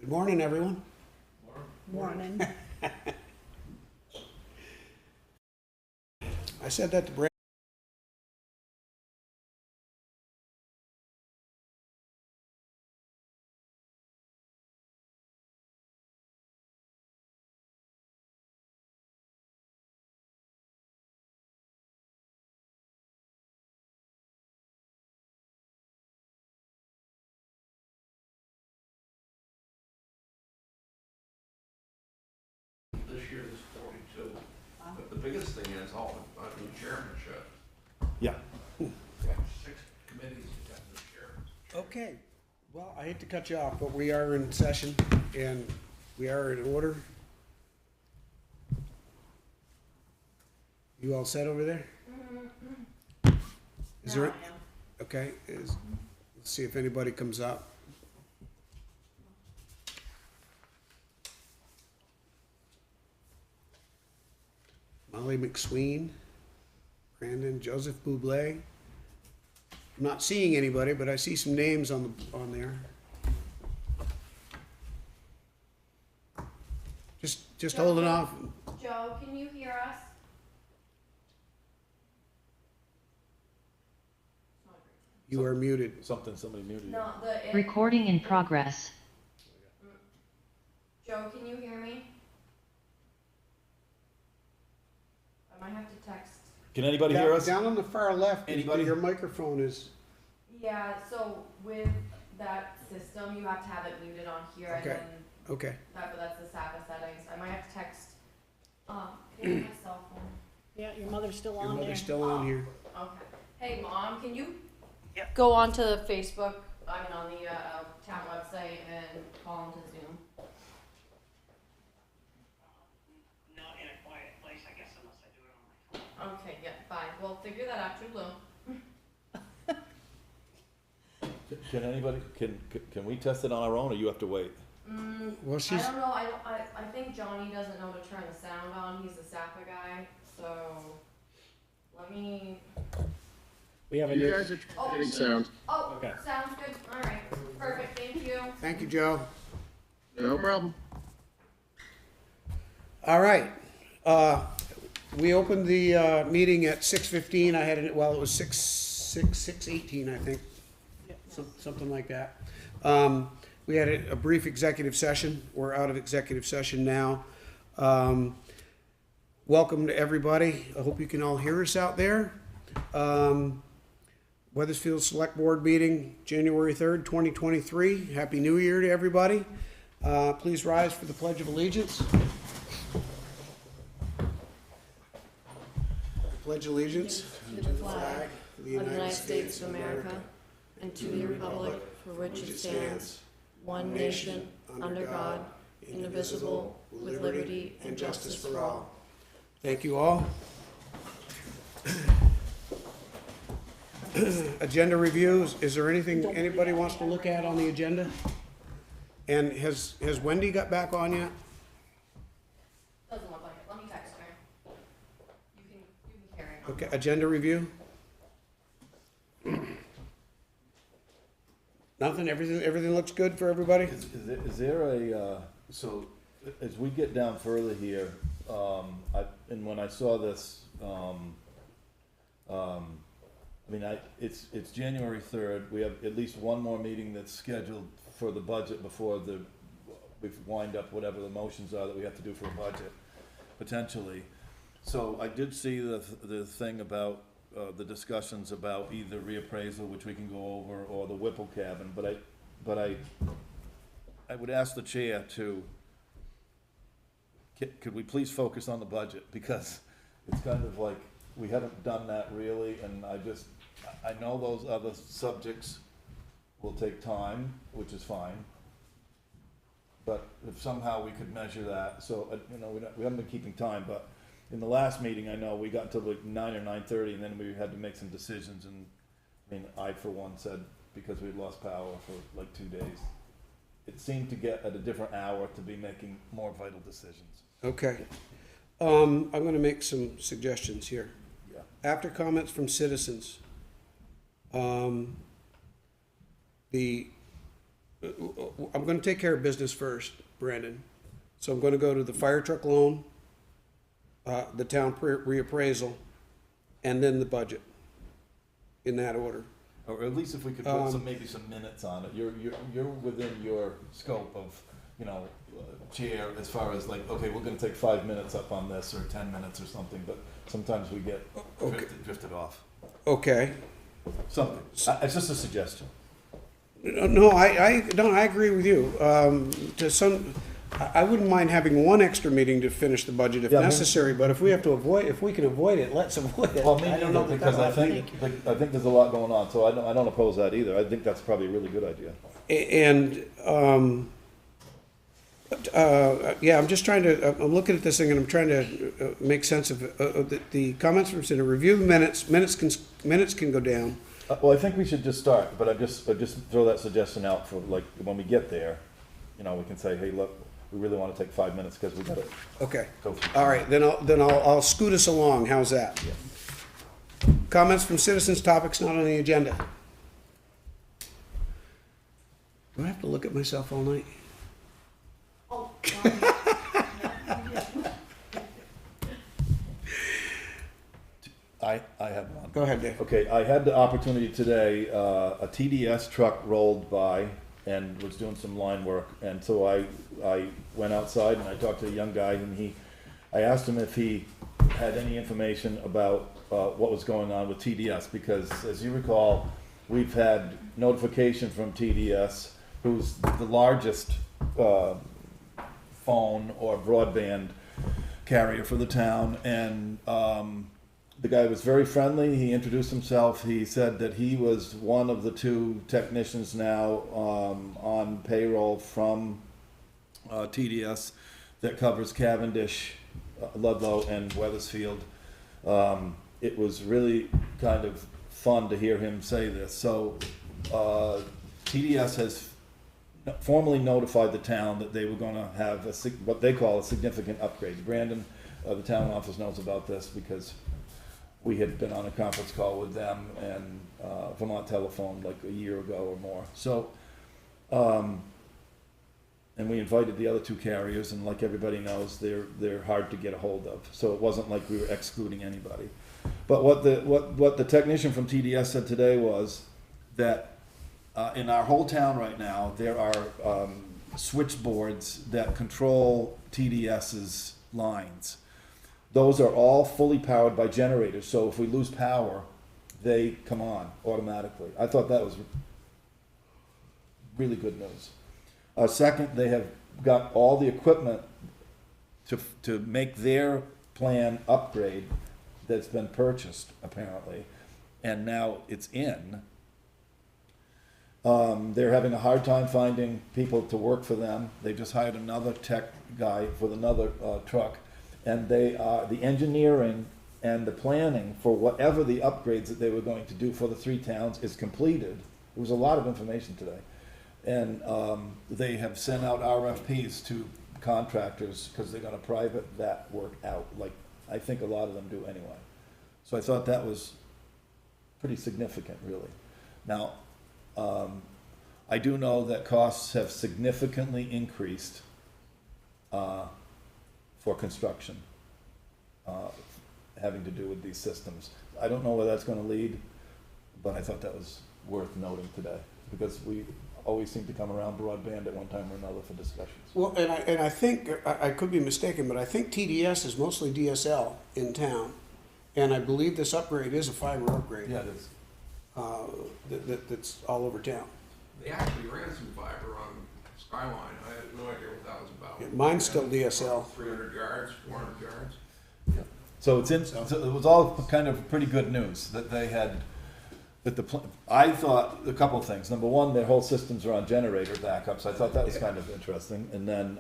Good morning, everyone. Morning. I said that to Brad. This year is 42. But the biggest thing is all the new chairmanship. Yeah. We have 6 committees to have this year. Okay. Well, I hate to cut you off, but we are in session and we are in order. You all set over there? Is there? Okay. Let's see if anybody comes up. Molly McSween, Brandon, Joseph Bublé. I'm not seeing anybody, but I see some names on there. Just holding off. Joe, can you hear us? You are muted. Somebody muted you. No, Recording in progress. Joe, can you hear me? I might have to text. Can anybody hear us? Down on the far left, Anybody? your microphone is. Yeah, so with that system, you have to have it muted on here, Okay. and then Okay. that's the SAPA settings. I might have to text. Can I get my cell phone? Yeah, your mother's still Your on there. mother's still on here. Okay. Hey, Mom, can you go onto Facebook? I mean, on the town website and call into Zoom. Not in a quiet place, I guess, unless I do it on my phone. Okay, yeah, fine. Well, figure that out, too, Lou. Can anybody, can we test it on our own, or you have to wait? Well, I she's. don't know. I think Johnny doesn't know to turn the sound on. He's a SAPA guy, so let me. We have a You new. guys are Oh, getting sound. oh, Okay. sounds good. All right, perfect. Thank you. Thank you, Joe. No problem. All right. We opened the meeting at 6:15. I had it. Well, it was 6:18, I think. Something like that. We had a brief executive session. We're out of executive session now. Welcome to everybody. I hope you can all hear us out there. Weathersfield Select Board meeting, January 3rd, 2023. Happy New Year to everybody. Please rise for the Pledge of Allegiance. Pledge allegiance To the flag of the of the United States of America and to the republic for which it stands, one nation, under God, indivisible, with liberty and justice for all. Thank you all. Agenda reviews, is there anything anybody wants to look at on the agenda? And has Wendy got back on yet? Doesn't look like it. Let me text her. You can carry on. Okay, agenda review? Nothing, everything looks good for everybody? Is there a, so, as we get down further here, and when I saw this, I mean, it's January 3rd, we have at least one more meeting that's scheduled for the budget before we wind up whatever the motions are that we have to do for a budget, potentially. So I did see the thing about, the discussions about either reappraisal, which we can go over, or the Whipple cabin, but I would ask the chair to, could we please focus on the budget, because it's kind of like, we haven't done that really, and I know those other subjects will take time, which is fine. But if somehow we could measure that, so, we haven't been keeping time, but in the last meeting, I know we got to like 9 or 9:30, and then we had to make some decisions, and, I mean, I for one said, because we had lost power for like 2 days, it seemed to get at a different hour to be making more vital decisions. Okay. I'm gonna make some suggestions here. Yeah. After comments from citizens, the I'm gonna take care of business first, Brandon. So I'm gonna go to the fire truck loan, the town reappraisal, and then the budget, in that order. Or at least if we could put some, maybe some minutes on it. You're within your scope of, chair, as far as like, okay, we're gonna take 5 minutes up on this, or 10 minutes or something, but sometimes we get drifted off. Okay. Something. It's just a suggestion. No, I agree with you. I wouldn't mind having one extra meeting to finish the budget if Yeah, I mean- necessary, but if we can avoid it, let's avoid it. Well, me I don't neither, know that because I that'll think, there's a lot going on, so I don't oppose that either. I think that's probably a really good idea. And, yeah, I'm just trying to, I'm looking at this thing and I'm trying to make sense of the comments from Cindy. Review the minutes, minutes can go down. Well, I think we should just start, but I just throw that suggestion out for, like, when we get there, we can say, hey, look, we really want to take 5 minutes because we gotta Okay, go through. all right, then I'll scoot us along, how's that? Comments from citizens, topics not on the agenda. Do I have to look at myself all night? I have one. Go ahead, Dave. Okay, I had the opportunity today, a TDS truck rolled by and was doing some line work, and so I went outside and I talked to a young guy, and I asked him if he had any information about what was going on with TDS, because as you recall, we've had notification from TDS, who's the largest phone or broadband carrier for the town, and the guy was very friendly. He introduced himself. He said that he was one of the 2 technicians now on payroll from TDS that covers Cavendish, Ludlow, and Weathersfield. It was really kind of fun to hear him say this. So TDS has formally notified the town that they were going to have what they call a significant upgrade. Brandon, the town office, knows about this because we had been on a conference call with them and Vermont Telephone like a year ago or more. So, and we invited the other 2 carriers, and like everybody knows, they're hard to get a hold of. So it wasn't like we were excluding anybody. But what the technician from TDS said today was that in our whole town right now, there are switchboards that control TDS's lines. Those are all fully powered by generators, so if we lose power, they come on automatically. I thought that was really good news. Second, they have got all the equipment to make their plan upgrade that's been purchased, apparently, and now it's in. They're having a hard time finding people to work for them. They just hired another tech guy with another truck. And the engineering and the planning for whatever the upgrades that they were going to do for the 3 towns is completed. There was a lot of information today. And they have sent out RFPs to contractors because they're going to private that work out, like I think a lot of them do anyway. So I thought that was pretty significant, really. Now, I do know that costs have significantly increased for construction, having to do with these systems. I don't know where that's going to lead, but I thought that was worth noting today, because we always seem to come around broadband at one time or another for discussions. Well, and I think, I could be mistaken, but I think TDS is mostly DSL in town, and I believe this upgrade is a fiber upgrade. Yeah, it is. That's all over town. They actually ran some fiber on Skyline. I had no idea what that was about. Yeah, mine's still DSL. 300 yards, 400 yards. So so it was all kind of pretty good news that they had, I thought a couple of things. Number one, their whole systems are on generator backups. I thought that was kind of interesting. And then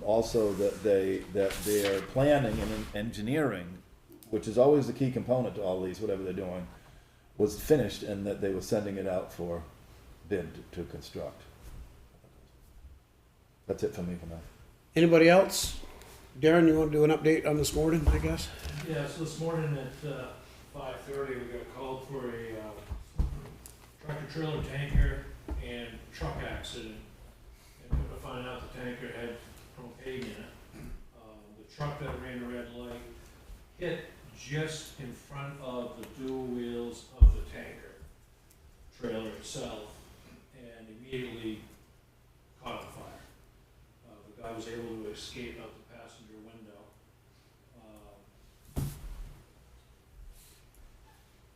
also that their planning and engineering, which is always the key component to all these, whatever they're doing, was finished, and that they were sending it out for bid to construct. That's it for me for now. Anybody else? Darren, you want to do an update on this morning, I guess? Yeah, so this morning at 5:30, we got called for a tractor trailer tanker and truck accident find out the tanker had propane in it. The truck that ran a red light hit just in front of the dual wheels of the tanker trailer itself and immediately caught on fire. The guy was able to escape out the passenger window.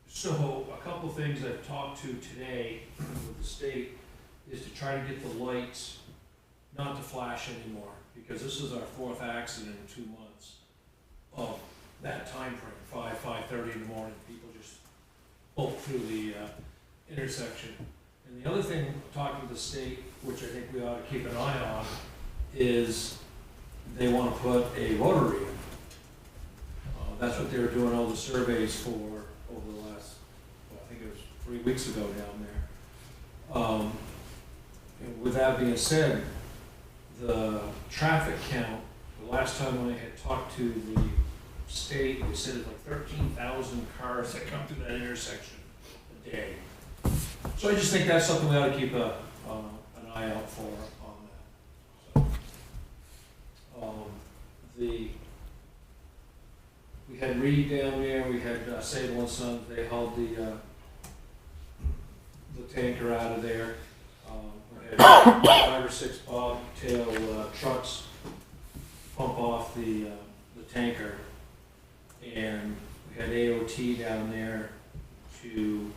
So a couple things I've talked to today with the state is to try to get the lights not to flash anymore, because this is our 4th accident in 2 months of that time frame. 5:30 in the morning, people just bolt through the intersection. And the other thing, talking to the state, which I think we ought to keep an eye on, is they want to put a rotary in. That's what they were doing all the surveys for over the last, well, I think it was 3 weeks ago down there. And with that being said, the traffic count, the last time I had talked to the state, they said it's like 13,000 cars that come through that intersection a day. So I just think that's something we ought to keep an eye out for on that. We had Reed down there, we had Sable and Sons, they hauled the tanker out of there. We had 5 or 6 bobtail trucks pump off the tanker, and we had AOT down there to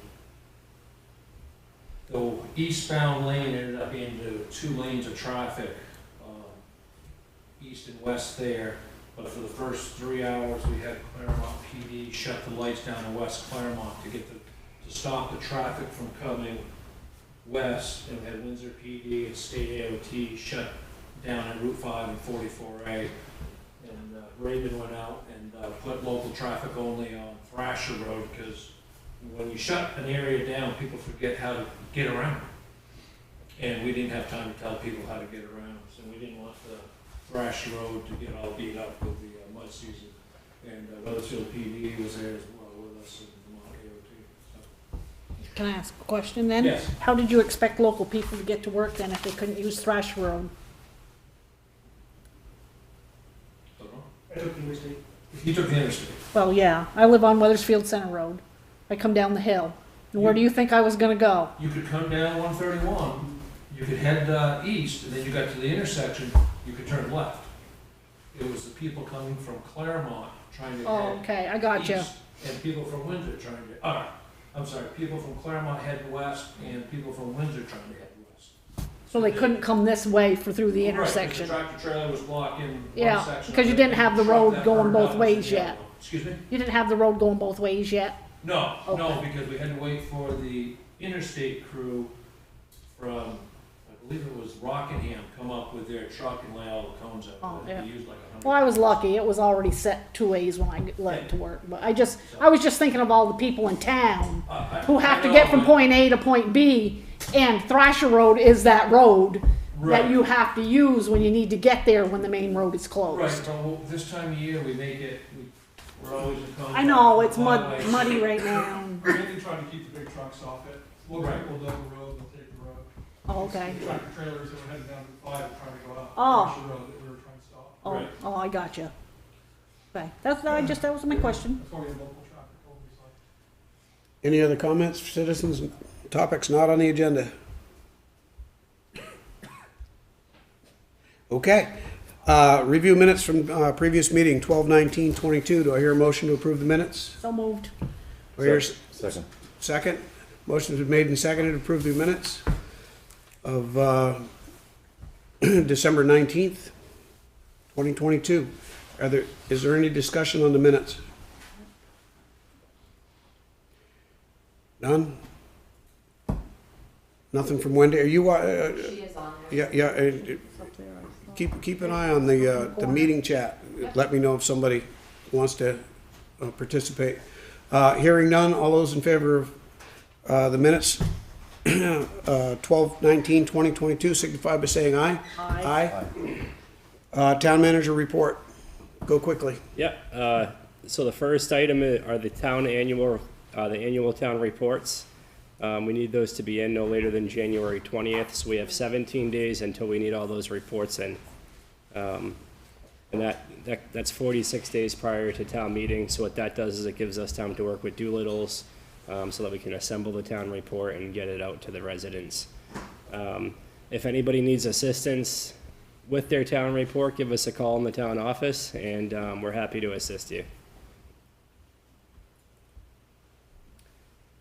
the eastbound lane ended up being 2 lanes of traffic, east and west there. But for the first 3 hours, we had Claremont PD shut the lights down in West Claremont to stop the traffic from coming west. And we had Windsor PD and State AOT shut down at Route 5 and 44A. And Raymond went out and put local traffic only on Thrasher Road, because when you shut an area down, people forget how to get around. And we didn't have time to tell people how to get around, so we didn't want the Thrasher Road to get all beat up with the mud season. And Weathersfield PD was there as well with us, and Vermont AOT. So. Can I ask a question then? Yes. How did you expect local people to get to work then if they couldn't use Thrash Road? I took the interstate. You took the interstate. Well, yeah, I live on Weathersfield Center Road. I come down the hill. And where do you think I was gonna go? You could come down 131, you could head east, and then you got to the intersection, you could turn left. It was the people coming from Claremont trying to Oh, head okay, I got you. east, and people from Windsor trying to, I'm sorry, people from Claremont heading west, and people from Windsor trying to head west. So they couldn't come this way for through the Right, 'cause intersection. the tractor trailer was blocking one Yeah, section. because you of it, didn't have the and truck road that going burned both out ways was the yet. yellow. Excuse me? You didn't have the road going both ways yet? No, no, Okay. because we had to wait for the interstate crew from, I believe it was Rockingham, come up with their truck and lay all the cones out. Oh, They yeah. used like 100. Well, I was lucky. It was already set 2 ways when I left to work. But I was just thinking of all the people in town who have to get from point A to point B, and Thrasher Road is that road Right. that you have to use when you need to get there when the main road is Right, closed. but this time of year, we make it, we're always in contact. I know, with it's the highway. muddy right now. We're mainly trying to keep the big trucks off it. Local Right. people know the road, they'll take the road. Oh, okay. Tractor trailers that were heading down to 5 were trying to go out. Oh. Thrasher Road that we were trying to stop. Oh, Right. oh, I got you. Okay, that was my question. That's why we have local traffic always like. Any other comments, citizens, topics not on the agenda? Okay. Review minutes from previous meeting, 12/19/22. Do I hear a motion to approve the minutes? So moved. Do I hear a Second. second? Motion's been made and seconded to approve the minutes of December 19th, 2022. Is there any discussion on the minutes? None? Nothing from Wendy? Are you, She is on there. yeah, keep an eye on the meeting chat. Let me know if somebody wants to participate. Hearing none, all those in favor of the minutes, 12/19/2022, signify by saying aye. Aye. Aye. Town manager report. Go quickly. Yep, so the first item are the annual town reports. We need those to be in no later than January 20th, so we have 17 days until we need all those reports in. And that's 46 days prior to town meeting, so what that does is it gives us time to work with Doolittle's, so that we can assemble the town report and get it out to the residents. If anybody needs assistance with their town report, give us a call in the town office, and we're happy to assist you.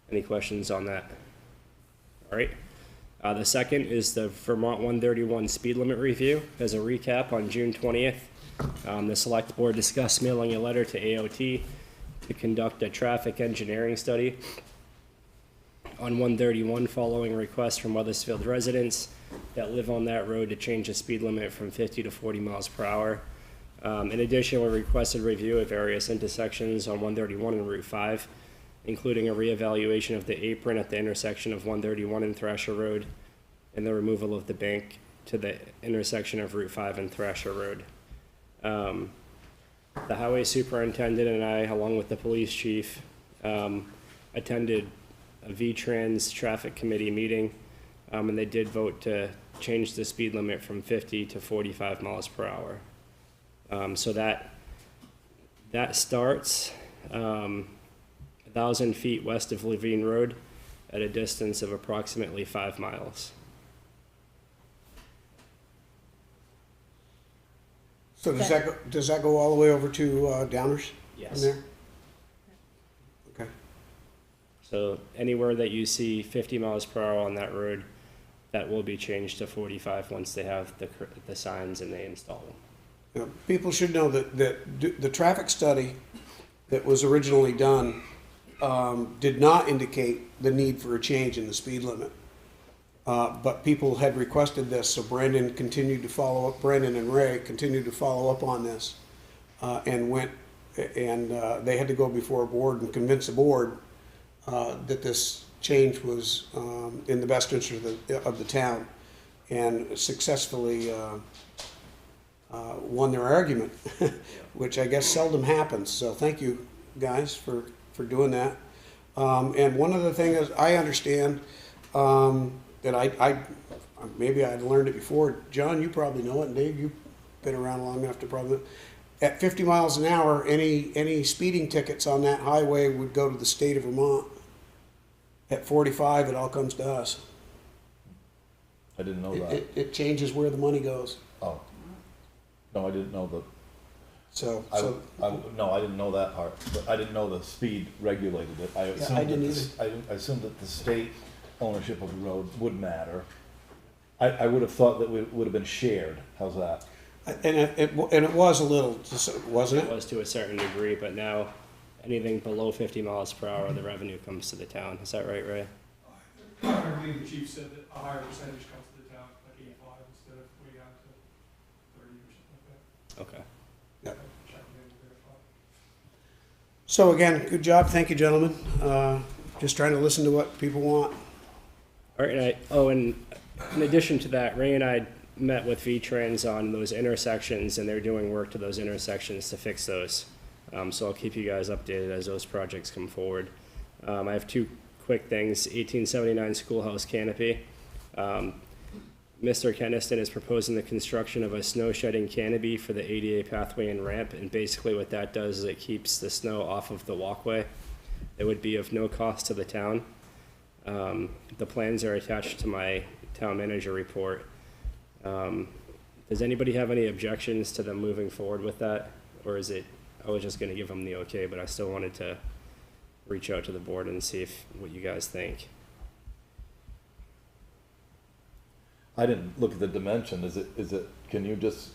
Any questions on that? All right. The second is the Vermont 131 speed limit review. As a recap, on June 20th, the select board discussed mailing a letter to AOT to conduct a traffic engineering study on 131 following requests from Weathersfield residents that live on that road to change the speed limit from 50 to 40 miles per hour. In addition, we requested review of various intersections on 131 and Route 5, including a reevaluation of the apron at the intersection of 131 and Thrasher Road, and the removal of the bank to the intersection of Route 5 and Thrasher Road. The highway superintendent and I, along with the police chief, attended a V-Trans traffic committee meeting, and they did vote to change the speed limit from 50 to 45 miles per hour. So that starts 1,000 feet west of Levine Road at a distance of approximately 5 miles. So does that go all the way over to Downers? From Yes. there? Okay. So anywhere that you see 50 miles per hour on that road, that will be changed to 45 once they have the signs and they install them. You know, people should know that the traffic study that was originally done did not indicate the need for a change in the speed limit. But people had requested this, so Brandon and Ray continued to follow up on this, and they had to go before a board and convince the board that this change was in the best interest of the town, and successfully won their argument, which I guess seldom happens. So thank you guys for doing that. And one other thing is, I understand that I maybe I'd learned it before. John, you probably know it, and Dave, you've been around long enough to probably. At 50 miles an hour, any speeding tickets on that highway would go to the state of Vermont. At 45, it all comes to us. I didn't know that. It changes where the money goes. Oh. No, I didn't know the, So no, I didn't know that part, but I didn't know the speed regulated it. I assumed that the state ownership of the road would matter. I would have thought that it would have been shared. How's that? and it was a little, wasn't It it? was to a certain degree, but now anything below 50 miles per hour, the revenue comes to the town. Is that right, Ray? I believe the chief said that a higher percentage comes to the town, like 85 instead of way down to 30 or something like that. Okay. Yeah. Check it in to verify. So again, good job. Thank you, gentlemen. Just trying to listen to what people want. All right, and in addition to that, Ray and I met with V-Trans on those intersections, and they're doing work to those intersections to fix those. So I'll keep you guys updated as those projects come forward. I have two quick things. 1879 Schoolhouse Canopy. Mr. Keniston is proposing the construction of a snow shedding canopy for the ADA pathway and ramp, and basically what that does is it keeps the snow off of the walkway. It would be of no cost to the town. The plans are attached to my town manager report. Does anybody have any objections to them moving forward with that? Or is it, I was just gonna give them the okay, but I still wanted to reach out to the board and see what you guys think. I didn't look at the dimension. Is it, can you just?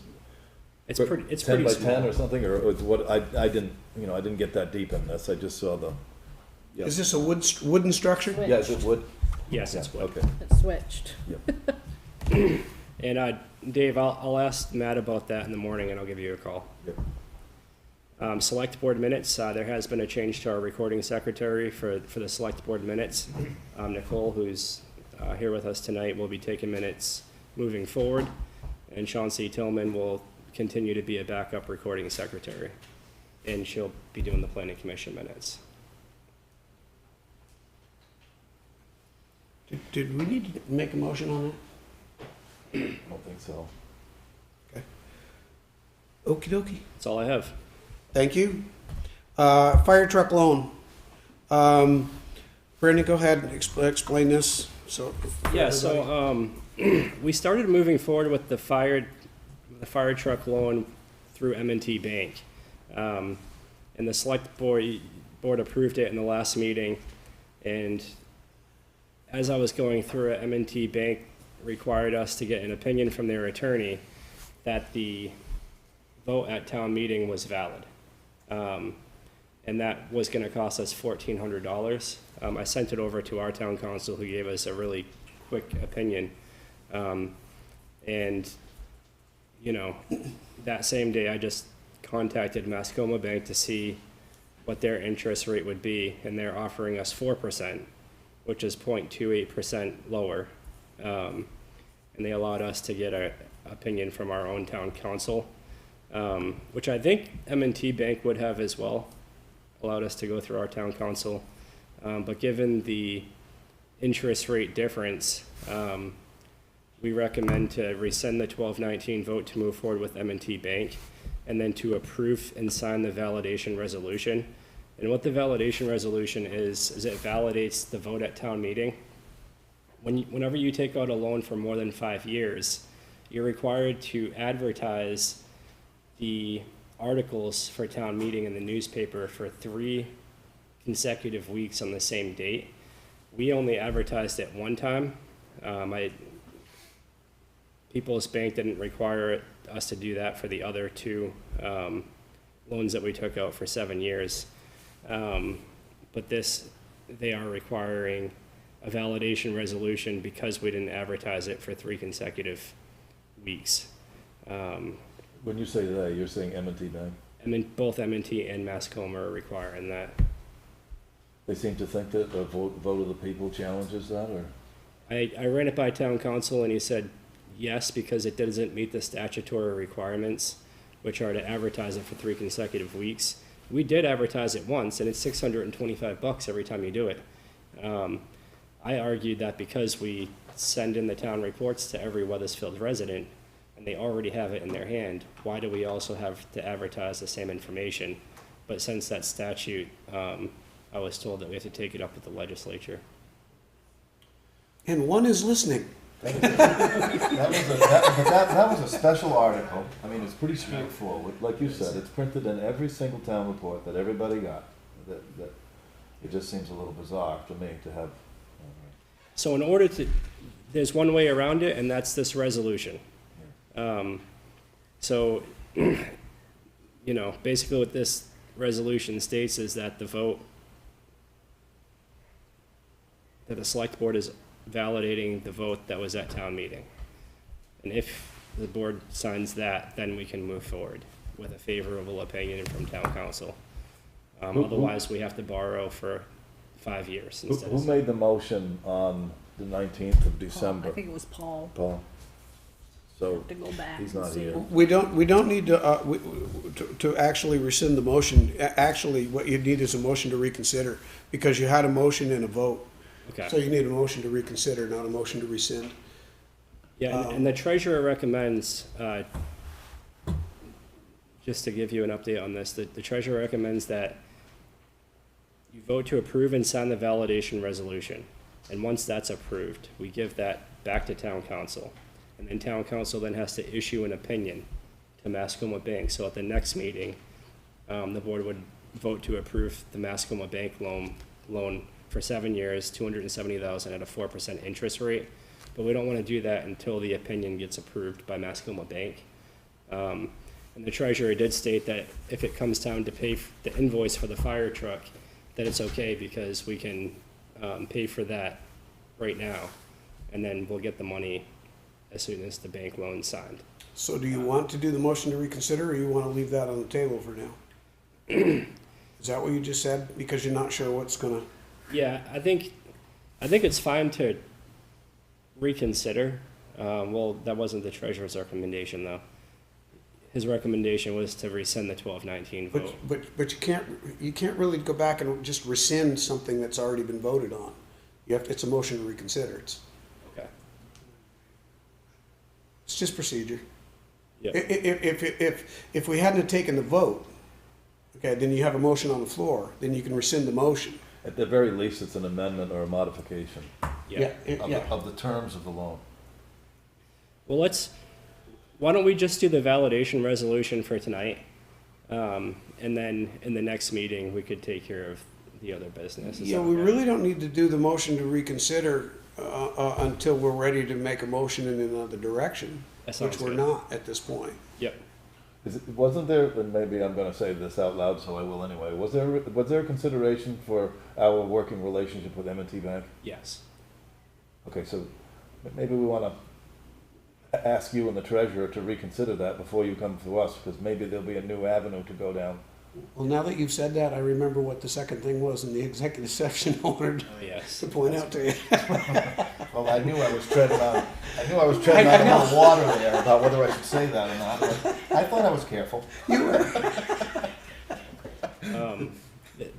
It's pretty 10 by small. 10 or something, or what, I didn't get that deep in this. I just saw the. Yeah. Is this a wooden structure? Yeah, is it wood? Yes, it's wood. Okay. It's switched. Yep. And Dave, I'll ask Matt about that in the morning, and I'll give you a call. Yep. Select board minutes, there has been a change to our recording secretary for the select board minutes. Nicole, who's here with us tonight, will be taking minutes moving forward, and Chauncey Tillman will continue to be a backup recording secretary, and she'll be doing the planning commission minutes. Did we need to make a motion on that? I don't think so. Okey dokey. That's all I have. Thank you. Fire truck loan. Brandon, go ahead and explain this, so. Yeah, so, we started moving forward with the fire truck loan through M&T Bank. And the select board approved it in the last meeting, and as I was going through it, M&T Bank required us to get an opinion from their attorney that the vote at town meeting was valid. And that was gonna cost us $1,400. I sent it over to our town council, who gave us a really quick opinion. And, you know, that same day, I just contacted Mascoma Bank to see what their interest rate would be, and they're offering us 4%, which is 0.28% lower. And they allowed us to get an opinion from our own town council, which I think M&T Bank would have as well, allowed us to go through our town council. But given the interest rate difference, we recommend to rescind the 1219 vote to move forward with M&T Bank, and then to approve and sign the validation resolution. And what the validation resolution is it validates the vote at town meeting. Whenever you take out a loan for more than 5 years, you're required to advertise the articles for town meeting in the newspaper for 3 consecutive weeks on the same date. We only advertised it one time. People's Bank didn't require us to do that for the other 2 loans that we took out for 7 years. But they are requiring a validation resolution because we didn't advertise it for 3 consecutive weeks. When you say they, you're saying M&T Bank? Both M&T and Mascoma are requiring that. They seem to think that the vote of the people challenges that, or? I ran it by town council, and he said yes, because it doesn't meet the statutory requirements, which are to advertise it for 3 consecutive weeks. We did advertise it once, and it's $625 every time you do it. I argued that because we send in the town reports to every Weathersfield resident, and they already have it in their hand, why do we also have to advertise the same information? But since that statute, I was told that we have to take it up with the legislature. And one is listening. That was a special article. I mean, it's pretty straightforward. Like you said, it's printed in every single town report that everybody got. That it just seems a little bizarre to me to have. So in order to, there's one way around it, and that's this resolution. So, you know, basically what this resolution states is that the vote, that the select board is validating the vote that was at town meeting. And if the board signs that, then we can move forward with a favorable opinion from town council. Otherwise, we have to borrow for 5 years instead Who of. made the motion on the 19th of December? I think it was Paul. Paul. So To go back he's and not see. here. We don't need to actually rescind the motion. Actually, what you need is a motion to reconsider, because you had a motion and a vote. Okay. So you need a motion to reconsider, not a motion to rescind. Yeah, and the treasurer recommends, just to give you an update on this, the treasurer recommends that you vote to approve and sign the validation resolution. And once that's approved, we give that back to town council. And then town council then has to issue an opinion to Mascoma Bank. So at the next meeting, the board would vote to approve the Mascoma Bank loan for 7 years, $270,000 at a 4% interest rate. But we don't want to do that until the opinion gets approved by Mascoma Bank. And the treasurer did state that if it comes time to pay the invoice for the fire truck, that it's okay, because we can pay for that right now, and then we'll get the money as soon as the bank loan's signed. So do you want to do the motion to reconsider, or you want to leave that on the table for now? Is that what you just said? Because you're not sure what's gonna... Yeah, I think it's fine to reconsider. Well, that wasn't the treasurer's recommendation, though. His recommendation was to rescind the 1219 vote. But you can't really go back and just rescind something that's already been voted on. it's a motion to reconsider. Okay. It's just procedure. Yep. If we hadn't have taken the vote, okay, then you have a motion on the floor, then you can rescind the motion. At the very least, it's an amendment or a modification Yeah. of the terms of the loan. Well, why don't we just do the validation resolution for tonight? And then in the next meeting, we could take care of the other business. Is Yeah, that we okay? really don't need to do the motion to reconsider until we're ready to make a motion in another direction, That sounds which we're good. not at this point. Yep. Wasn't there, and maybe I'm gonna say this out loud, so I will anyway, was there a consideration for our working relationship with M&T Bank? Yes. Okay, so maybe we wanna ask you and the treasurer to reconsider that before you come to us, because maybe there'll be a new avenue to go down. Well, now that you've said that, I remember what the second thing was in the executive session I wanted Oh, yes. to point out to you. Well, I knew I was treading on a little water there about whether I should say that or not, but I thought I was careful.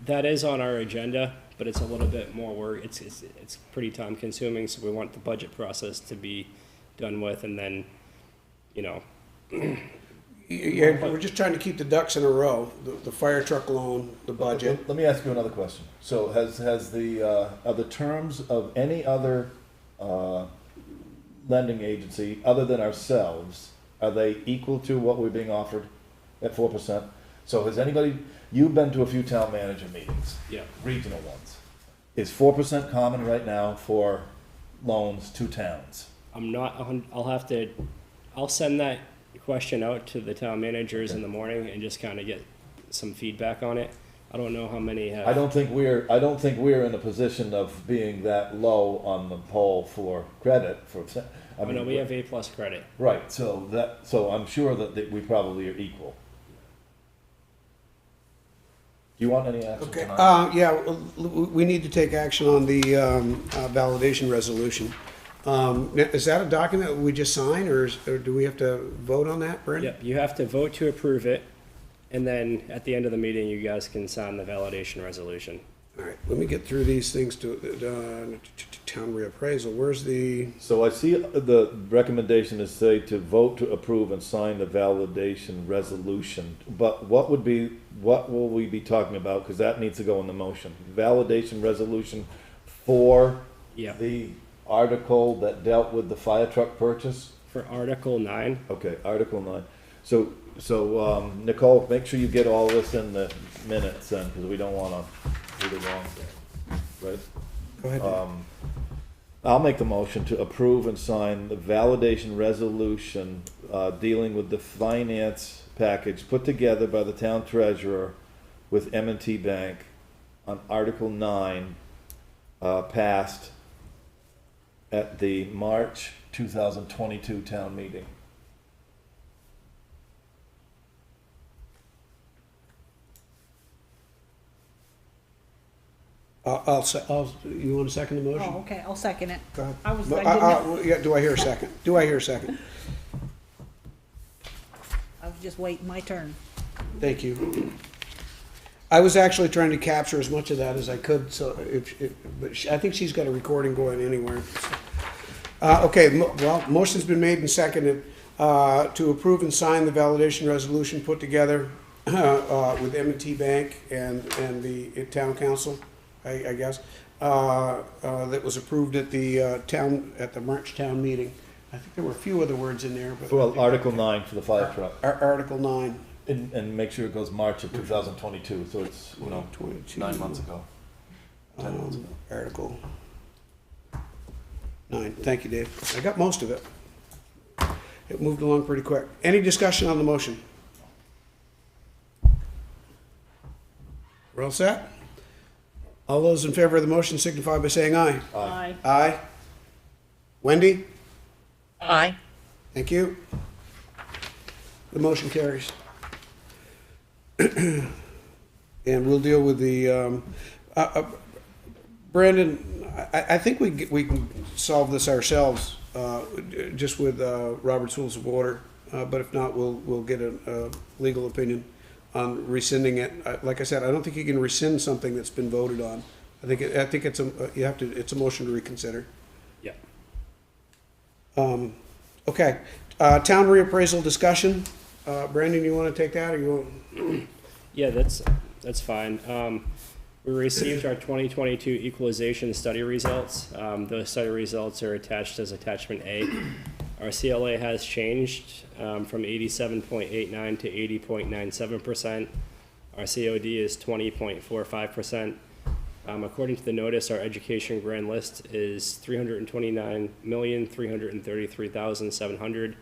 That is on our agenda, but it's a little bit more work. It's pretty time consuming, so we want the budget process to be done with, and then, you know, Yeah, we're just trying to keep the ducks in a row, the fire truck loan, the budget. Let me ask you another question. So are the terms of any other lending agency, other than ourselves, are they equal to what we're being offered at 4%? So you've been to a few town manager meetings, yeah. regional ones. Is 4% common right now for loans to towns? I'll send that question out to the town managers in the morning and just kind of get some feedback on it. I don't know how many have. I don't think we're in a position of being that low on the poll for credit for. No, we have A+ credit. Right, so I'm sure that we probably are equal. Do you want any action Okay, tonight? yeah, we need to take action on the validation resolution. Is that a document we just sign, or do we have to vote on that, Brandon? Yep, you have to vote to approve it, and then at the end of the meeting, you guys can sign the validation resolution. All right, let me get through these things to town reappraisal. Where's the, So I see the recommendation is say to vote to approve and sign the validation resolution, but what will we be talking about? Because that needs to go in the motion. Validation resolution for Yeah. the article that dealt with the fire truck purchase? For Article 9, Okay, Article 9. So Nicole, make sure you get all this in the minutes then, because we don't want to do the wrong thing, right? go ahead. I'll make the motion to approve and sign the validation resolution dealing with the finance package put together by the town treasurer with M&T Bank on Article 9, passed at the March 2022 town meeting. You want to second the motion? Oh, okay, I'll second it. Go ahead. I was, Well, I didn't, yeah, do I hear a second? Do I hear a second? I was just waiting my turn. Thank you. I was actually trying to capture as much of that as I could, so I think she's got a recording going anywhere. Okay, motion's been made and seconded to approve and sign the validation resolution put together with M&T Bank and the town council, I guess, that was approved at the March town meeting. I think there were a few other words in there, but. Well, Article 9 for the fire truck. Article 9. And make sure it goes March of 2022, so it's, 22. 9 months ago. 10 months ago. Article 9. Thank you, Dave. I got most of it. It moved along pretty quick. Any discussion on the motion? We're all set? All those in favor of the motion signify by saying aye. Aye. Aye. Wendy? Aye. Thank you. The motion carries. And we'll deal with the, Brandon, I think we can solve this ourselves, just with Robert's Rules of Order, but if not, we'll get a legal opinion on rescinding it. Like I said, I don't think you can rescind something that's been voted on I think it's it's a motion to reconsider. Yeah. Okay, town reappraisal discussion. Brandon, you wanna take that, or you want? Yeah, that's fine. We received our 2022 equalization study results. Those study results are attached as attachment A. Our CLA has changed from 87.89 to 80.97%. Our COD is 20.45%. According to the notice, our education grand list is $329,333,700.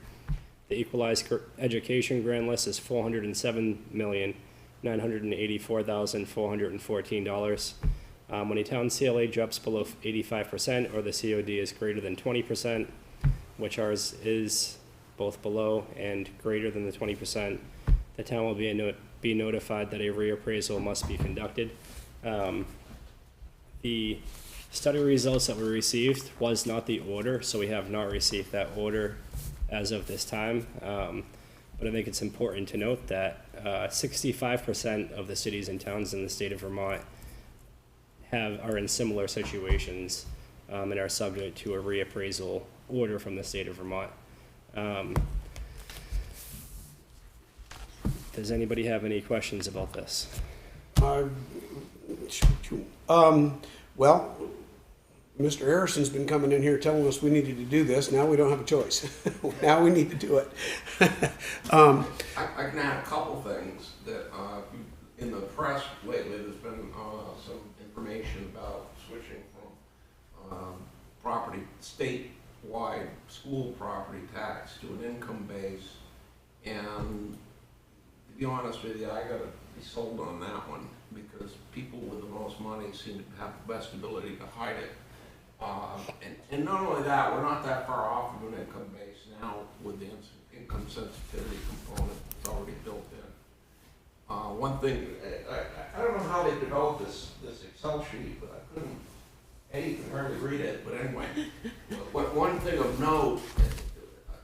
The equalized education grand list is $407,984,414. When a town CLA drops below 85% or the COD is greater than 20%, which ours is both below and greater than the 20%, the town will be notified that a reappraisal must be conducted. The study results that we received was not the order, so we have not received that order as of this time. But I think it's important to note that 65% of the cities and towns in the state of Vermont are in similar situations and are subject to a reappraisal order from the state of Vermont. Does anybody have any questions about this? Well, Mr. Harrison's been coming in here telling us we needed to do this. Now we don't have a choice. Now we need to do it. I can add a couple things that, in the press lately, there's been, some information about switching from, statewide school property tax to an income base. And to be honest with you, I gotta be sold on that one, because people with the most money seem to have the best ability to hide it. And not only that, we're not that far off of an income base now with the income sensitivity component that's already built in. One thing, I don't know how they developed this Excel sheet, but I couldn't, you can hardly read it, but anyway. One thing of note,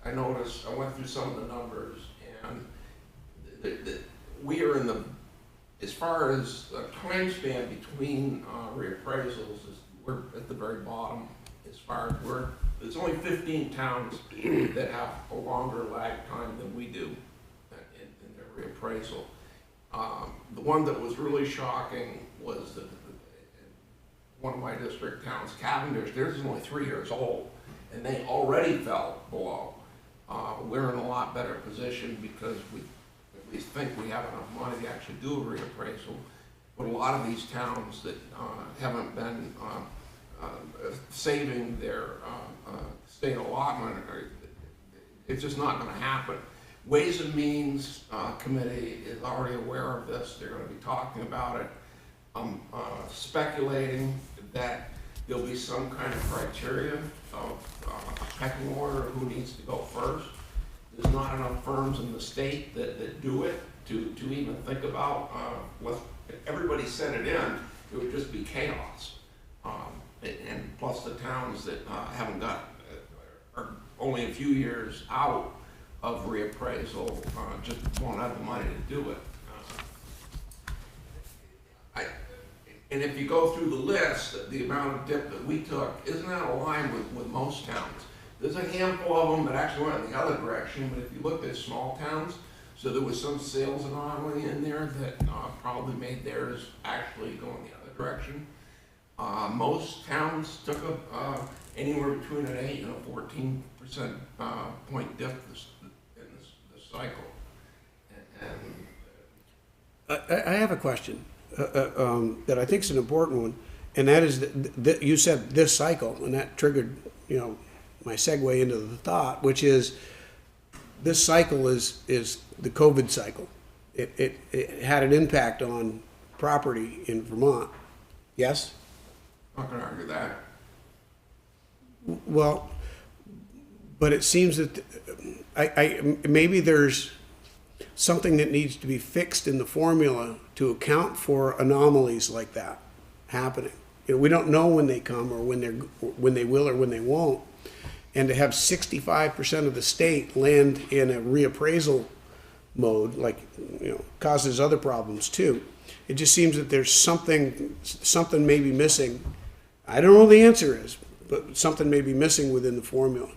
I noticed, I went through some of the numbers, and we are in the, as far as the time span between reappraisals, we're at the very bottom. As far as there's only 15 towns that have a longer lag time than we do in their reappraisal. The one that was really shocking was that one of my district towns, Cavendish, theirs is only 3 years old, and they already fell below. We're in a lot better position because we at least think we have enough money to actually do a reappraisal. But a lot of these towns that haven't been saving their state allotment, it's just not going to happen. Ways and Means Committee is already aware of this. They're going to be talking about it. I'm speculating that there'll be some kind of criteria of a pecking order of who needs to go first. There's not enough firms in the state that do it to even think about what, if everybody sent it in, it would just be chaos. And plus the towns that haven't got, are only a few years out of reappraisal, just won't have the money to do it. And if you go through the list, the amount of dip that we took isn't out of line with most towns. There's a handful of them that actually went in the other direction, but if you look at small towns, so there was some sales anomaly in there that probably made theirs actually go in the other direction. Most towns took anywhere between an 8 and a 14% point dip in this cycle. I have a question that I think is an important one, and that is that you said this cycle, and that triggered, my segue into the thought, which is this cycle is the COVID cycle. It had an impact on property in Vermont. Yes? I'm not going to argue that. Well, but it seems that maybe there's something that needs to be fixed in the formula to account for anomalies like that happening. We don't know when they come or when they will or when they won't. And to have 65% of the state land in a reappraisal mode, like, causes other problems too. It just seems that there's something may be missing. I don't know what the answer is, but something may be missing within the formula.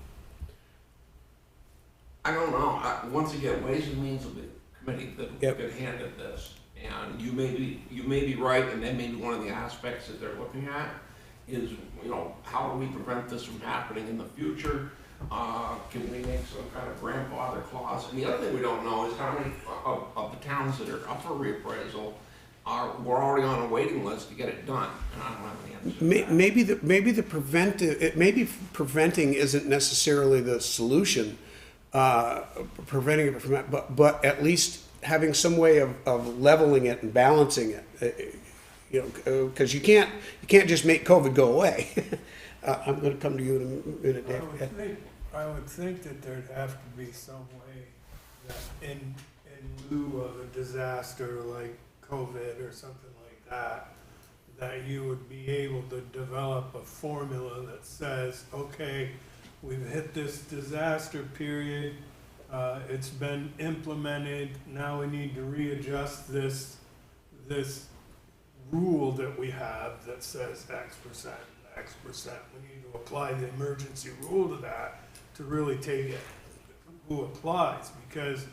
I don't know. Once again, Ways and Means will be the committee that Yep. will get handed this. And you may be right, and that may be one of the aspects that they're looking at is, how do we prevent this from happening in the future? Can we make some kind of grandfather clause? And the other thing we don't know is how many of the towns that are up for reappraisal we're already on a waiting list to get it done, and I don't have any answer to that. Maybe preventing isn't necessarily the solution. Preventing it from, but at least having some way of leveling it and balancing it. Because you can't just make COVID go away. I'm going to come to you in a minute, Dave. I would think that there'd have to be some way that in lieu of a disaster like COVID or something like that, that you would be able to develop a formula that says, okay, we've hit this disaster period, it's been implemented, now we need to readjust this rule that we have that says X percent. We need to apply the emergency rule to that to really take it who applies, because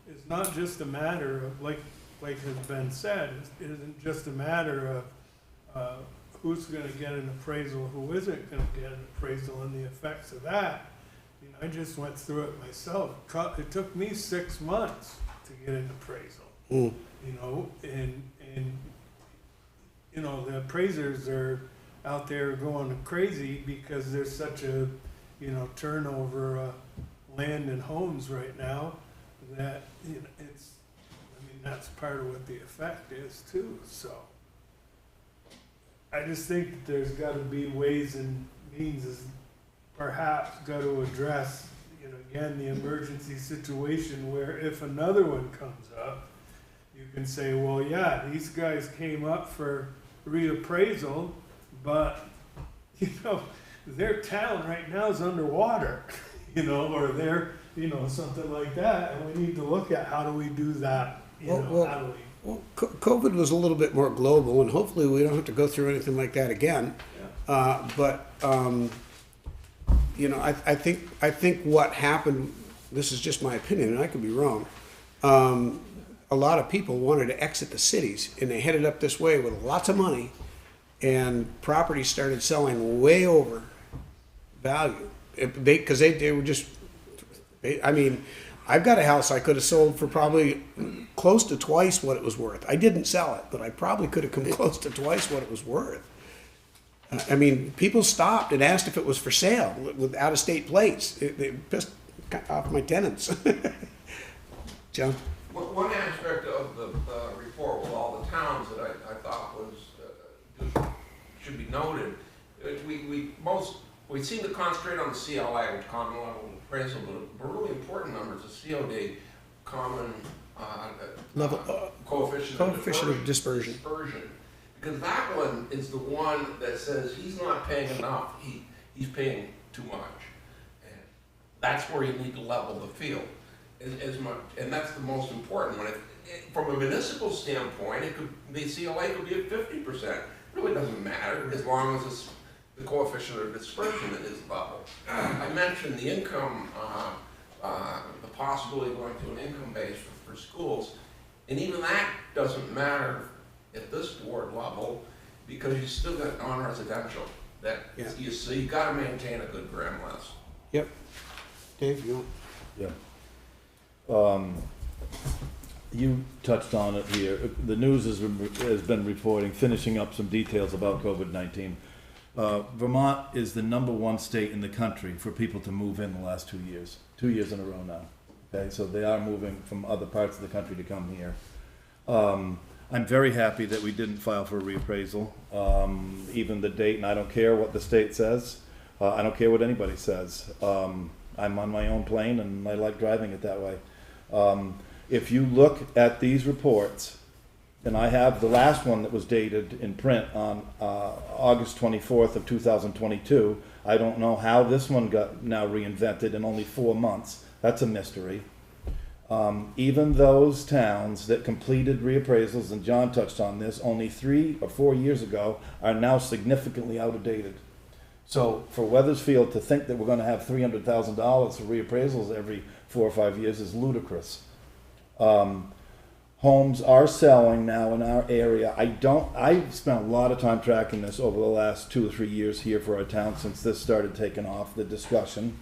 it's not just a matter of, like has been said, it isn't just a matter of who's going to get an appraisal, who isn't going to get an appraisal, and the effects of that. I just went through it myself. It took me 6 months to get an appraisal. And the appraisers are out there going crazy because there's such a turnover of land and homes right now that that's part of what the effect is too. So I just think that there's got to be ways and means, is perhaps got to address again the emergency situation where if another one comes up, you can say, well, yeah, these guys came up for reappraisal, but their town right now is underwater, or they're something like that, and we need to look at how do we do that. COVID was a little bit more global, and hopefully we don't have to go through anything like that again. Yeah. I think what happened, this is just my opinion, and I could be wrong, a lot of people wanted to exit the cities, and they headed up this way with lots of money, and property started selling way over value. Because they were just, I've got a house I could have sold for probably close to twice what it was worth. I didn't sell it, but I probably could have come close to twice what it was worth. People stopped and asked if it was for sale with out-of-state plates. They pissed off my tenants. John? One aspect of the report with all the towns that I thought was should be noted, we seem to concentrate on the CLA, which common level appraisal, but a really important number is the COD, common level coefficient of dispersion. Because that one is the one that says he's not paying enough, he's paying too much. And that's where you need to level the field as much, and that's the most important one. From a municipal standpoint, the CLA could be at 50%. It really doesn't matter as long as the coefficient of dispersion is level. I mentioned the income, the possibility of going to an income base for schools, and even that doesn't matter at this board level, because you still got non-residential that you got to maintain a good gram list. Yep. Dave, you? Yeah. You touched on it here. The news has been reporting, finishing up some details about COVID-19. Vermont is the #1 state in the country for people to move in the last 2 years. 2 years in a row now. Okay, so they are moving from other parts of the country to come here. I'm very happy that we didn't file for a reappraisal, even the date, and I don't care what the state says. I don't care what anybody says. I'm on my own plane, and I like driving it that way. If you look at these reports, and I have the last one that was dated in print on August 24th of 2022. I don't know how this one got now reinvented in only 4 months. That's a mystery. Even those towns that completed reappraisals, and John touched on this, only 3 or 4 years ago, are now significantly outdated. So for Weathersfield to think that we're gonna have $300,000 for reappraisals every 4 or 5 years is ludicrous. Homes are selling now in our area. I've spent a lot of time tracking this over the last 2 or 3 years here for our town since this started taking off, the discussion.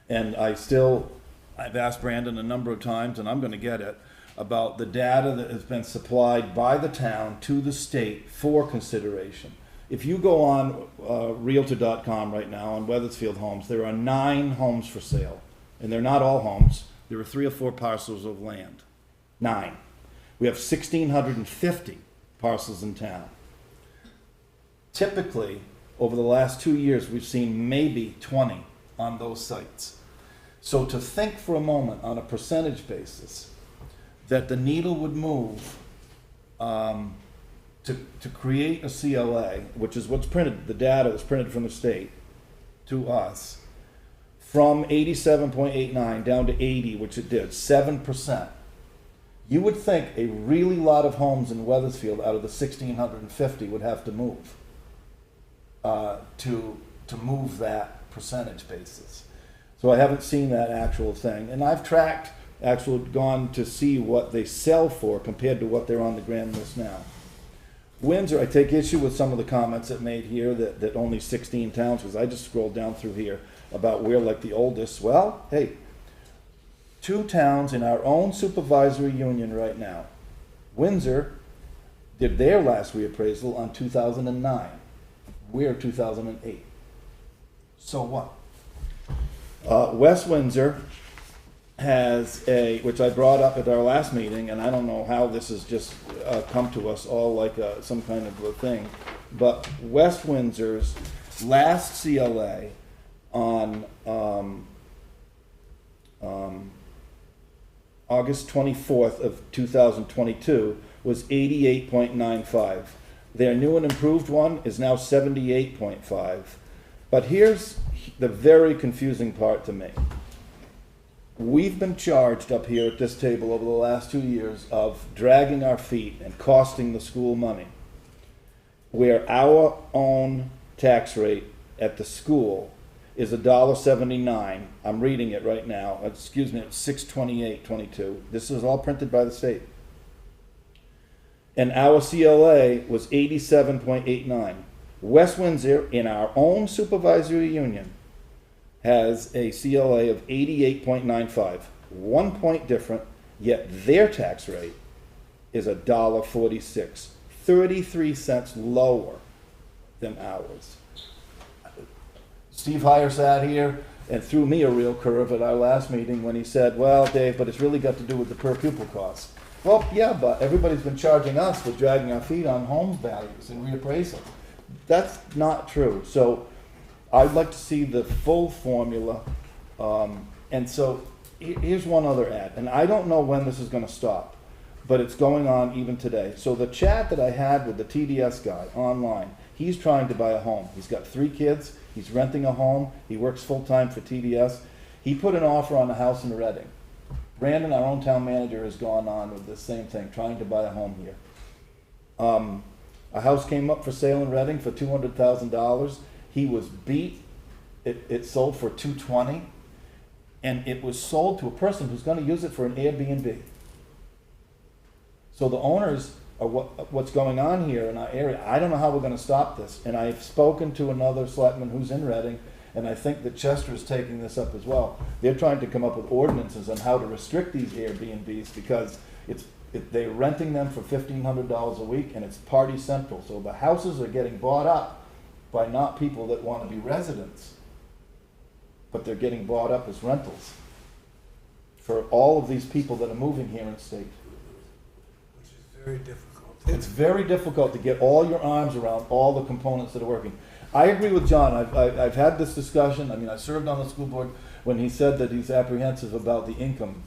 And I've asked Brandon a number of times, and I'm gonna get it, about the data that has been supplied by the town to the state for consideration. If you go on Realtor.com right now on Weathersfield Homes, there are 9 homes for sale. And they're not all homes. There are 3 or 4 parcels of land. 9. We have 1,650 parcels in town. Typically, over the last 2 years, we've seen maybe 20 on those sites. So to think for a moment on a percentage basis that the needle would move to create a CLA, which is what's printed, the data that's printed from the state to us, from 87.89 down to 80, which it did, 7%. You would think a really lot of homes in Weathersfield out of the 1,650 would have to move to move that percentage basis. So I haven't seen that actual thing. And I've gone to see what they sell for compared to what they're on the grand list now. Windsor, I take issue with some of the comments that made here that only 16 towns, because I just scrolled down through here about we're like the oldest. Well, hey, 2 towns in our own supervisory union right now. Windsor did their last reappraisal on 2009. We're 2008. So what? West Windsor has which I brought up at our last meeting, and I don't know how this has just come to us all like some kind of a thing, but West Windsor's last CLA on August 24th of 2022 was 88.95. Their new and improved one is now 78.5. But here's the very confusing part to me. We've been charged up here at this table over the last 2 years of dragging our feet and costing the school money, where our own tax rate at the school is $1.79. I'm reading it right now. Excuse me, it's $628.22. This is all printed by the state. And our CLA was 87.89. West Windsor, in our own supervisory union, has a CLA of 88.95. 1 point different, yet their tax rate is $1.46. 33 cents lower than ours. Steve Heyer sat here and threw me a real curve at our last meeting when he said, well, Dave, but it's really got to do with the per pupil costs. Well, yeah, but everybody's been charging us for dragging our feet on home values and reappraisal. That's not true. So I'd like to see the full formula. And so here's one other ad. And I don't know when this is going to stop, but it's going on even today. So the chat that I had with the TDS guy online, he's trying to buy a home. He's got 3 kids. He's renting a home. He works full-time for TDS. He put an offer on a house in Reading. Brandon, our own town manager, has gone on with the same thing, trying to buy a home here. A house came up for sale in Reading for $200,000. He was beat. It sold for $220,000, and it was sold to a person who's going to use it for an Airbnb. So the owners are what's going on here in our area. I don't know how we're going to stop this. And I've spoken to another selectman who's in Reading, and I think that Chester is taking this up as well. They're trying to come up with ordinances on how to restrict these Airbnbs because they're renting them for $1,500 a week, and it's party central. So the houses are getting bought up by not people that want to be residents, but they're getting bought up as rentals for all of these people that are moving here in the state. Which is very difficult. It's very difficult to get all your arms around all the components that are working. I agree with John. I've had this discussion. I mean, I served on the school board when he said that he's apprehensive about the income.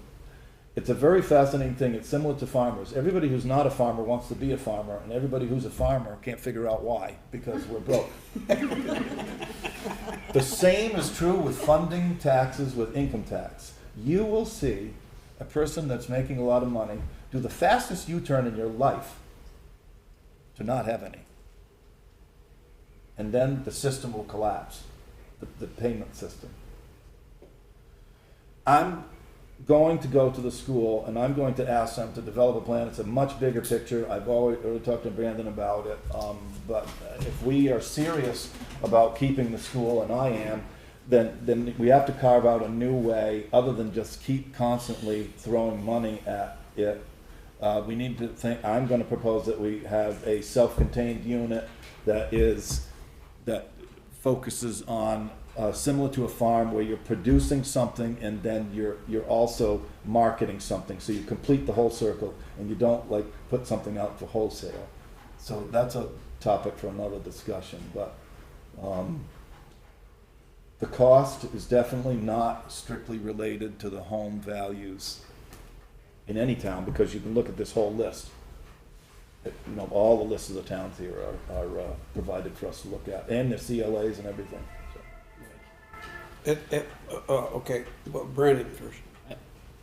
It's a very fascinating thing. It's similar to farmers. Everybody who's not a farmer wants to be a farmer, and everybody who's a farmer can't figure out why, because we're broke. The same is true with funding taxes with income tax. You will see a person that's making a lot of money do the fastest U-turn in your life to not have any. And then the system will collapse, the payment system. I'm going to go to the school and I'm going to ask them to develop a plan. It's a much bigger picture. I've already talked to Brandon about it. But if we are serious about keeping the school, and I am, then we have to carve out a new way other than just keep constantly throwing money at it. We need to think, I'm going to propose that we have a self-contained unit that focuses on similar to a farm where you're producing something and then you're also marketing something, so you complete the whole circle and you don't like put something out for wholesale. So that's a topic for another discussion, but the cost is definitely not strictly related to the home values in any town, because you can look at this whole list. You know, all the lists of the towns here are provided for us to look at, and the CLAs and everything. Okay, well, Brandon first.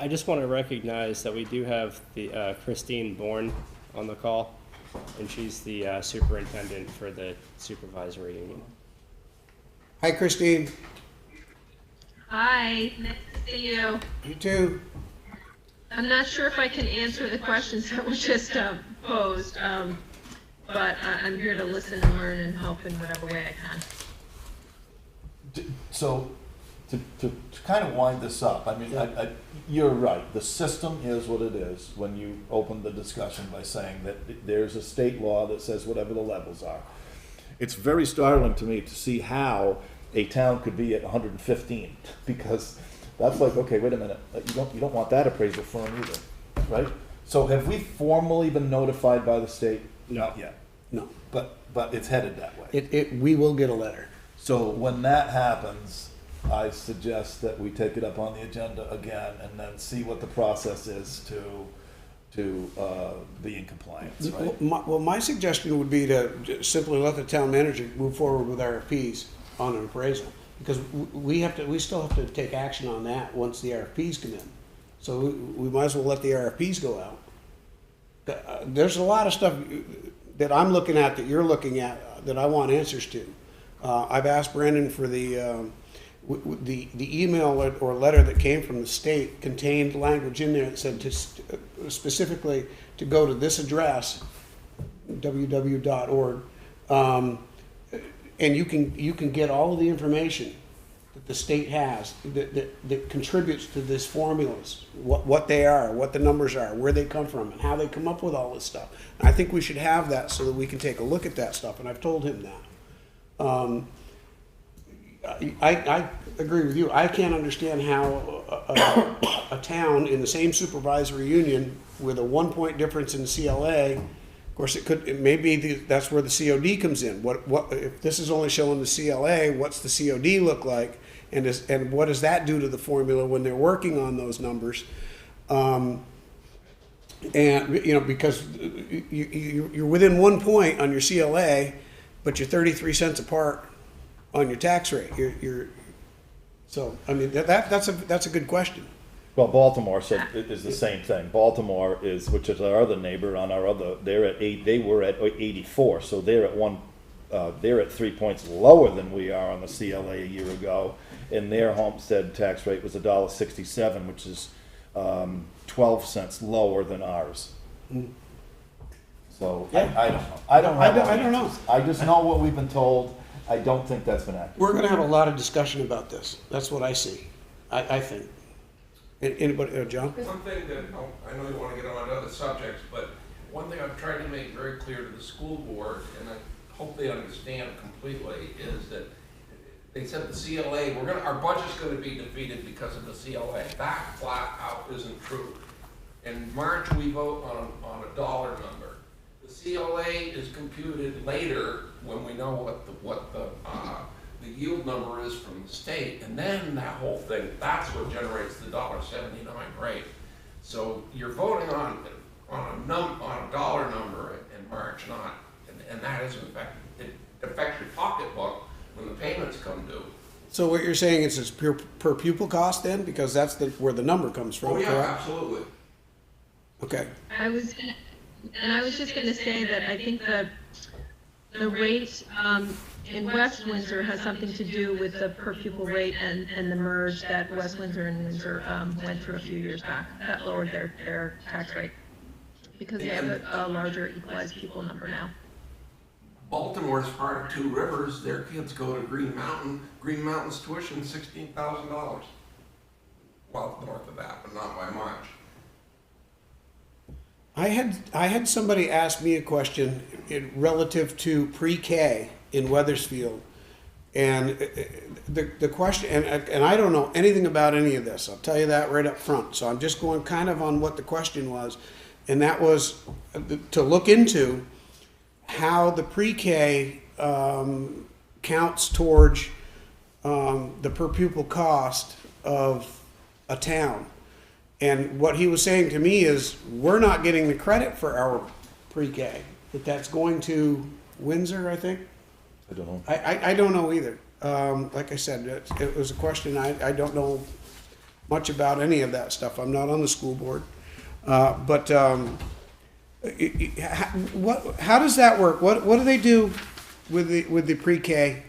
I just want to recognize that we do have the Christine Bourne on the call, and she's the superintendent for the supervisory union. Hi, Christine. Hi, nice to see you. You too. I'm not sure if I can answer the questions that were just posed, but I'm here to listen and learn and help in whatever way I can. So, to kind of wind this up, I mean, you're right. The system is what it is when you open the discussion by saying that there's a state law that says whatever the levels are. It's very startling to me to see how a town could be at 115, because that's like, okay, wait a minute, you don't want that appraisal firm either, right? So have we formally been notified by the state? Not yet. No. But it's headed that way. We will get a letter. So when that happens, I suggest that we take it up on the agenda again and then see what the process is to be in compliance, right? Well, my suggestion would be to simply let the town manager move forward with RFPs on an appraisal, because we still have to take action on that once the RFPs come in. So we might as well let the RFPs go out. There's a lot of stuff that I'm looking at, that you're looking at, that I want answers to. I've asked Brandon for the email or letter that came from the state contained language in there that said specifically to go to this address, www.org, and you can get all of the information that the state has that contributes to this formulas, what they are, what the numbers are, where they come from, and how they come up with all this stuff. And I think we should have that so that we can take a look at that stuff, and I've told him that. I agree with you. I can't understand how a town in the same supervisory union with a 1 point difference in CLA, of course it may be that's where the COD comes in. What if this is only showing the CLA? What's the COD look like? And what does that do to the formula when they're working on those numbers? And because you're within 1 point on your CLA, but you're 33 cents apart on your tax rate. So I mean that's a good question. Well, Baltimore is the same thing. Baltimore which is our other neighbor on our other. They were at 84, so they're at 3 points lower than we are on the CLA a year ago, and their homestead tax rate was $1.67, which is 12 cents lower than ours. So Yeah. I don't know. know. I just know what we've been told. I don't think that's been accurate. We're going to have a lot of discussion about this. That's what I see. I think. Anybody, John? One thing that, I know you want to get on to other subjects, but one thing I've tried to make very clear to the school board, and I hope they understand completely, is that they said the CLA, our budget's going to be defeated because of the CLA. That flat out isn't true. In March, we vote on a dollar number. The CLA is computed later when we know what the yield number is from the state, and then that whole thing, that's what generates the $1.79 rate. So you're voting on a dollar number in March, and that is in fact, it affects your pocketbook when the payments come due. So what you're saying is it's per pupil cost then? Because that's where the number comes from, Oh, yeah, correct? absolutely. Okay. I was just gonna say that I think the rate, in West Windsor has something to do with the per pupil rate and the merge that West Windsor and Windsor, went through a few years back. That lowered their tax rate because they have a larger equalized pupil number now. Baltimore's part of Two Rivers, their kids go to Green Mountain. Green Mountain's tuition $16,000. Well, north of that, but not by much. I had somebody ask me a question relative to pre-K in Weathersfield, and the question, and I don't know anything about any of this. I'll tell you that right up front. So I'm just going kind of on what the question was, and that was to look into how the pre-K counts towards the per pupil cost of a town. And what he was saying to me is, we're not getting the credit for our pre-K, that's going to Windsor, I think. I don't know. I don't know either. Like I said, it was a question, I don't know much about any of that stuff. I'm not on the school board. But how does that work? What do they do with the pre-K?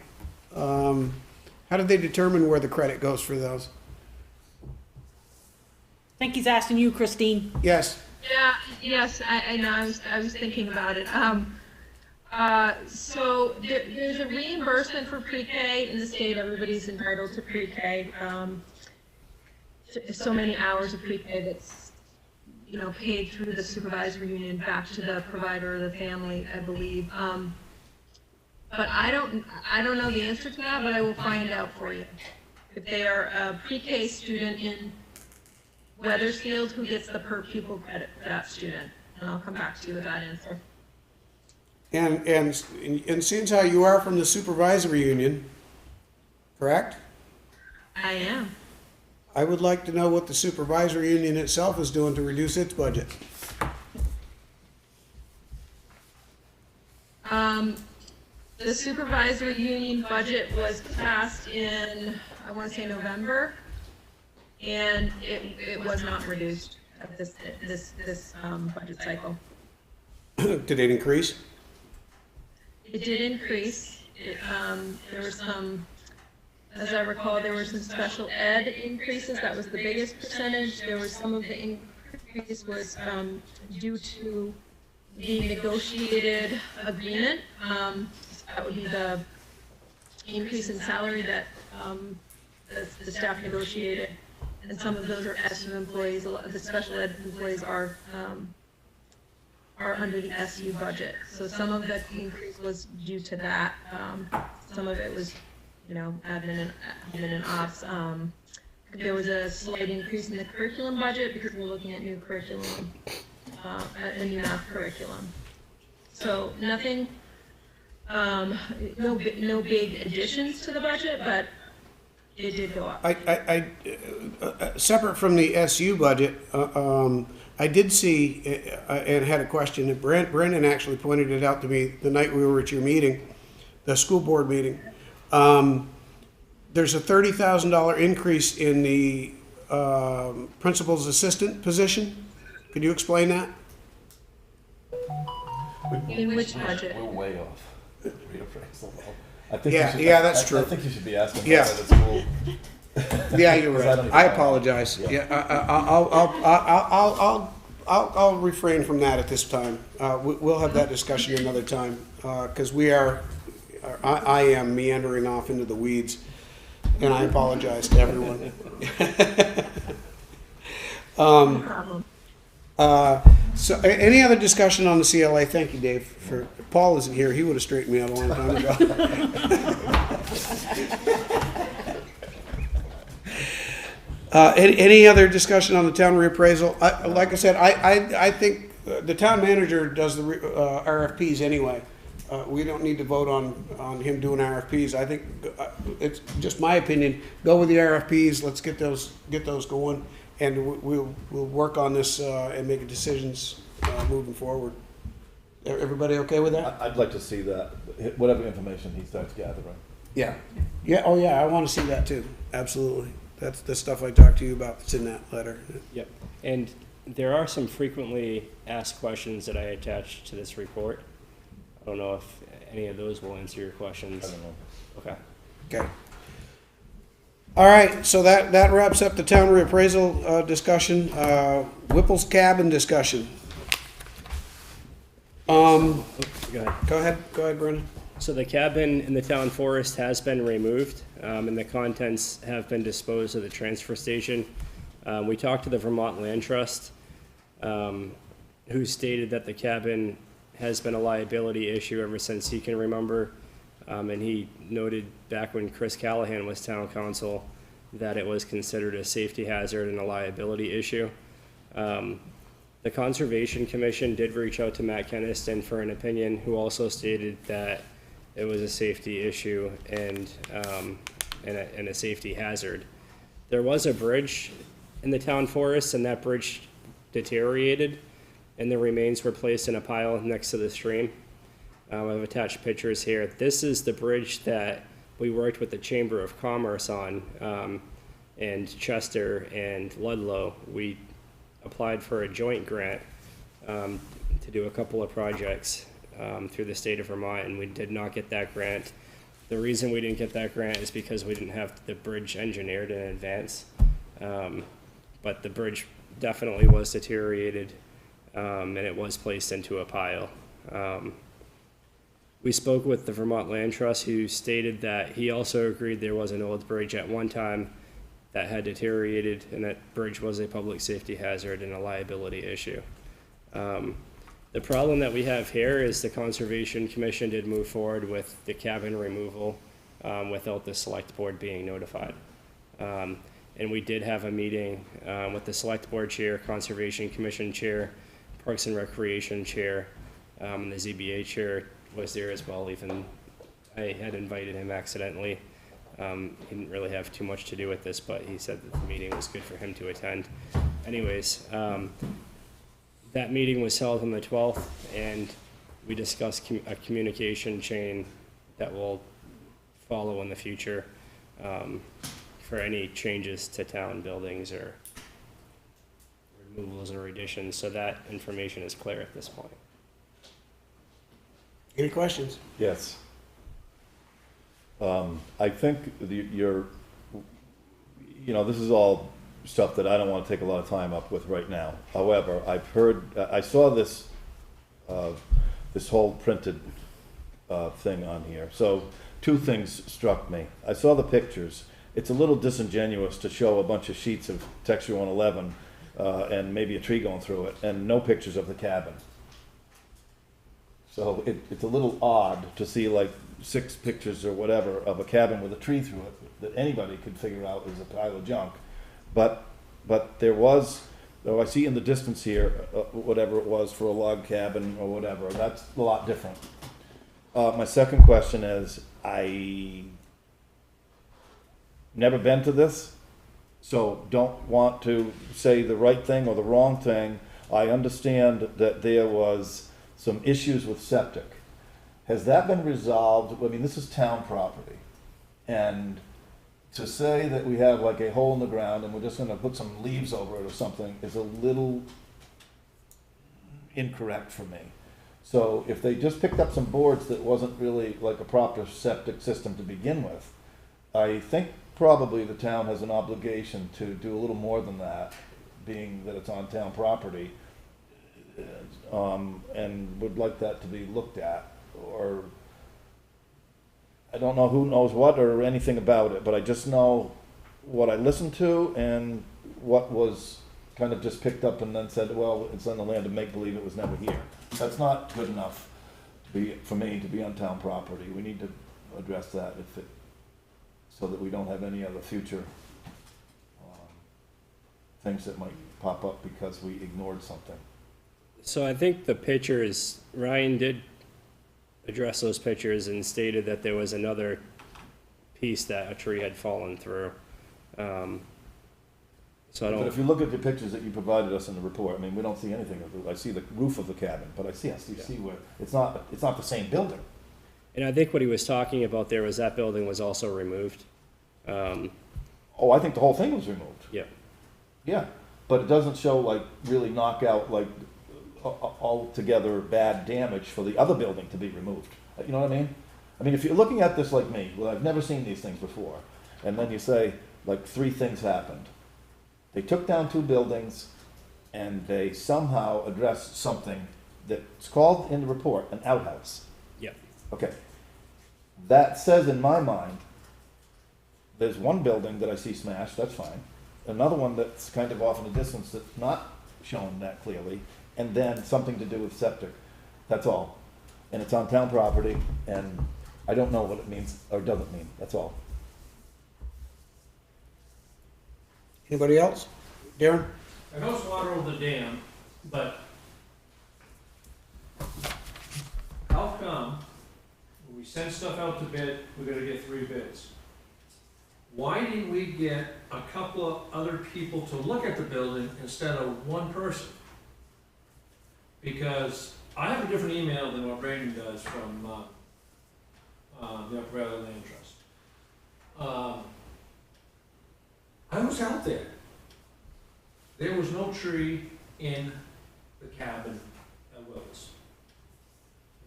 How do they determine where the credit goes for those? I think he's asking you, Christine. Yes. Yeah, yes, I know, I was thinking about it. So there's a reimbursement for pre-K in the state. Everybody's entitled to pre-K. So many hours of pre-K that's, paid through the supervisory union back to the provider or the family, I believe. But I don't know the answer to that, but I will find out for you. If they are a pre-K student in Weathersfield, who gets the per pupil credit for that student, and I'll come back to you with that answer. And since how you are from the supervisory union, correct? I am. I would like to know what the supervisory union itself is doing to reduce its budget. The supervisory union budget was passed in, I want to say November, and it was not reduced at this budget cycle. Did it increase? It did increase. There were some, as I recall, there were some special ed increases. That was the biggest percentage. There was some of the increase was due to the negotiated agreement. That would be the increase in salary that the staff negotiated. And some of those are SU employees. A lot of the special ed employees are under the SU budget. So some of the increase was due to that. Some of it was, admin and ops. There was a slight increase in the curriculum budget because we're looking at new curriculum, a new math curriculum. So nothing, no big additions to the budget, but it did go up. Separate from the SU budget, I did see and had a question. And Brandon actually pointed it out to me the night we were at your meeting, the school board meeting. There's a $30,000 increase in the principal's assistant position. Could you explain that? In which budget? We're way off. Reappraisal. I think that's true. I think you should be asking Yeah. about that at school. Yeah, you're Because right. don't even I know. apologize. Yeah. I'll refrain from that at this time. We'll have that discussion another time, because I am meandering off into the weeds, and I apologize to everyone. No problem. So, any other discussion on the CLA? Thank you, Dave. Paul isn't here. He would have straightened me out a long time ago. Any other discussion on the town reappraisal? Like I said, I think the town manager does the RFPs anyway. We don't need to vote on him doing RFPs. I think it's just my opinion. Go with the RFPs. Let's get those going, and we'll work on this and make decisions moving forward. Everybody okay with that? I'd like to see that, whatever information he starts gathering. Yeah, yeah, oh yeah, I wanna see that too, absolutely. That's the stuff I talked to you about that's in that letter. Yep. And there are some frequently asked questions that I attached to this report. I don't know if any of those will answer your questions. I don't know. Okay. Okay. All right, so that wraps up the town reappraisal, discussion, Whipple's cabin discussion. Go ahead. Go ahead, Brendan. So the cabin in the town forest has been removed, and the contents have been disposed of the transfer station. We talked to the Vermont Land Trust, who stated that the cabin has been a liability issue ever since he can remember. And he noted back when Chris Callahan was town council that it was considered a safety hazard and a liability issue. The Conservation Commission did reach out to Matt Keniston for an opinion, who also stated that it was a safety issue and a safety hazard. There was a bridge in the town forest, and that bridge deteriorated, and the remains were placed in a pile next to the stream. I've attached pictures here. This is the bridge that we worked with the Chamber of Commerce on, and Chester and Ludlow. We applied for a joint grant to do a couple of projects through the state of Vermont, and we did not get that grant. The reason we didn't get that grant is because we didn't have the bridge engineered in advance. But the bridge definitely was deteriorated, and it was placed into a pile. We spoke with the Vermont Land Trust, who stated that he also agreed there was an old bridge at one time that had deteriorated, and that bridge was a public safety hazard and a liability issue. The problem that we have here is the Conservation Commission did move forward with the cabin removal without the select board being notified. And we did have a meeting with the select board chair, Conservation Commission chair, Parks and Recreation chair, and the ZBA chair was there as well. Even I had invited him accidentally. He didn't really have too much to do with this, but he said that the meeting was good for him to attend. Anyways, that meeting was held on the 12th, and we discussed a communication chain that will follow in the future for any changes to town buildings or removals or additions, so that information is clear at this point. Any questions? Yes. I think this is all stuff that I don't want to take a lot of time up with right now. However, I saw this, this whole printed thing on here. So two things struck me. I saw the pictures. It's a little disingenuous to show a bunch of sheets of Texture 111 and maybe a tree going through it, and no pictures of the cabin. So it's a little odd to see like 6 pictures or whatever of a cabin with a tree through it that anybody could figure out is a pile of junk. But there was, though I see in the distance here, whatever it was for a log cabin or whatever, that's a lot different. My second question is, I never been to this, so don't want to say the right thing or the wrong thing. I understand that there was some issues with septic. Has that been resolved? I mean, this is town property. And to say that we have like a hole in the ground and we're just gonna put some leaves over it or something is a little incorrect for me. So if they just picked up some boards that wasn't really like a proper septic system to begin with, I think probably the town has an obligation to do a little more than that, being that it's on town property. And would like that to be looked at, or I don't know who knows what or anything about it, but I just know what I listened to and what was kind of just picked up and then said, well, it's on the land of make-believe, it was never here. That's not good enough for me to be on town property. We need to address that so that we don't have any other future things that might pop up because we ignored something. So I think the pictures, Ryan did address those pictures and stated that there was another piece that a tree had fallen through. So I don't. But if you look at the pictures that you provided us in the report, I mean, we don't see anything of it. I see the roof of the cabin, but I see where it's not the same building. And I think what he was talking about there was that building was also removed. Oh, I think the whole thing was removed. Yeah. Yeah, but it doesn't show like really knockout, like altogether bad damage for the other building to be removed. You know what I mean? I mean, if you're looking at this like me, well, I've never seen these things before, and then you say, like, 3 things happened. They took down 2 buildings, and they somehow addressed something that's called in the report an outhouse. Yeah. Okay. That says in my mind, there's one building that I see smashed, that's fine. Another one that's kind of off in the distance that's not shown that clearly, and then something to do with septic. That's all. And it's on town property, and I don't know what it means or doesn't mean, that's all. Anybody else? Darren? I know it's water over the dam, but how come when we send stuff out to bid, we're gonna get 3 bids? Why didn't we get a couple of other people to look at the building instead of one person? Because I have a different email than what Brandon does from the Upper Valley Land Trust. I was out there. There was no tree in the cabin at Willis.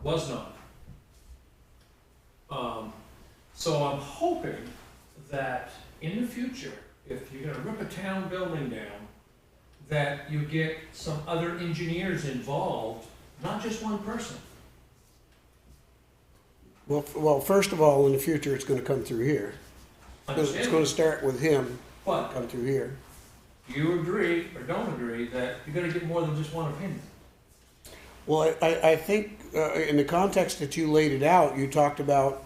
Was not. So I'm hoping that in the future, if you're gonna rip a town building down, that you get some other engineers involved, not just one person. Well, first of all, in the future, it's gonna come through here. It's gonna start with him, But come through here. do you agree or don't agree that you're gonna get more than just one opinion? Well, I think, in the context that you laid it out, you talked about,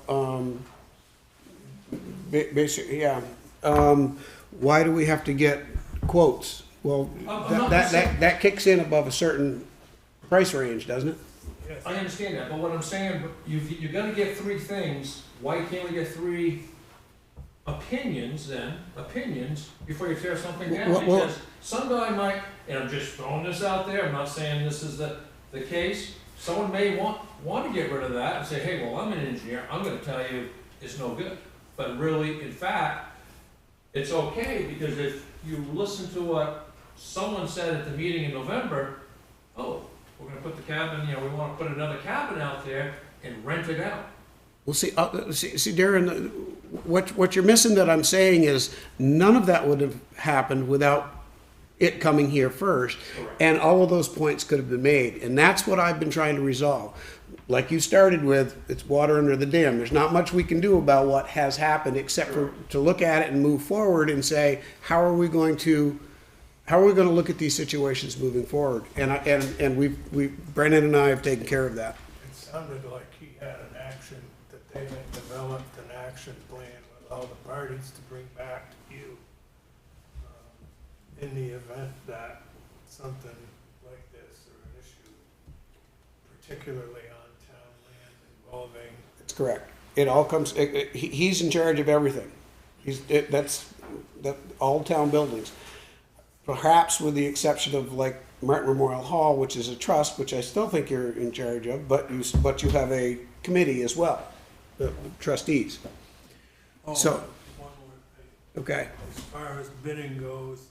basically, yeah. Why do we have to get quotes? Well, I'm not saying- that kicks in above a certain price range, doesn't it? I understand that, but what I'm saying, you're gonna get 3 things, why can't we get 3 opinions before you tear something down? Well- Because some guy might, and I'm just throwing this out there, I'm not saying this is the case, someone may want to get rid of that and say, hey, well, I'm an engineer, I'm gonna tell you it's no good. But really, in fact, it's okay, because if you listen to what someone said at the meeting in November, oh, we're gonna put the cabin, we wanna put another cabin out there and rent it out. Well, see, Darren, what you're missing that I'm saying is none of that would have happened without it coming here first. Correct. And all of those points could have been made. And that's what I've been trying to resolve. Like you started with, it's water under the dam. There's not much we can do about what has happened except for to look at it and move forward and say, how are we going to look at these situations moving forward? And Brendan and I have taken care of that. It sounded like he had an action, that they had developed an action plan with all the parties to bring back to you. In the event that something like this or an issue, particularly on town land involving. That's correct. It all comes, he's in charge of everything. That's all town buildings. Perhaps with the exception of like Martin Memorial Hall, which is a trust, which I still think you're in charge of, but you have a committee as well, the trustees. So, One more thing. okay. As far as bidding goes,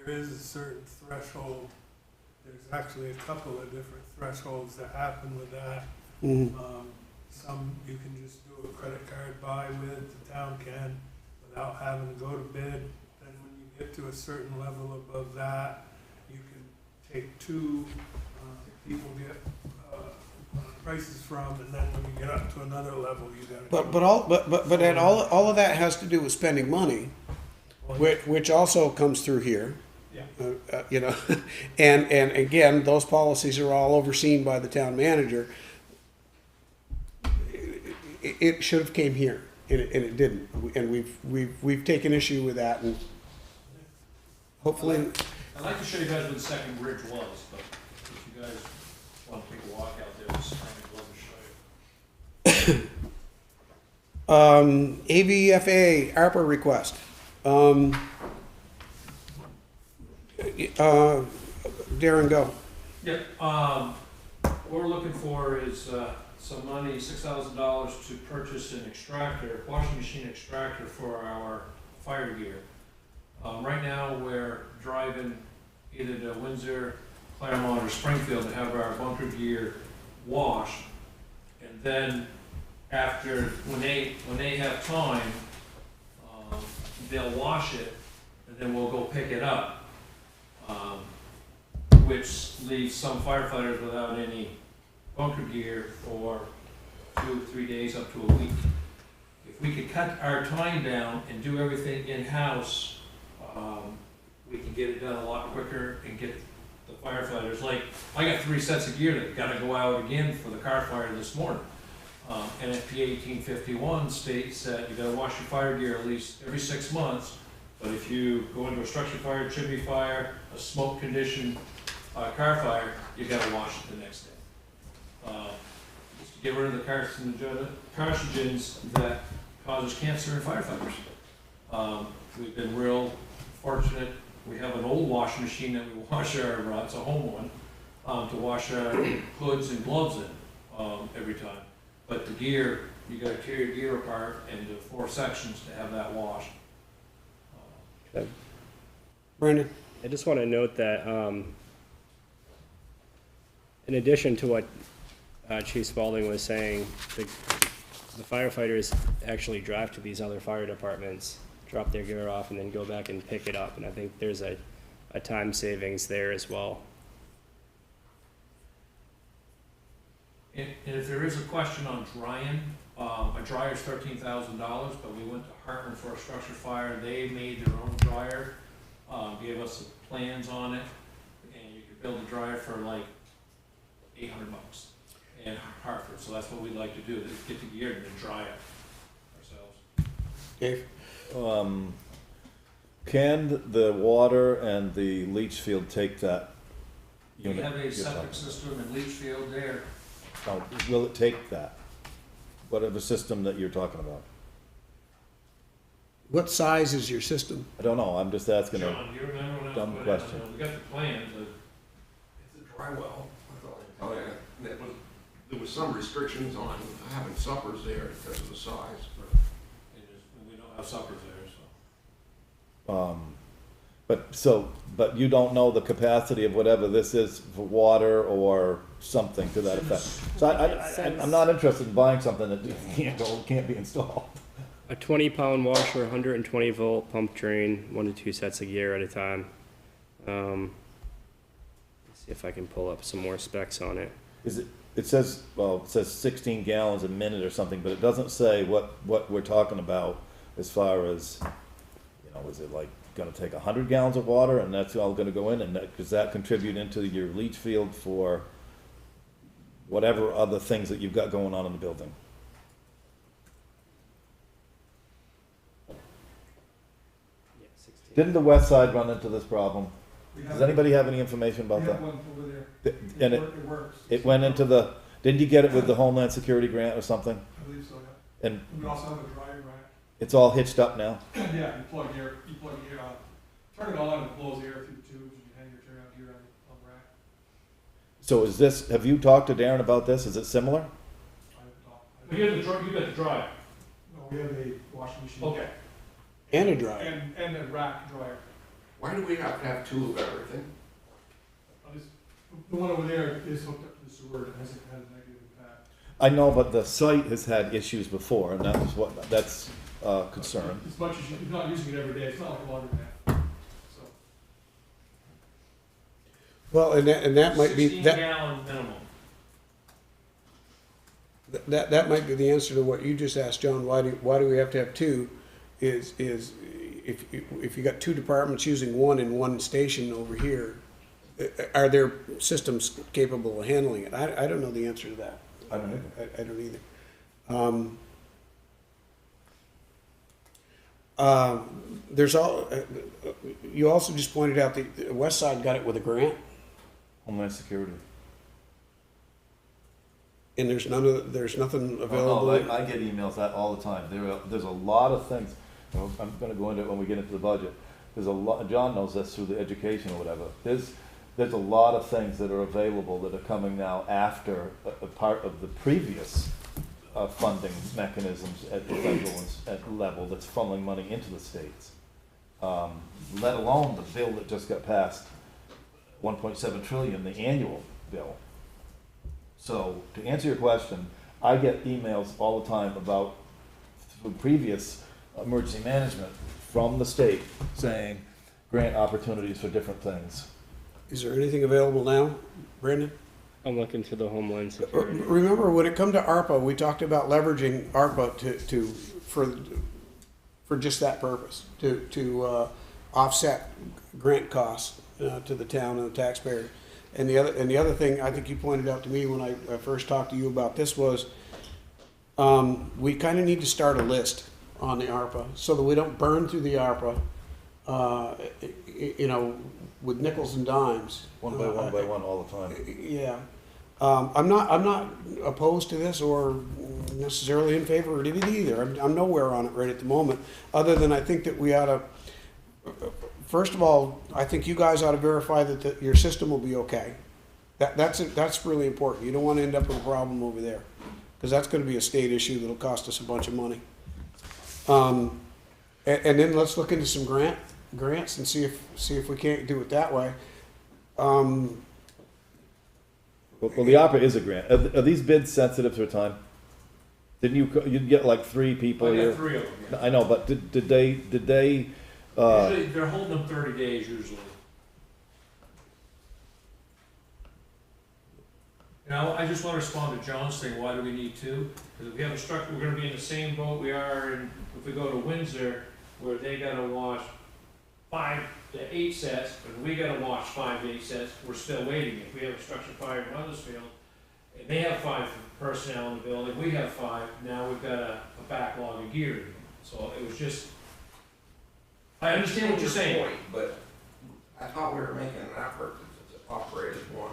there is a certain threshold. There's actually a couple of different thresholds that happen with that. Mhm. Some you can just do a credit card buy with, the town can, without having to go to bid. Then when you get to a certain level above that, you can take 2 people get prices from, and then when you get up to another level, you gotta. But all of that has to do with spending money, which also comes through here. Yeah. And again, those policies are all overseen by the town manager. It should have came here, and it didn't, and we've taken issue with that, and hopefully. I'd like to show you guys where the second bridge was, but if you guys want to take a walk out there, just I'd love to show you. AVFA ARPA request. Darren, go. Yep, what we're looking for is, some money, $6,000 to purchase an extractor, washing machine extractor for our fire gear. Right now, we're driving either to Windsor, Claremont, or Springfield to have our bunker gear washed. And then after, when they have time, they'll wash it, and then we'll go pick it up. Which leaves some firefighters without any bunker gear for 2 or 3 days up to a week. If we could cut our time down and do everything in-house, we can get it done a lot quicker and get the firefighters, like, I got 3 sets of gear that gotta go out again for the car fire this morning. NFPA 1851 states that you gotta wash your fire gear at least every 6 months, but if you go into a structure fire, chimney fire, a smoke condition, car fire, you gotta wash it the next day. Just to get rid of the carcinogens that causes cancer in firefighters. We've been real fortunate. We have an old washing machine that we wash our, it's a home one, to wash our hoods and gloves in every time. But the gear, you gotta tear your gear apart into 4 sections to have that washed. Brandon? I just want to note that in addition to what Chief Spalding was saying, the firefighters actually drive to these other fire departments, drop their gear off, and then go back and pick it up. And I think there's a time savings there as well. And if there is a question on drying, a dryer's $13,000, but we went to Hartman for a structure fire. They made their own dryer, gave us the plans on it, and you could build a dryer for like $800 in Hartford. So that's what we'd like to do, is get the gear and then dry it ourselves. Dave? Can the water and the leach field take that We unit? have a septic system in Leachfield there. Now, will it take that? Whatever system that you're talking about? What size is your system? I don't know, I'm just asking a John, do you remember when I dumb was question. we got the plans, It's a dry well, that's all I can tell you. There was some restrictions on having suppers there because of the size, but we don't have suppers there, so. But you don't know the capacity of whatever this is for water or something to that effect. So I'm not interested in buying something that can't be installed. A 20-pound washer, 120 volt pump drain, 1 to 2 sets of gear at a time. Let's see if I can pull up some more specs on it. It says 16 gallons a minute or something, but it doesn't say what we're talking about as far as, is it like gonna take 100 gallons of water and that's all gonna go in, and does that contribute into your leach field for whatever other things that you've got going on in the building? Yeah, 16. Didn't the west side run into this problem? We Does have- anybody have any information about We that? have one over there. And It works. it went into the, didn't you get it with the Homeland Security grant or something? I believe so, yeah. And We also have a dryer rack. it's all hitched up now? Yeah, you plug air, turn it on, it blows air through the tubes, and you hang your turn out gear on the rack. So is this, have you talked to Darren about this? Is it similar? I You got the dryer. No, we have a washing machine. Okay. And a dryer. And a rack dryer. why do we have to have 2 of everything? The one over there is hooked up to the sewer and hasn't had a negative impact. I know, but the site has had issues before, and that's a concern. As much as you're not using it every day, it's not like a laundromat. So, Well, and that might be, 16 that, gallon minimum. that might be the answer to what you just asked, John. Why do we have to have 2? Is if you got 2 departments using one in one station over here, are their systems capable of handling it? I don't know the answer to that. I don't either. I don't either. There's you also just pointed out the west side got it with a grant, Homeland Security. and there's nothing available. I get emails that all the time. There's a lot of things. I'm gonna go into it when we get into the budget. There's a lot, John knows this through the education or whatever. there's a lot of things that are available that are coming now after a part of the previous funding mechanisms at the federal level that's funneling money into the states. Let alone the bill that just got passed, 1.7 trillion, the annual bill. So to answer your question, I get emails all the time about through previous emergency management from the state saying grant opportunities for different things. Is there anything available now, Brandon? I'm looking to the Homeland Security. Remember, when it come to ARPA, we talked about leveraging ARPA for just that purpose, to offset grant costs to the town and the taxpayer. And the other thing I think you pointed out to me when I first talked to you about this was, we kind of need to start a list on the ARPA so that we don't burn through the ARPA, with nickels and dimes. One by one all the time. Yeah. I'm not opposed to this or necessarily in favor of it either. I'm nowhere on it right at the moment, other than I think that we ought to, first of all, I think you guys ought to verify that your system will be okay. That's really important. You don't want to end up with a problem over there, because that's going to be a state issue that'll cost us a bunch of money. And then let's look into some grants and see if we can't do it that way. Well, the opera is a grant. Are these bids sensitive to time? Didn't you'd get like 3 people I here? got 3 of them, yeah. I know, but did they? Usually, they're holding them 30 days usually. Now, I just want to respond to John's thing, why do we need 2? Because if we have a structure, we're gonna be in the same boat we are in, if we go to Windsor, where they gotta wash 5 to 8 sets, and we gotta wash 5 to 8 sets, we're still waiting. If we have a structure fire in Weathersfield, and they have 5 personnel in the building, we have 5, now we've got a backlog of gear. So it was just, I understand what you're saying. Point, but I thought we were making an effort to operate as one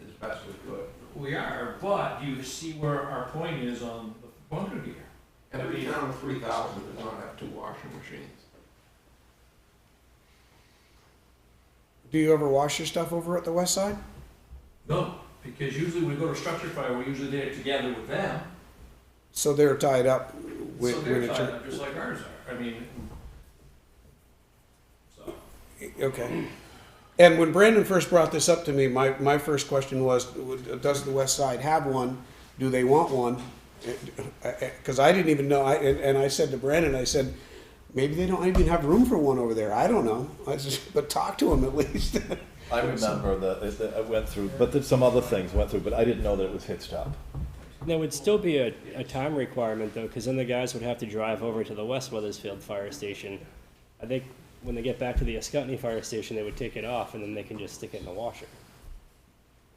as best we could. We are, but you see where our point is on the bunker gear. Every town of 3,000 does not have 2 washing machines. Do you ever wash your stuff over at the west side? No, because usually when we go to structure fire, we're usually there together with them. So they're tied up with. So they're tied up just like ours are. I mean, so. Okay. And when Brandon first brought this up to me, my first question was, does the west side have one? Do they want one? Because I didn't even know, and I said to Brandon, I said, maybe they don't even have room for one over there. I don't know. But talk to them at least. I remember that I went through, but there's some other things went through, but I didn't know that it was hitched up. There would still be a time requirement though, because then the guys would have to drive over to the West Weathersfield fire station. I think when they get back to the Ascutney fire station, they would take it off and then they can just stick it in the washer.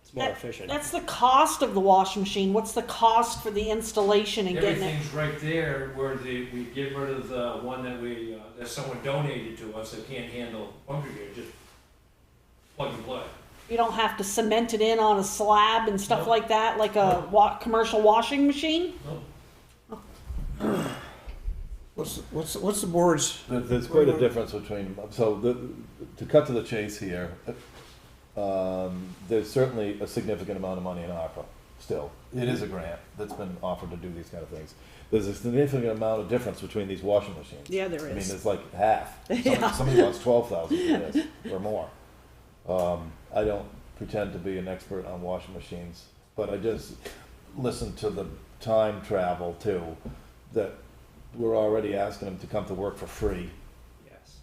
It's more efficient. That's the cost of the washing machine. What's the cost for the installation and getting it? Everything's right there where we get rid of the one that someone donated to us that can't handle bunker gear, just plug and play. You don't have to cement it in on a slab and stuff Nope. like that, like a commercial washing machine? No. What's the board's? There's quite a difference between, to cut to the chase here, there's certainly a significant amount of money in ARPA still. It is a grant that's been offered to do these kind of things. There's a significant amount of difference between these washing machines. Yeah, there I mean, is. it's like half. Yeah. Somebody wants 12,000 for this or more. I don't pretend to be an expert on washing machines, but I just listened to the time travel too, that we're already asking them to come to work for free. Yes.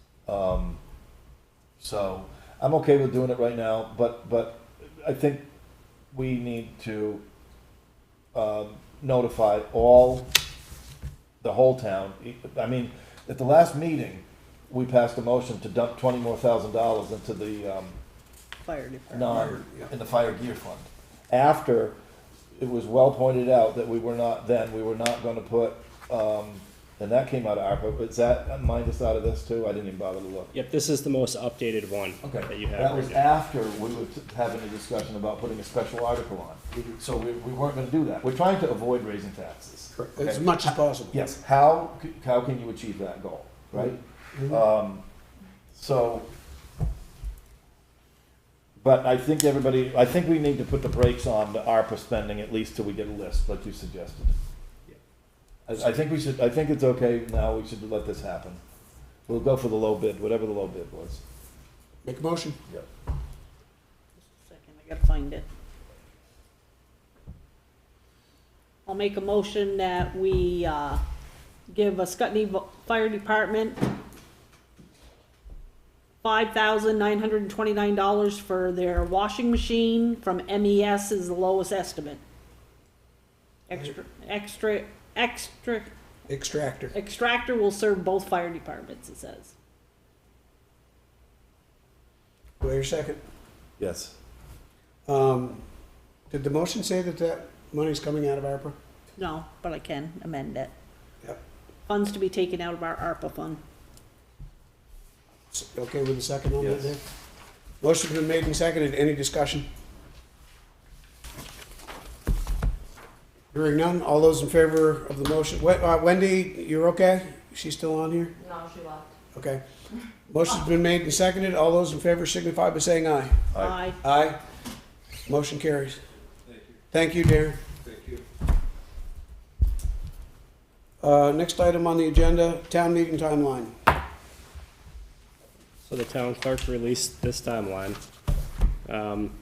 So I'm okay with doing it right now, but I think we need to notify the whole town. I mean, at the last meeting, we passed a motion to dump $20,000 more into the Fire department. in the fire gear fund. After it was well pointed out that we were not going to put, and that came out of ARPA, but is that minus out of this too? I didn't even bother to look. Yep, this is the most updated one that you have. That was right now. after we were having a discussion about putting a special article on. So we weren't gonna do that. We're trying to avoid raising taxes. As much as possible. Yes, how can you achieve that goal, right? So But I think we need to put the brakes on the ARPA spending at least till we get a list, like you suggested. I think it's okay now, we should let this happen. We'll go for the low bid, whatever the low bid was. Make a motion. Yep. Second, I gotta find it. I'll make a motion that we, give a Scotney Fire Department $5,929 for their washing machine from MES is the lowest estimate. Extractor will serve both fire departments, it says. Do I hear a second? Yes. Did the motion say that money's coming out of ARPA? No, but I can amend it. Yep. Funds to be taken out of our ARPA fund. Okay with the second on that, Yes. Dave? Motion's been made and seconded. Any discussion? Hearing none. All those in favor of the motion? Wendy, you're okay? She's still on here? No, she left. Okay. Motion's been made and seconded. All those in favor signify by saying aye. Aye. Aye. Motion carries. Thank you, Darren. Thank you. Next item on the agenda, town meeting timeline. So the town clerk released this timeline. And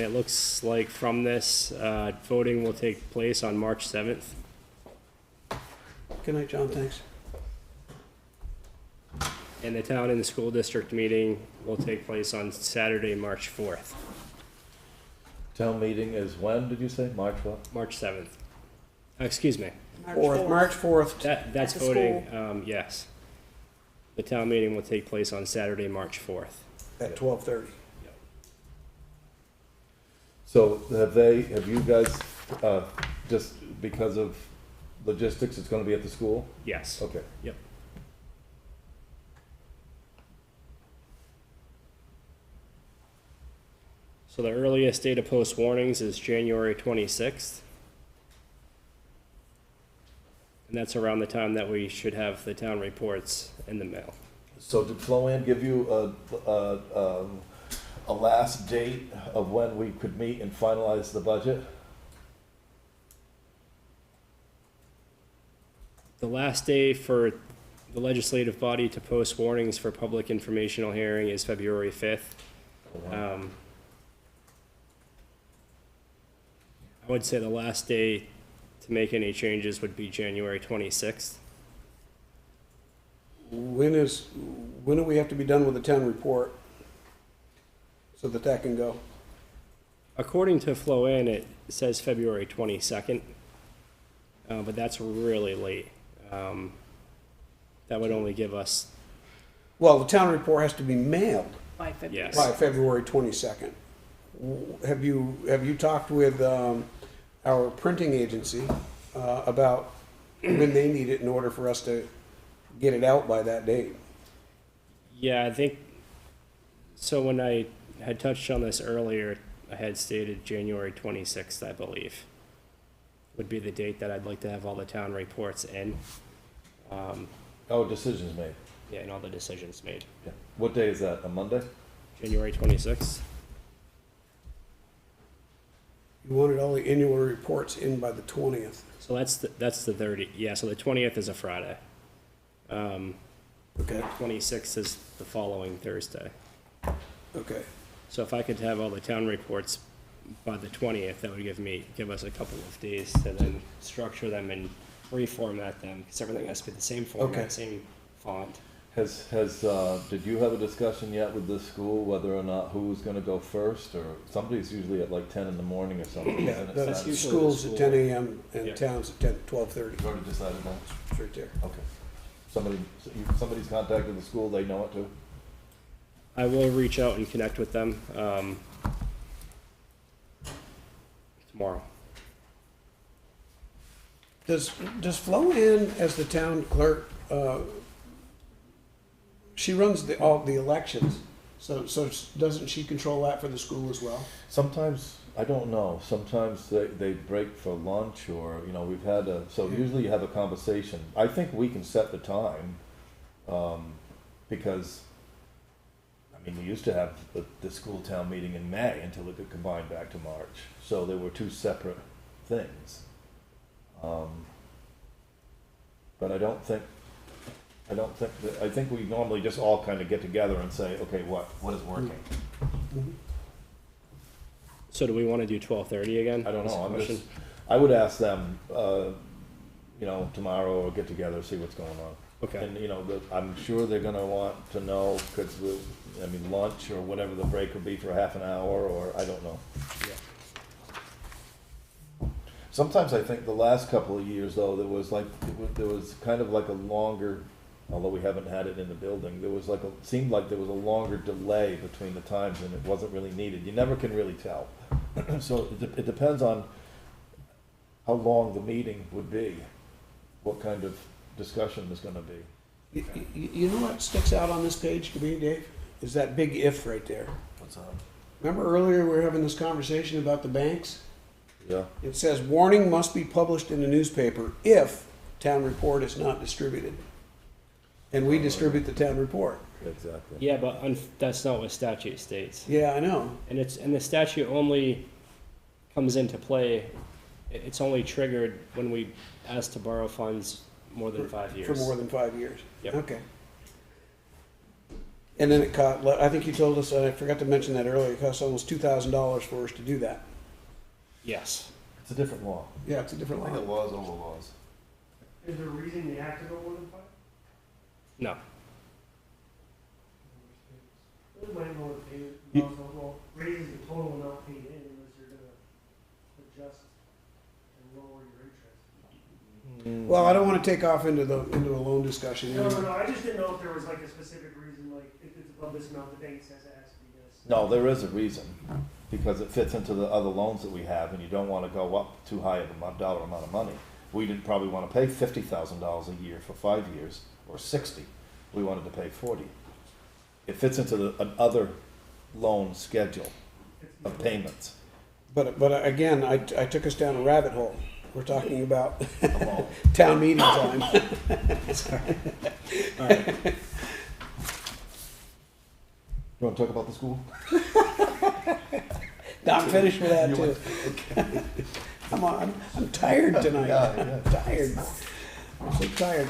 it looks like from this, voting will take place on March 7th. Good night, John. Thanks. And the town and the school district meeting will take place on Saturday, March 4th. Town meeting is when, did you say? March what? March 7th. Excuse me. March 4th. That's At the voting, yes. The town meeting will take place on Saturday, March 4th. At 12:30. So have you guys, just because of logistics, it's gonna be at the school? Yes. Okay. Yep. So the earliest date to post warnings is January 26th. And that's around the time that we should have the town reports in the mail. So did Floanne give you a last date of when we could meet and finalize the budget? The last day for the legislative body to post warnings for public informational hearing is February 5th. I would say the last day to make any changes would be January 26th. When do we have to be done with the town report? So that can go. According to Floanne, it says February 22nd, but that's really late. That would only give us, Well, the town report has to be mailed By February. yes. by February 22nd. Have you talked with our printing agency about when they need it in order for us to get it out by that date? Yeah, I think, so when I had touched on this earlier, I had stated January 26th, I believe, would be the date that I'd like to have all the town reports in. Decisions made. Yeah, and all the decisions made. Yeah. What day is that, a Monday? January 26th? You wanted all the annual reports in by the 20th. So that's the 30th, yeah, so the 20th is a Friday. Okay, 26th is the following Thursday. okay. So if I could have all the town reports by the 20th, that would give us a couple of days to then structure them and reformat them, because everything has to be the same format, Okay. same font. Did you have a discussion yet with the school whether or not who's gonna go first, or somebody's usually at like 10 in the morning or something? Yeah, isn't it? the usually school's the at school. 10 a.m. and Yeah. town's at 12:30. You've already decided that? It's right there. Okay. Somebody's contacted the school, they know it too? I will reach out and connect with them, tomorrow. Does Floanne, as the town clerk, she runs all the elections, so doesn't she control that for the school as well? Sometimes, I don't know, sometimes they break for lunch, or, we've had usually you have a conversation. I think we can set the time, because, I mean, we used to have the school town meeting in May until it got combined back to March, so there were two separate things. But I think we normally just all kind of get together and say, okay, what is working? So do we want to do 12:30 again? I don't That's know, the question. I would ask them, tomorrow or get together, see what's going on. Okay. And, I'm sure they're gonna want to know, cause lunch or whatever the break will be for half an hour, or I don't know. Sometimes I think the last couple of years, though, there was kind of like a longer, although we haven't had it in the building, seemed like there was a longer delay between the times and it wasn't really needed. You never can really tell. So it depends on how long the meeting would be, what kind of discussion there's gonna be. You know what sticks out on this page to me, Dave? Is that big if right there. What's that? Remember earlier we were having this conversation about the banks? Yeah, It says warning must be published in the newspaper if town report is not distributed. And we distribute the town report. exactly. Yeah, but that's not what statute states. Yeah, I know. And the statute only comes into play, it's only triggered when we ask to borrow funds more than 5 years. For more than 5 years. Yep. Okay. And then it cost, I think you told us, I forgot to mention that earlier, it cost almost $2,000 for us to do that. Yes. It's a different law. Yeah, it's a different I think it law. was over laws. Is there a reason you have to go more than 5? No. The landlord pays, raises the total amount paid in unless you're gonna adjust and lower your interest. Well, I don't want to take off into a loan discussion. No, I just didn't know if there was like a specific reason, like if it's above this amount, the bank says it has to be this. No, there is a reason, because it fits into the other loans that we have, and you don't wanna go up too high of a dollar amount of money. We didn't probably wanna pay $50,000 a year for 5 years, or 60, we wanted to pay 40. It fits into another loan schedule of payments. But again, I took us down a rabbit hole. We're talking about a loan. town meeting time. All right. You wanna talk about the school? I'm finished with that too. I'm tired tonight. Yeah. Tired. I'm so tired.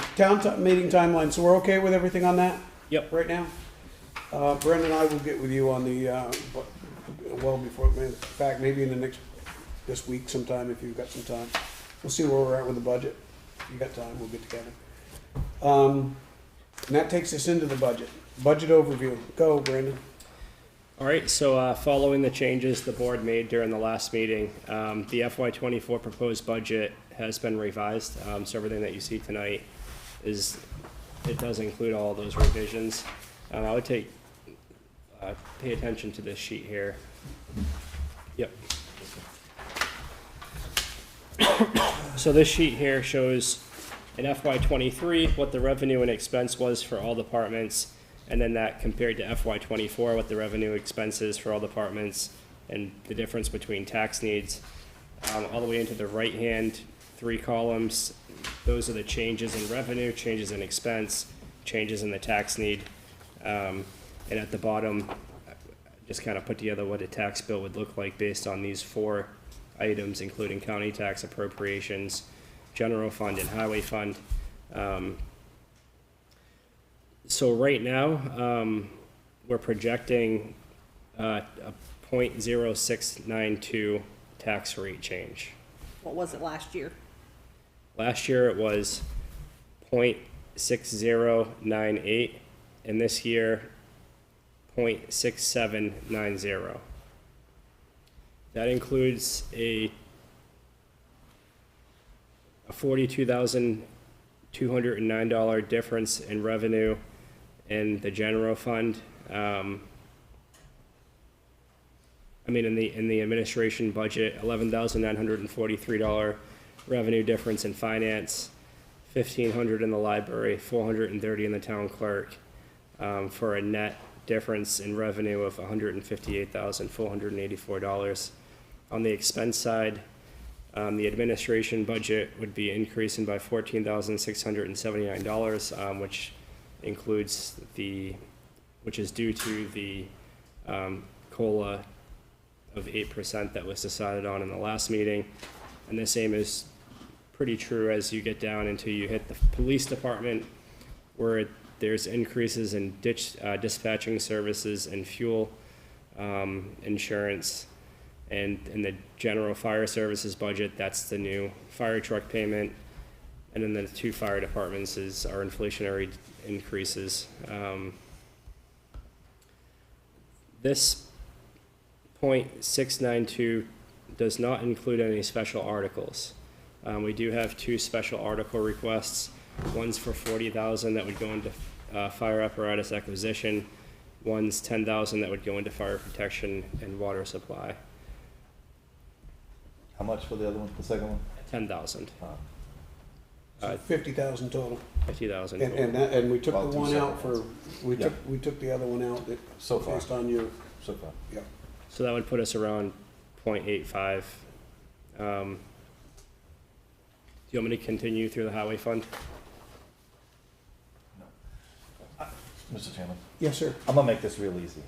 Meeting timeline, so we're okay with everything on that? Yep. Right now? Brendan and I will get with you on the, well before, in fact, maybe in this week sometime, if you've got some time. We'll see where we're at with the budget. If you got time, we'll get together. And that takes us into the budget. Budget overview. Go, Brendan. All right, so following the changes the board made during the last meeting, the FY24 proposed budget has been revised. So everything that you see tonight does include all those revisions. I would pay attention to this sheet here. Yep. So this sheet here shows in FY23 what the revenue and expense was for all departments, and then that compared to FY24 what the revenue expenses for all departments and the difference between tax needs. All the way into the right hand 3 columns, those are the changes in revenue, changes in expense, changes in the tax need. And at the bottom, just kind of put together what a tax bill would look like based on these 4 items, including county tax appropriations, general fund, and highway fund. So right now, we're projecting a 0.0692 tax rate change. What was it last year? Last year it was 0.6098, and this year 0.6790. That includes a $42,209 difference in revenue in the general fund. In the administration budget, $11,943 revenue difference in finance, $1,500 in the library, $430 in the town clerk, for a net difference in revenue of $158,484. On the expense side, the administration budget would be increasing by $14,679, which includes the which is due to the COLA of 8% that was decided on in the last meeting. And the same is pretty true as you get down into, you hit the police department, where there's increases in dispatching services and fuel, insurance, and in the general fire services budget, that's the new fire truck payment. And then the 2 fire departments are inflationary increases. This .692 does not include any special articles. We do have 2 special article requests. One's for $40,000 that would go into fire apparatus acquisition. One's $10,000 that would go into fire protection and water supply. How much for the other one, the second one? 10,000. So 50,000 total. 50,000. And we took the About one out for, 270. we took the other one out that, So far. based on your, So far. yeah. So that would put us around 0.85. Do you want me to continue through the highway fund? Mr. Chairman, Yes, sir. I'm gonna make this real easy.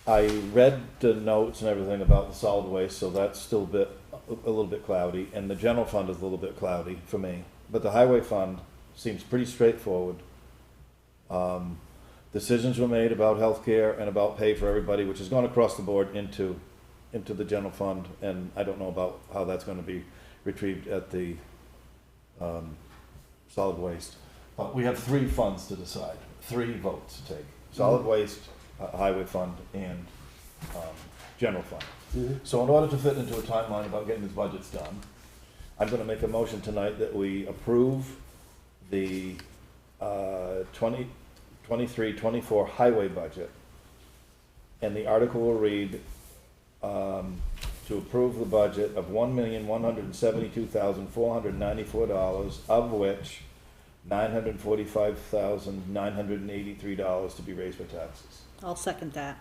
I read the notes and everything about the solid waste, so that's still a little bit cloudy, and the general fund is a little bit cloudy for me. But the highway fund seems pretty straightforward. Decisions were made about healthcare and about pay for everybody, which is going across the board into the general fund, and I don't know about how that's gonna be retrieved at the solid waste. But we have 3 funds to decide, 3 votes to take: solid waste, highway fund, and general fund. So in order to fit into a timeline about getting these budgets done, I'm gonna make a motion tonight that we approve the 23-24 highway budget. And the article will read, to approve the budget of $1,172,494, of which $945,983 to be raised by taxes. I'll second that.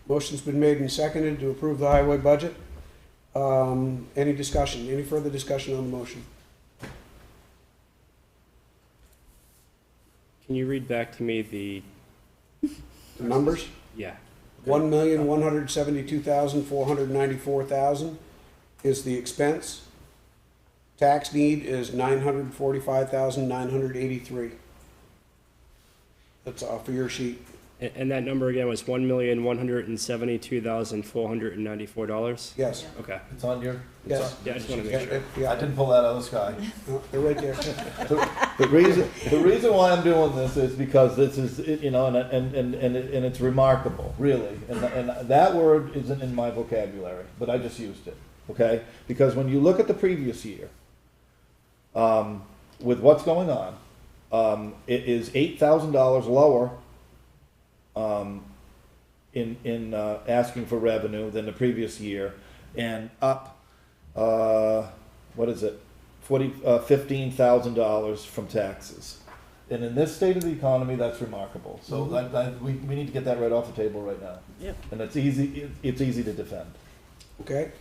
Motion's been made and seconded to approve the highway budget. Any discussion, any further discussion on the motion? Can you read back to me the, The numbers? yeah, 1,172,494,000 is the expense. Tax need is 945,983. That's off of your sheet. and that number again was $1,172,494? Yes. Okay. It's on your? Yes. Yeah, I just want to Yeah, make sure. I yeah, didn't pull that out of the sky. no, they're right there. The reason why I'm doing this is because this is, you know, and it's remarkable, really. And that word isn't in my vocabulary, but I just used it, okay? Because when you look at the previous year, with what's going on, it is $8,000 lower in asking for revenue than the previous year, and up, what is it, $15,000 from taxes. And in this state of the economy, that's remarkable. So we need to get that right off the table right now. Yep. And it's easy to defend. Okay.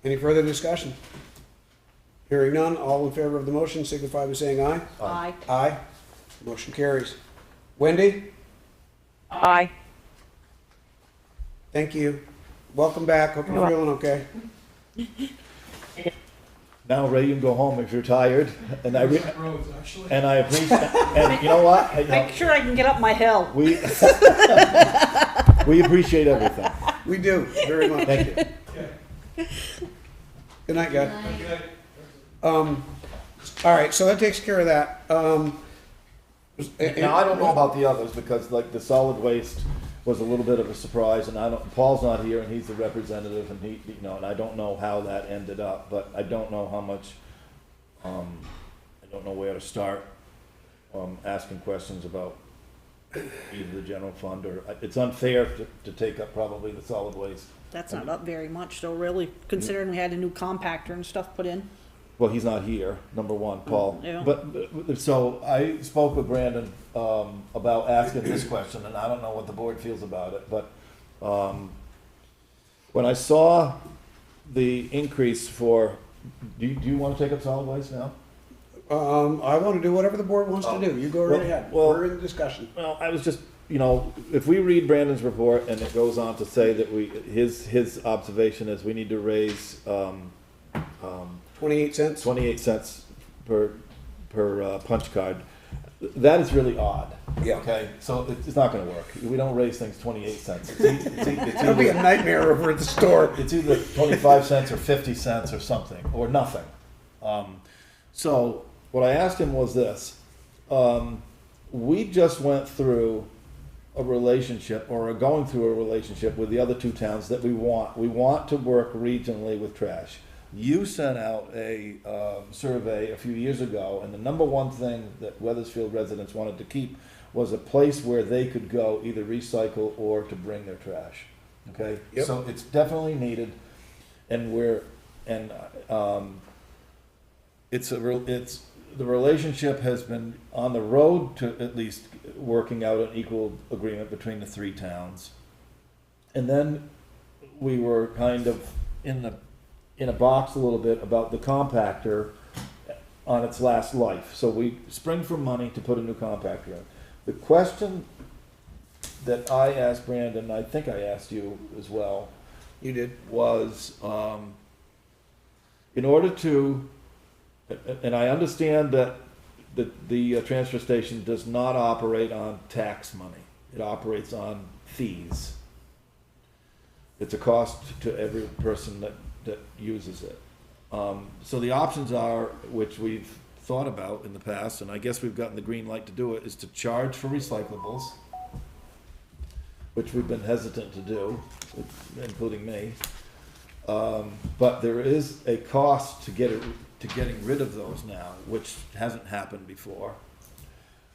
Any further discussion? Hearing none, all in favor of the motion signify by saying aye. Aye. Aye. Motion carries. Wendy? Aye. Thank you. Welcome back. Hope you're feeling okay. Now, Ray, you can go home if you're tired, and I appreciate, and you know what? Make sure I can get up my hill. We appreciate everything. We do, very much. Thank you. Good night, guys. All right, so that takes care of that. Now, I don't know about the others, because like the solid waste was a little bit of a surprise, and Paul's not here, and he's the representative, and he, you know, and I don't know how that ended up, but I don't know how much, I don't know where to start, asking questions about either the general fund, or, it's unfair to take up probably the solid waste. That's not up very much though, really, considering we had a new compactor and stuff put in. Well, he's not here, number one, Paul. Yeah. But, so I spoke with Brandon, about asking this question, and I don't know what the board feels about it, but, when I saw the increase for, do you wanna take up solid waste now? I wanna do whatever the board wants to do. You go right Well- ahead. well- We're in discussion. Well, I was just, if we read Brandon's report and it goes on to say that his observation is we need to raise, 28 cents? 28 cents per punch card. That is really odd. Yeah. Okay, so it's not gonna work. We don't raise things 28 cents. It's It'll be a either, nightmare over at the store. it's either 25 cents or 50 cents or something, or nothing. So what I asked him was this. We just went through a relationship, or are going through a relationship with the other two towns that we want. We want to work regionally with trash. You sent out a survey a few years ago, and the number one thing that Weathersfield residents wanted to keep was a place where they could go either recycle or to bring their trash. Okay, Yep. so it's definitely needed, and the relationship has been on the road to at least working out an equal agreement between the three towns. And then we were kind of in a box a little bit about the compactor on its last life. So we spring for money to put a new compactor in. The question that I asked Brandon, I think I asked you as well, You did. was in order to, and I understand that the transfer station does not operate on tax money. It operates on fees. It's a cost to every person that uses it. So the options are, which we've thought about in the past, and I guess we've gotten the green light to do it, is to charge for recyclables, which we've been hesitant to do, including me. But there is a cost to getting rid of those now, which hasn't happened before.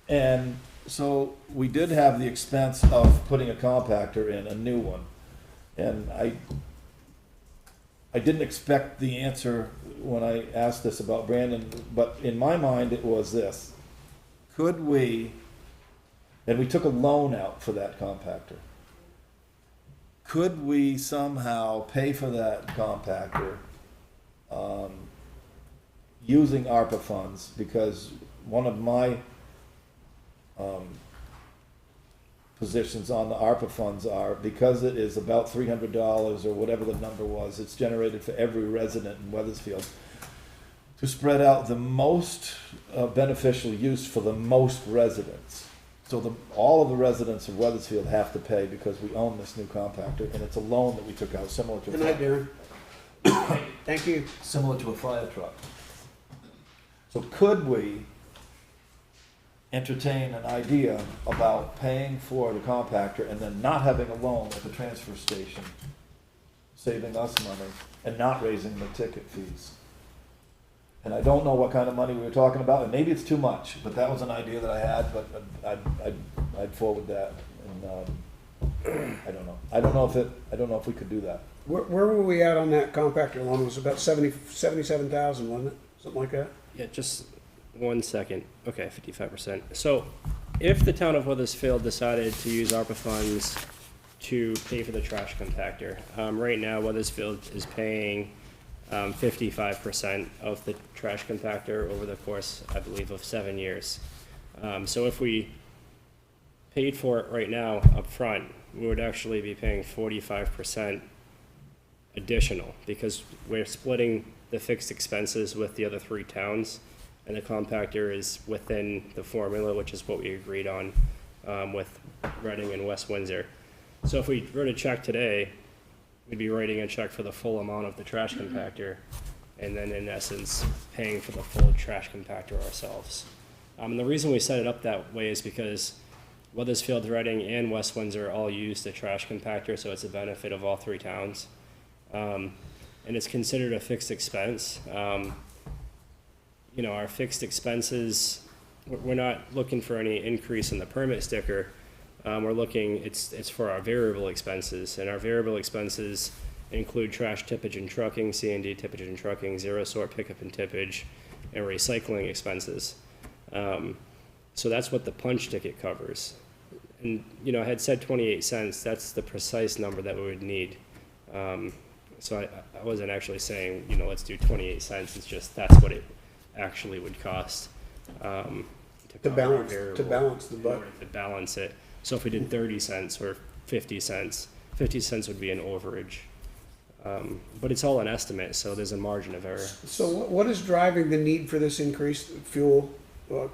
And so we did have the expense of putting a compactor in, a new one. And I didn't expect the answer when I asked this about Brandon, but in my mind it was this. Could we, and we took a loan out for that compactor, could we somehow pay for that compactor using ARPA funds? Because one of my positions on the ARPA funds are, because it is about $300 or whatever the number was, it's generated for every resident in Weathersfield, to spread out the most beneficial use for the most residents. So all of the residents of Weathersfield have to pay because we own this new compactor, and it's a loan that we took out, similar to Good night, Darren. Thank you. similar to a fire truck. So could we entertain an idea about paying for the compactor and then not having a loan at the transfer station, saving us money and not raising the ticket fees? And I don't know what kind of money we were talking about, and maybe it's too much, but that was an idea that I had, but I'd forward that, and I don't know. I don't know if we could do that. Where were we at on that compactor loan? It was about 77,000, wasn't it? Something like that? Yeah, just 1 second. Okay, 55%. So if the town of Weathersfield decided to use ARPA funds to pay for the trash compactor, right now Weathersfield is paying 55% of the trash compactor over the course, I believe, of 7 years. So if we paid for it right now up front, we would actually be paying 45% additional, because we're splitting the fixed expenses with the other three towns, and the compactor is within the formula, which is what we agreed on with Reading and West Windsor. So if we wrote a check today, we'd be writing a check for the full amount of the trash compactor, and then in essence paying for the full trash compactor ourselves. And the reason we set it up that way is because Weathersfield, Reading, and West Windsor all use the trash compactor, so it's a benefit of all three towns. And it's considered a fixed expense. Our fixed expenses, we're not looking for any increase in the permit sticker. We're looking, it's for our variable expenses, and our variable expenses include trash tippage and trucking, C&D tippage and trucking, zero sort pickup and tippage, and recycling expenses. So that's what the punch ticket covers. And, I had said 28 cents, that's the precise number that we would need. So I wasn't actually saying, let's do 28 cents, it's just, that's what actually would cost, to To cover our balance, to variable balance the in budget. order to balance it. So if we did 30 cents or 50 cents, 50 cents would be an overage. But it's all an estimate, so there's a margin of error. So what is driving the need for this increase? Fuel, Yeah.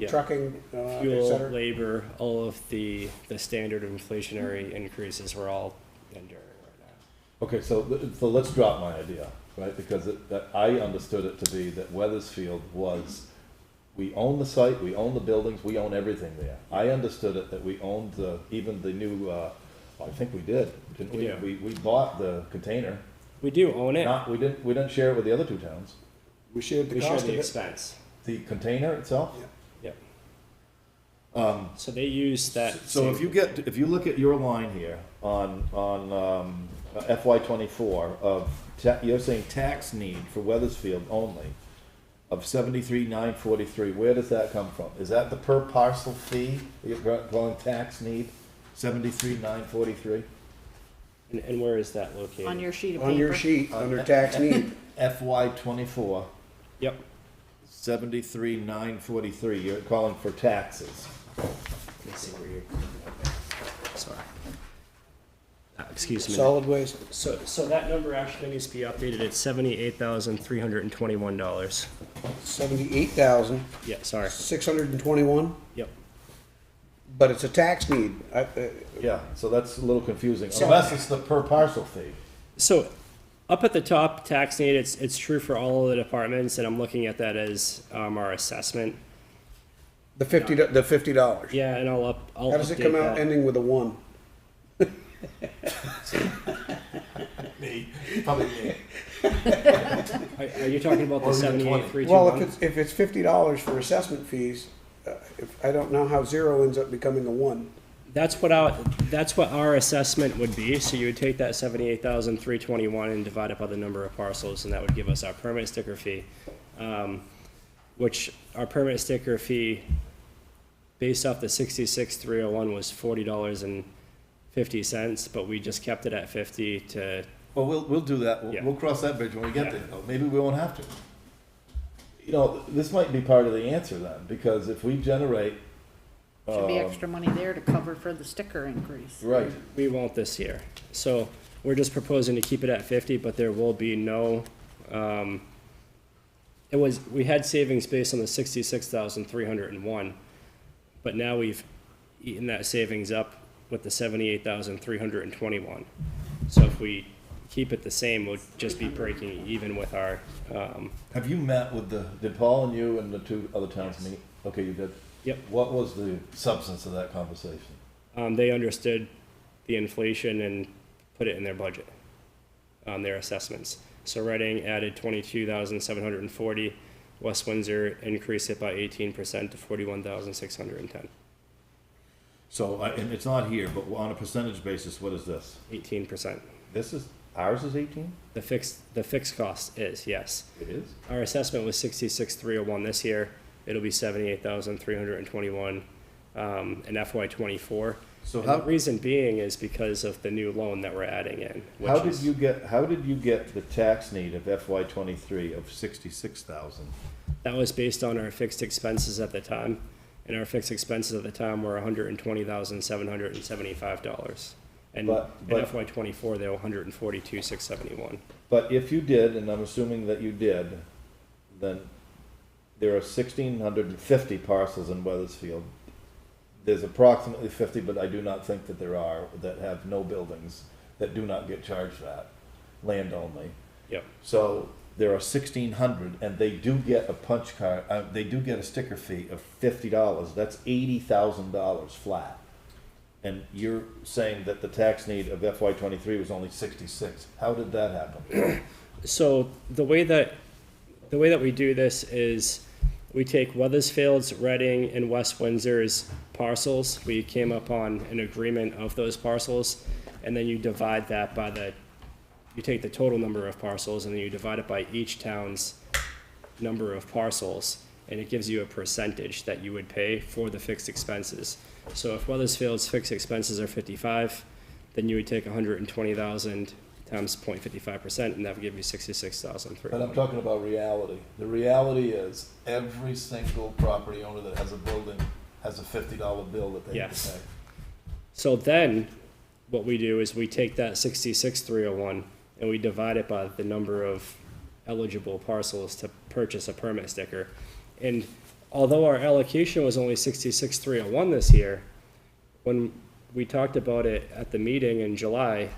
trucking, et Fuel, cetera? labor, all of the standard inflationary increases we're all enduring right now. Okay, so let's drop my idea, right? Because that I understood it to be that Weathersfield was, we own the site, we own the buildings, we own everything there. I understood it that we owned even the new, I think we did, didn't we? We do. We bought the container. We do own it. We didn't share it with the other two towns. We shared the We share cost of the it. expense. The container itself? Yep. Um, So they use that. So same- if you look at your line here on FY '24 of, you're saying tax need for Weathersfield only of 73,943, where does that come from? Is that the per parcel fee you're calling tax need, 73,943? And where is that located? On your sheet of paper. On your sheet, under tax need. FY '24, Yep. 73,943, you're calling for taxes. Let me see where you're. Sorry. Excuse me. Solid waste. So that number actually needs to be updated. It's $78,321. 78,621, Yeah, sorry. Yep. but it's a tax need. Yeah, so that's a little confusing, So- unless it's the per parcel fee. So up at the top, tax need, it's true for all of the departments, and I'm looking at that as our assessment. The $50. Yeah, and I'll How does it update come out that. ending with a 1? Me, probably me. Are you talking about the Or even 78,321? Well, if it's $50 for assessment fees, I don't know how 0 ends up becoming a 1. That's what our assessment would be. So you would take that 78,321 and divide it by the number of parcels, and that would give us our permit sticker fee. Which our permit sticker fee, based off the 66,301, was $40.50, but we just kept it at 50 to. Well, we'll do that, Yeah. we'll cross that bridge when we get Yeah. there, though. Maybe we won't have to. You know, this might be part of the answer then, because if we generate. Should be extra money there to cover for the sticker increase. Right, We won't this year. So we're just proposing to keep it at 50, but there will be no, we had savings based on the 66,301, but now we've eaten that savings up with the 78,321. So if we keep it the same, we'll just be breaking even with our, have you met with did Paul and you and the two other towns meet? Okay, you did? Yep. What was the substance of that conversation? they understood the inflation and put it in their budget, their assessments. So Reading added 22,740, West Windsor increased it by 18% to 41,610, So, and it's not here, but on a percentage basis, what is this? 18%. Ours is 18? The fixed cost is, yes. It is? Our assessment was 66,301 this year. It'll be 78,321 in FY '24. So And the reason being is because of the new loan that we're adding in. which how did is- you get the tax need of FY '23 of 66,000? That was based on our fixed expenses at the time, and our fixed expenses at the time were $120,775. And But- in FY '24, they were $142,671. But if you did, and I'm assuming that you did, then there are 1,650 parcels in Weathersfield. There's approximately 50, but I do not think that there are, that have no buildings, that do not get charged that, land only. Yep. So there are 1,600, and they do get a punch card, they do get a sticker fee of $50. That's $80,000 flat. And you're saying that the tax need of FY '23 was only 66. How did that happen? So the way that we do this is we take Weathersfield's, Reading, and West Windsor's parcels. We came up on an agreement of those parcels, and then you divide that by you take the total number of parcels, and then you divide it by each town's number of parcels, and it gives you a percentage that you would pay for the fixed expenses. So if Weathersfield's fixed expenses are 55, then you would take 120,000 times 0.55%, and that would give you 66,300. But I'm talking about reality. The reality is, every single property owner that has a building has a $50 bill that they have to Yes. pay. So then, what we do is we take that 66,301 and we divide it by the number of eligible parcels to purchase a permit sticker. And although our allocation was only 66,301 this year, when we talked about it at the meeting in July,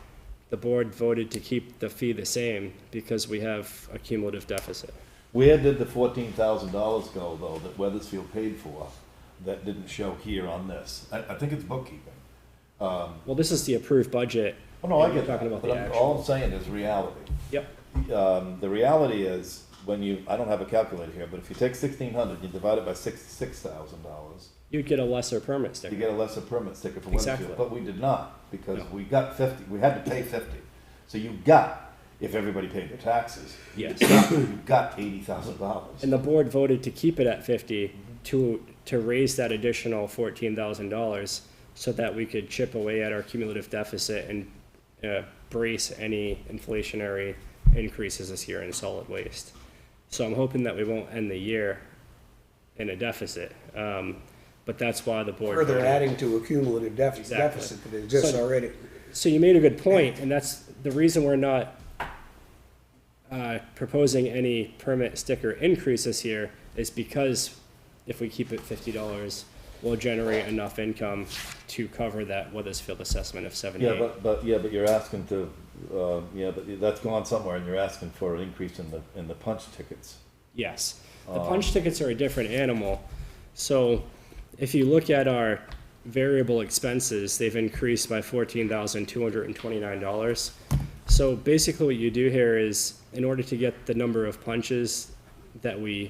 the board voted to keep the fee the same because we have a cumulative deficit. Where did the $14,000 go, though, that Weathersfield paid for, that didn't show here on this? I think it's bookkeeping. Well, this is the approved budget. Oh, no, I and get we're that, talking about but the all I'm actual. saying is reality. Yep. The reality is, when you, I don't have a calculator here, but if you take 1,600, you divide it by $66,000, You'd get a lesser permit you sticker. get a lesser permit sticker for Exactly. Weathersfield. But we did not, because No. we got 50, we had to pay 50. So you got, if everybody paid their taxes, Yes. you got $80,000. And the board voted to keep it at 50 to raise that additional $14,000 so that we could chip away at our cumulative deficit and brace any inflationary increases this year in solid waste. So I'm hoping that we won't end the year in a deficit. But that's why the board. Further voted. adding to a cumulative Exactly. deficit that exists So- already. So you made a good point, and that's the reason we're not proposing any permit sticker increase this year is because if we keep it $50, we'll generate enough income to cover that Weathersfield assessment of 78. Yeah, but you're asking to, but that's gone somewhere, and you're asking for an increase in the punch tickets. Yes, the punch tickets are a different animal. So if you look at our variable expenses, they've increased by $14,229. So basically what you do here is, in order to get the number of punches that the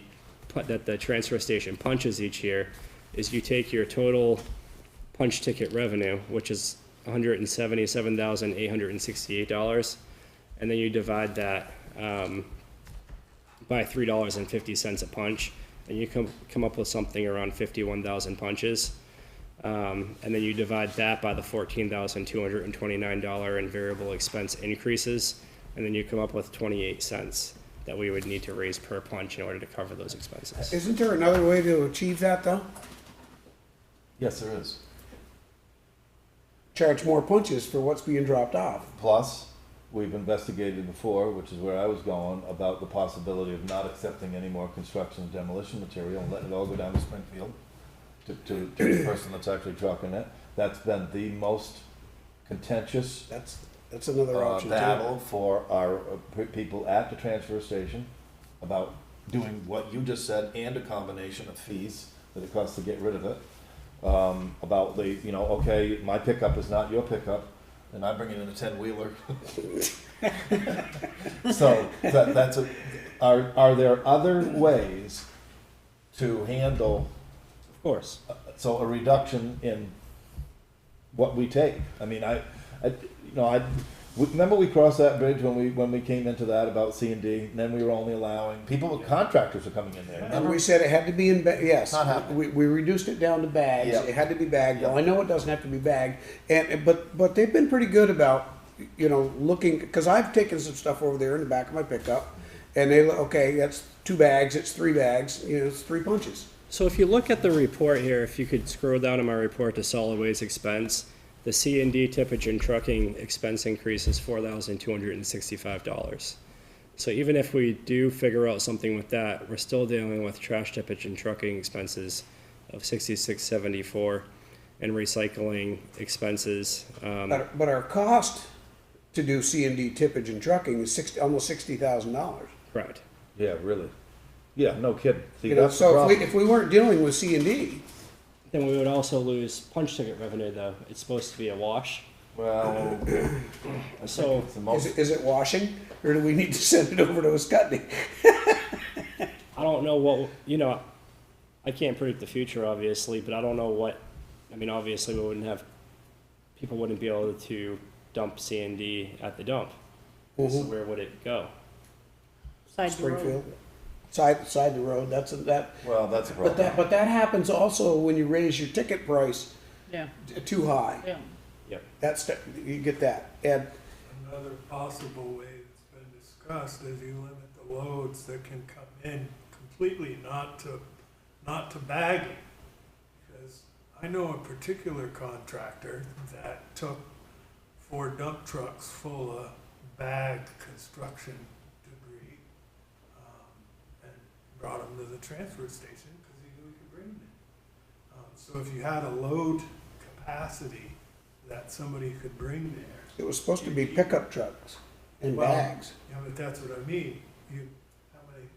transfer station punches each year, is you take your total punch ticket revenue, which is $177,868, and then you divide that by $3.50 a punch, and you come up with something around 51,000 punches. And then you divide that by the $14,229 in variable expense increases, and then you come up with 28 cents that we would need to raise per punch in order to cover those expenses. Isn't there another way to achieve that, though? Yes, there is. Charge more punches for what's being dropped off. Plus, we've investigated before, which is where I was going, about the possibility of not accepting any more construction and demolition material and letting it all go down to Springfield to the person that's actually trucking it. That's been the most contentious That's another option, too. battle for our people at the transfer station about doing what you just said and a combination of fees that it costs to get rid of it. About the, okay, my pickup is not your pickup, and I'm bringing in a 10-wheeler. So are there other ways to handle, Of course. so a reduction in what we take? I mean, remember we crossed that bridge when we came into that about C&D, and then we were only allowing, contractors are coming in there. And Remember? we said it had to be in, yes. Not happening. We reduced it down to bags. Yeah. It had to be bagged. Now, Yeah. I know it doesn't have to be bagged, but they've been pretty good about, looking, because I've taken some stuff over there in the back of my pickup, and okay, that's 2 bags, it's 3 bags, it's 3 punches. So if you look at the report here, if you could scroll down in my report to solid waste expense, the C&D tippage and trucking expense increase is $4,265. So even if we do figure out something with that, we're still dealing with trash tippage and trucking expenses of $66.74 and recycling expenses. But our cost to do C&D tippage and trucking is almost $60,000. Correct. Yeah, really. Yeah, no kidding. See, that's the So problem. if we weren't dealing with C&D, Then we would also lose punch ticket revenue, though. It's supposed to be a wash. Well, So it's the most. is it washing, or do we need to send it over to a Scutney? I don't know what, I can't predict the future, obviously, but I don't know obviously people wouldn't be able to dump C&D at the dump. So where would it go? Side the road. Springfield, side the road, that's that. Well, that's a problem. But that happens also when you raise your ticket price Yeah, too high. yeah. Yep. You get that. And another possible way that's been discussed is you limit the loads that can come in completely, not to bagging. Because I know a particular contractor that took 4 dump trucks full of bagged construction debris, and brought them to the transfer station because he knew he could bring them in. So if you had a load capacity that somebody could bring there. It was supposed to be pickup trucks and Well, bags. Yeah, but that's what I mean. How many?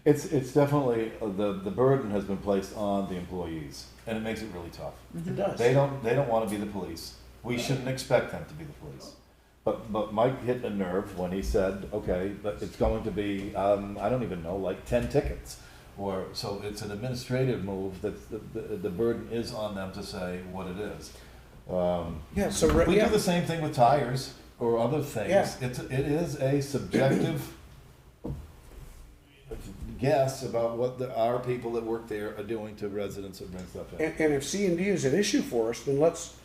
It's definitely, the burden has been placed on the employees, and it makes it really tough. It does. They don't wanna be the police. We shouldn't expect them to be the police. But Mike hit a nerve when he said, okay, but it's going to be, I don't even know, like 10 tickets. So it's an administrative move that the burden is on them to say what it is. Yeah, so, We yeah. do the same thing with tires or other things. Yeah. It is a subjective guess about what our people that work there are doing to residents that bring stuff in. And if C&D is an issue for us, then let's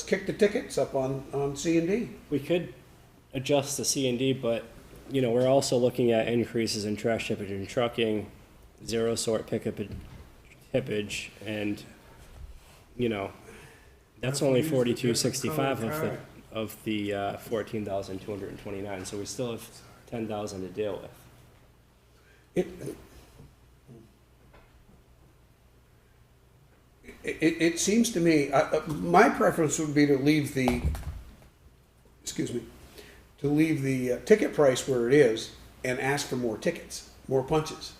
kick the tickets up on C&D. We could adjust the C&D, but, you know, we're also looking at increases in trash tippage and trucking, zero sort pickup and tippage, and, you know, that's only 4265 of the 14,229, so we still have 10,000 to deal with. It seems to me, my preference would be to leave the, ticket price where it is and ask for more tickets, more punches.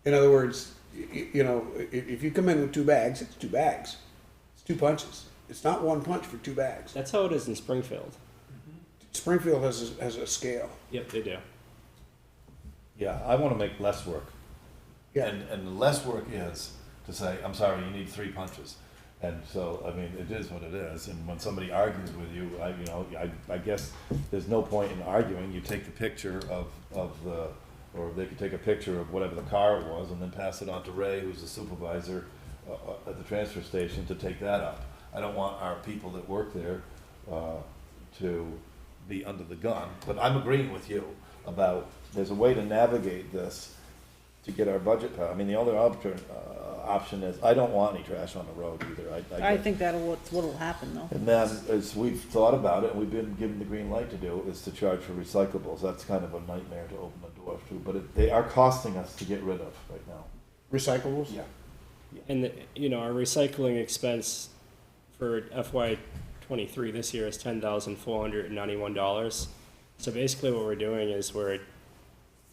In other words, you know, if you come in with 2 bags, it's 2 bags. It's 2 punches. It's not 1 punch for 2 bags. That's how it is in Springfield. Springfield has a scale. Yep, they do. Yeah, I wanna make less work. Yeah. And the less work is to say, I'm sorry, you need 3 punches. And so, I mean, it is what it is, and when somebody argues with you, I guess there's no point in arguing. You take the picture of the, or they could take a picture of whatever the car was and then pass it on to Ray, who's the supervisor at the transfer station, to take that up. I don't want our people that work there to be under the gun, but I'm agreeing with you about, there's a way to navigate this to get our budget passed. I mean, the only option is, I don't want any trash on the road either. I think what'll happen though. And then, as we've thought about it, and we've been given the green light to do, is to charge for recyclables. That's kind of a nightmare to open the door to, but they are costing us to get rid of right now. Recyclables? Yeah. And, you know, our recycling expense for FY '23 this year is $10,491. So basically what we're doing is we're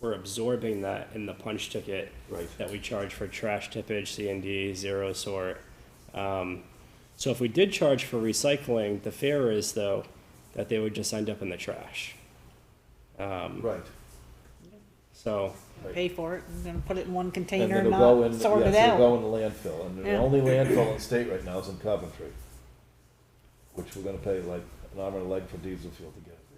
absorbing that in the punch ticket that we charge for trash tippage, C&D, zero sort. So if we did charge for recycling, the fear is, though, that they would just end up in the trash. Right. So Pay for it, and then put it in one And container it'll and go in, not sort it yes, out. it'll go in the landfill, and the Yeah. only landfill in the state right now is in Coventry, which we're gonna pay like an arm and a leg for diesel fuel to get it there.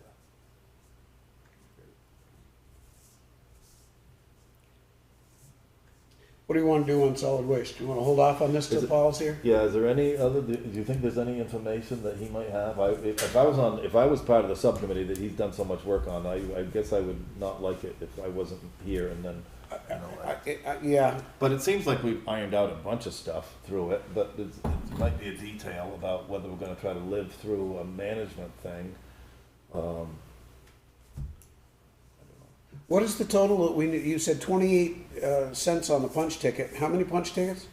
What do you want to do on solid waste? Do you want to hold off on this till Is it- Paul's here? Yeah, is there any other, do you think there's any information that he might have? If I was part of the subcommittee that he's done so much work on, I guess I would not like it if I wasn't here and then, you know. Yeah, But it seems like we've ironed out a bunch of stuff through it, but it might be a detail about whether we're gonna try to live through a management thing. what is the total that you said 28 cents on the punch ticket. How many punch tickets?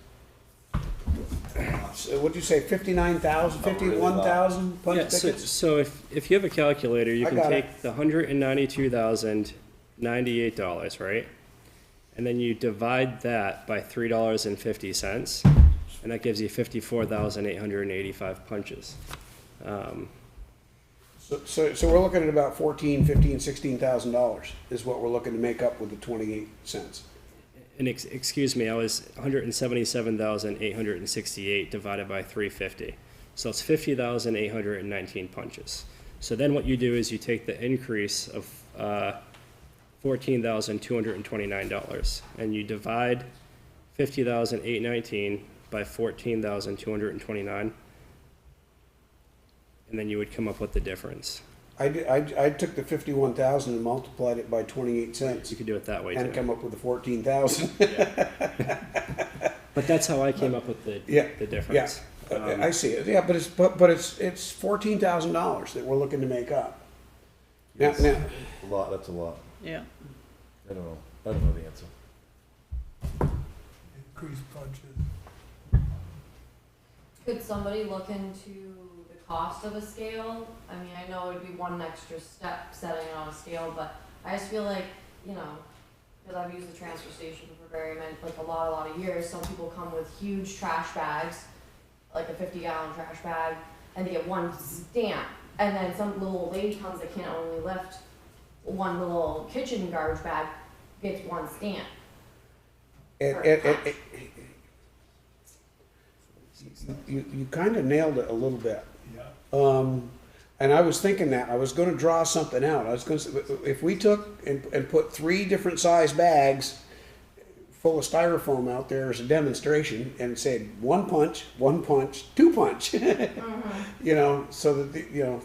So what'd you say, 59,000, 51,000 punch yeah, tickets? so if you have a calculator, you I can got take the $192,098, right? And then you divide that by $3.50, and that gives you 54,885 punches. So we're looking at about $14,000, $15,000, $16,000 is what we're looking to make up with the 28 cents. And excuse me, I was 177,868 divided by 350. So it's 50,819 punches. So then what you do is you take the increase of $14,229 and you divide 50,819 by 14,229, and then you would come up with the difference. I took the 51,000 and multiplied it by 28 cents You could do it that way and too. come up with the 14,000. But that's how I came up with the Yeah, difference. I see it. Yeah, but it's it's $14,000 that we're looking to make up. Now, Yes. now, A lot, that's a lot. Yeah. I don't know the answer. Increased punches. Could somebody look into the cost of a scale? I mean, I know it'd be one extra step setting it on a scale, but I just feel like, you know, because I've used the transfer station for very many, like a lot of years, some people come with huge trash bags, like a 50-gallon trash bag, and they get one stamp. And then some little old lady comes that can't only lift one little kitchen garbage bag, gets one stamp. You kind of nailed it a little bit. Yeah. And I was thinking that I was going to draw something out. I was going to, if we took and put 3 different size bags full of styrofoam out there as a demonstration and said 1 punch, 2 punch, you know, so that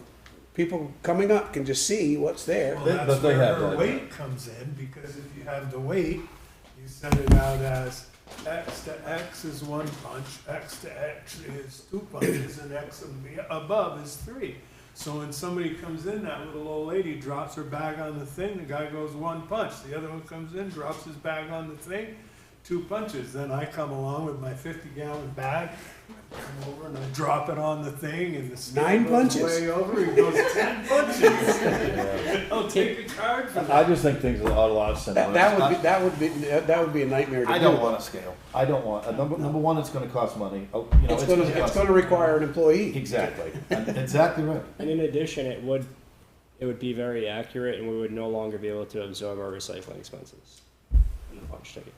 people coming up can just see what's there. Well, But that's they where have her that. weight comes in, because if you have the weight, you send it out as X to X is 1 punch, X to X is 2 punches, and X above is 3. So when somebody comes in, that little old lady drops her bag on the thing, the guy goes 1 punch. The other one comes in, drops his bag on the thing, 2 punches. Then I come along with my 50-gallon bag, come over and I drop it on the thing, and the scale 9 goes punches. way over. He goes 10 punches. I'll take a card for that. I just think things are a lot simpler. That would be a nightmare to do. I don't want a scale. I don't want, number one, it's gonna cost money. Oh, you know, It's cost- going to require an employee. Exactly. Exactly right. And in addition, it would be very accurate, and we would no longer be able to absorb our recycling expenses in the punch ticket.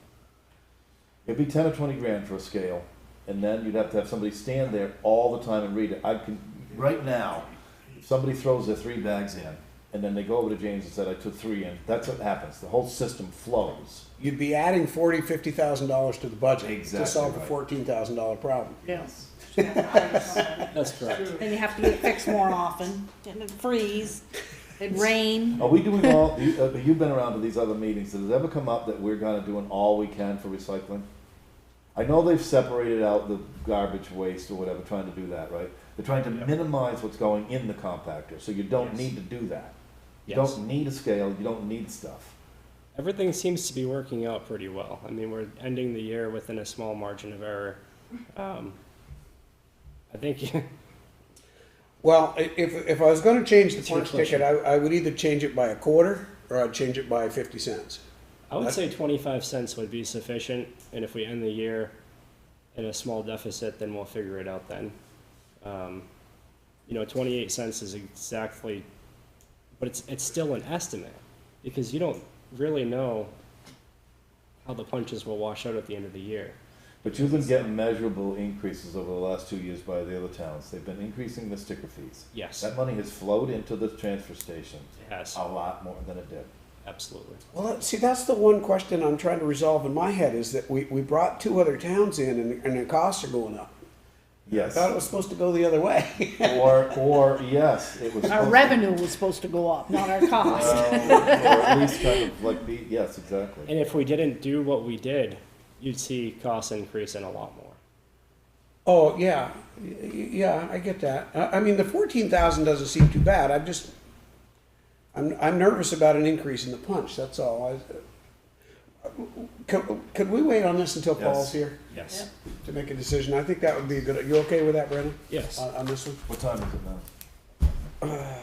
It'd be 10 or 20 grand for a scale, and then you'd have to have somebody stand there all the time and read it. I can, right now, if somebody throws their 3 bags in, and then they go over to James and said, I took 3 in, that's what happens. The whole system flows. You'd be adding $40,000-$50,000 to the budget to Exactly solve a right. $14,000 problem. Yes. That's correct. Then you have to get it fixed more often, and it'd freeze, it'd rain. Are we doing all, you've been around to these other meetings, does it ever come up that we're gonna doing all we can for recycling? I know they've separated out the garbage waste or whatever, trying to do that, right? They're trying to minimize what's going in the compactor, so you don't need to do that. You Yes. don't need a scale, you don't need stuff. Everything seems to be working out pretty well. I mean, we're ending the year within a small margin of error. I think Well, if I was going to change the It's your punch ticket, I would either change it by a quarter or I'd change it by 50 cents. I would say 25 cents would be sufficient, and if we end the year in a small deficit, then we'll figure it out then. 28 cents is exactly, but it's still an estimate, because you don't really know how the punches will wash out at the end of the year. But you've been getting measurable increases over the last 2 years by the other towns. They've been increasing the sticker fees. Yes, That money has flowed into the transfer station it has, a lot more than it did. absolutely. Well, see, that's the one question I'm trying to resolve in my head is that we brought 2 other towns in and the costs are going up. I Yes. thought it was supposed to go the other way. Or yes, it was. Our supposed to- revenue was supposed to go up, not our cost. Well, or at least kind of like be, yes, exactly. And if we didn't do what we did, you'd see costs increase in a lot more. Oh, yeah. Yeah, I get that. I mean, the 14,000 doesn't seem too bad. I'm nervous about an increase in the punch, that's all. Could we wait on this until Yes. Paul's here Yes. to make a decision? I think that would be a good, you okay with that, Brendan? Yes. On this one? What time is it now?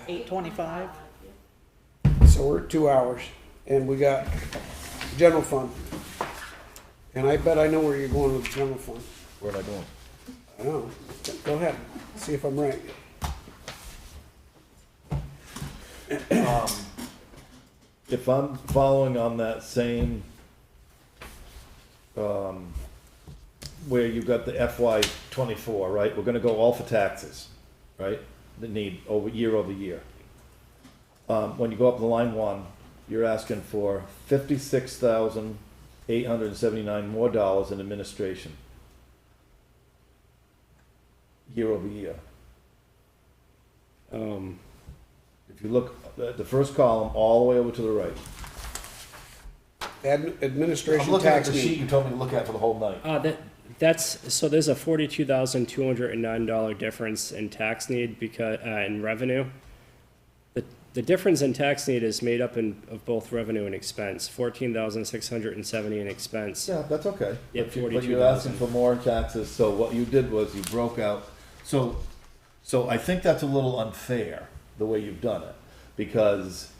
8:25. So we're at 2 hours, and we got general fund. And I bet I know where you're going with the general fund. Where am I going? I know. Go ahead, see if I'm right. If I'm following on that same, where you got the FY '24, right? We're gonna go all for taxes, right? The need year over year. When you go up to line 1, you're asking for $56,879 more dollars in administration. Year over year. Um, If you look at the first column, all the way over to the right. I'm Administration looking at tax the sheet need. you told me to look at for the whole night. That's, so there's a $42,209 difference in tax need because, in revenue. The difference in tax need is made up of both revenue and expense, 14,670 in expense. Yeah, that's okay. Yeah, But you're 42,000. asking for more taxes, so what you did was you broke out, so I think that's a little unfair, the way you've done it. Because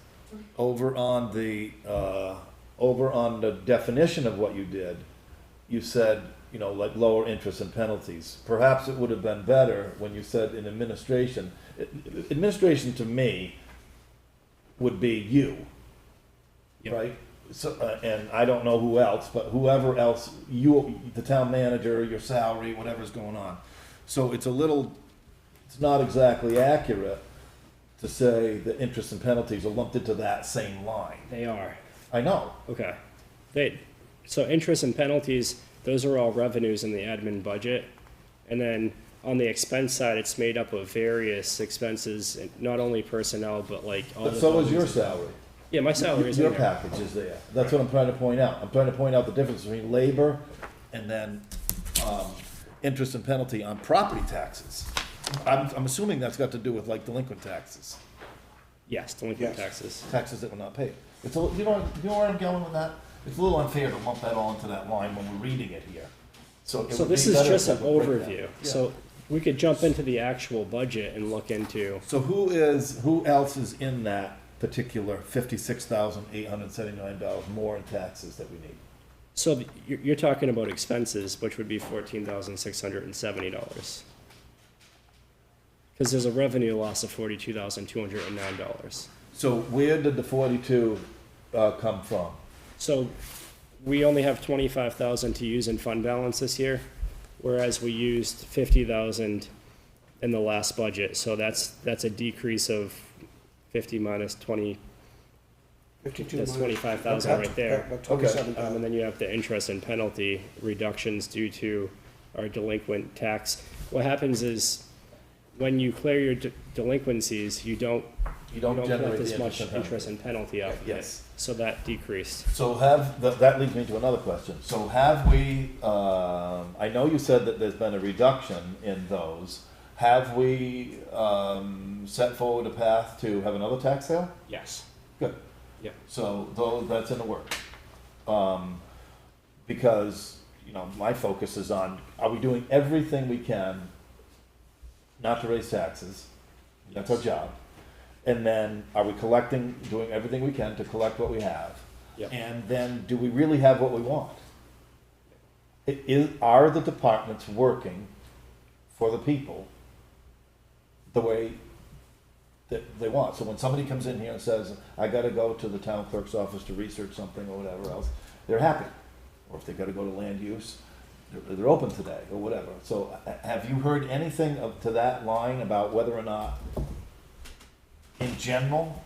over on the definition of what you did, you said, you know, like lower interest and penalties. Perhaps it would have been better when you said in administration. Administration to me would be you, Yep. right? So, and I don't know who else, but whoever else, you, the town manager, your salary, whatever's going on. So it's not exactly accurate to say the interest and penalties are lumped into that same line. They are. I know. Okay. So interest and penalties, those are all revenues in the admin budget. And then on the expense side, it's made up of various expenses, not only personnel, but like all But the. so is your buildings and- salary. Yeah, my salary is in Your there. package is there. That's what I'm trying to point out. I'm trying to point out the difference between labor and then, interest and penalty on property taxes. I'm assuming that's got to do with like delinquent taxes, Yes, delinquent Yes. taxes. taxes that were not paid. It's a, you know where I'm going with that? It's a little unfair to lump that all into that line when we're reading it here. So it So would this be is better just if an we break that. overview. Yeah. So we could jump into the actual budget and look into, So who else is in that particular $56,879 more in taxes that we need? so you're talking about expenses, which would be $14,670. Because there's a revenue loss of $42,209. So where did the 42 come from? So we only have 25,000 to use in fund balance this year, whereas we used 50,000 in the last budget. So that's a decrease of 50 minus 20, 52 that's minus- 25,000 right there. About 27,000. And then you have the interest and penalty reductions due to our delinquent tax. What happens is, when you clear your delinquencies, you don't generate collect the as much interest and interest and penalty off of it. Yes. So that decreased. So that leads me to another question. So have we, I know you said that there's been a reduction in those. Have we set forward a path to have another tax sale? Yes. Good. Yep. So that's in the works. Because, you know, my focus is on, are we doing everything we can not to raise taxes? That's our job. And then, are we doing everything we can to collect what we have? Yep. And then, do we really have what we want? Are the departments working for the people the way that they want? So when somebody comes in here and says, I gotta go to the town clerk's office to research something or whatever else, they're happy. Or if they gotta go to land use, they're open today, or whatever. So have you heard anything to that line about whether or not, in general?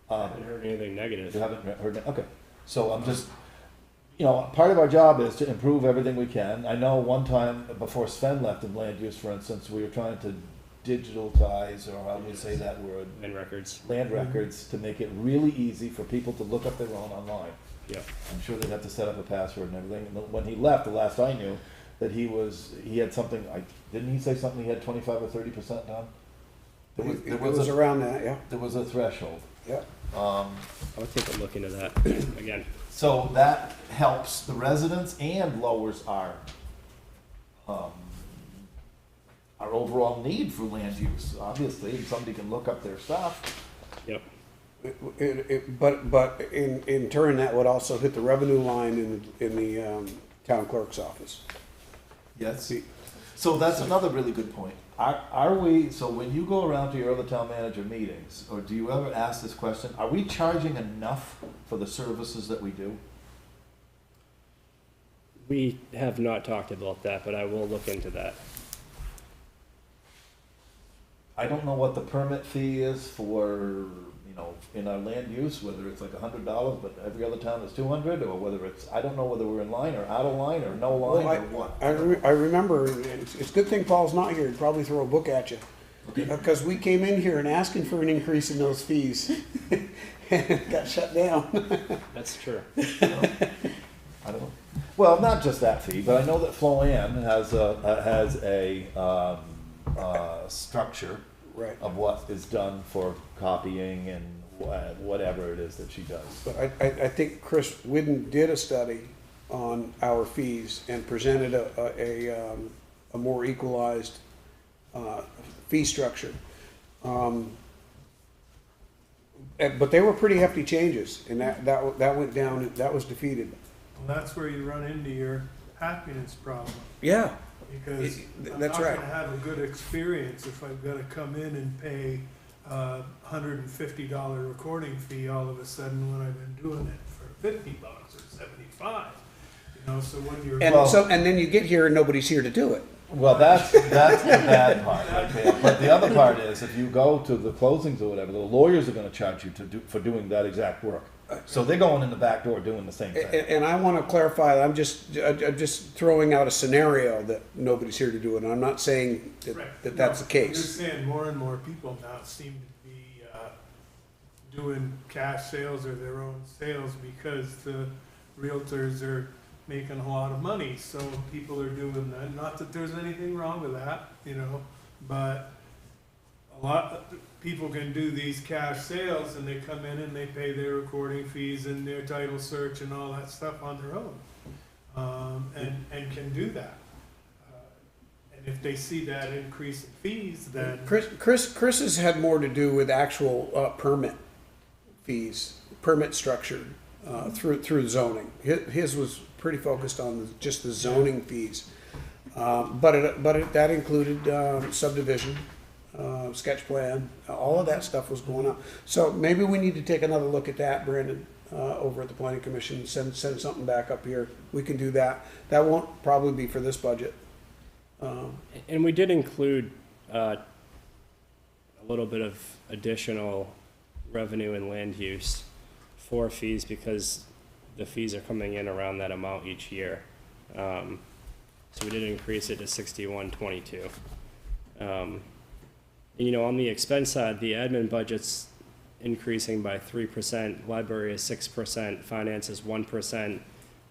I haven't heard anything negative. You haven't heard, okay. So I'm just, you know, part of our job is to improve everything we can. I know one time, before Sven left in land use, for instance, we were trying to digitalize, or how do we say that word? And records. Land records, to make it really easy for people to look up their own online. Yeah. I'm sure they'd have to set up a password and everything. And when he left, the last I knew, that he had something, didn't he say something, he had 25 or 30% done? It was around that, yeah. There was a threshold. Yeah. I'll take a look into that again. So that helps the residents and lowers our overall need for land use. Obviously, if somebody can look up their stuff. Yep. But in turn, that would also hit the revenue line in the town clerk's office. Yes. So that's another really good point. Are we, so when you go around to your other town manager meetings, or do you ever ask this question, are we charging enough for the services that we do? We have not talked about that, but I will look into that. I don't know what the permit fee is for, you know, in our land use, whether it's like $100, but every other town is 200, or whether it's, I don't know whether we're in line or out of line or no line or what. I remember, it's a good thing Paul's not here, he'd probably throw a book at you. Because we came in here and asking for an increase in those fees, and it got shut down. That's true. I don't know. Well, not just that fee, but I know that Floanne has a structure Right. of what is done for copying and whatever it is that she does. But I think Chris Whidden did a study on our fees and presented a more equalized fee structure. But they were pretty hefty changes, and that went down, that was defeated. Well, that's where you run into your happiness problem. Yeah. Because I'm That's not right. gonna have a good experience if I've gotta come in and pay $150 recording fee all of a sudden when I've been doing it for $50 or $75. You know, so when you're. And then you get here and nobody's here to do it. Well, that's the bad part, okay? But the other part is, if you go to the closings or whatever, the lawyers are gonna charge you for doing that exact work. So they're going in the back door doing the same thing. And I want to clarify, I'm just throwing out a scenario that nobody's here to do it. And I'm not saying that that's the I'm case. just saying more and more people now seem to be doing cash sales or their own sales because the realtors are making a lot of money. So people are doing that. Not that there's anything wrong with that, you know, but a lot of people can do these cash sales and they come in and they pay their recording fees and their title search and all that stuff on their own, and can do that. And if they see that increase in fees, then Chris has had more to do with actual permit fees, permit structure through zoning. His was pretty focused on just the zoning fees, but that included subdivision. Sketch plan, all of that stuff was going on. So maybe we need to take another look at that, Brandon, over at the planning commission, send something back up here. We can do that. That won't probably be for this budget. And we did include a little bit of additional revenue and land use for fees because the fees are coming in around that amount each year. So we did increase it to 6122. You know, on the expense side, the admin budget's increasing by 3%, library is 6%, finance is 1%,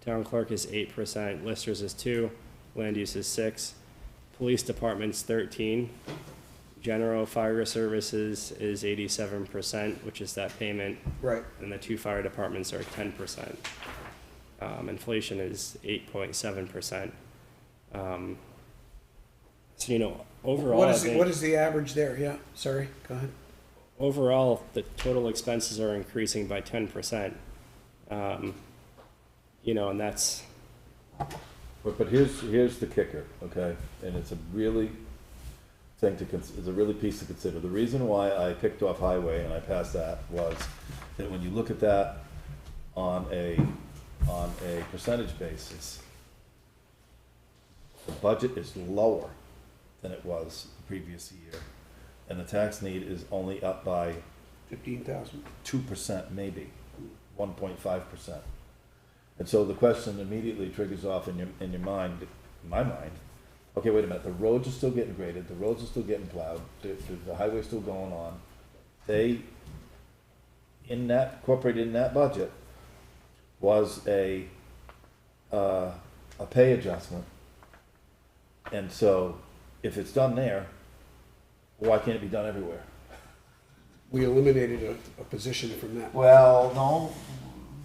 town clerk is 8%, listers is 2%, land use is 6%, police department's 13%, general fire services is 87%, which is that payment. Right. And the 2 fire departments are 10%. Inflation is 8.7%. So, you know, overall, What is the average there? Yeah, sorry, go ahead. overall, the total expenses are increasing by 10%. You know, and that's. But here's the kicker, okay? And it's a really it's a really piece to consider. The reason why I picked off highway and I passed that was that when you look at that on a percentage basis, the budget is lower than it was the previous year, and the tax need is only up by 15,000. 2%, maybe 1.5%. And so the question immediately triggers off in your mind, in my mind. Okay, wait a minute. The roads are still getting graded. The roads are still getting plowed. The highway's still going on. They, incorporated in that budget, was a pay adjustment. And so, if it's done there, why can't it be done everywhere? We eliminated a position from that. Well, no,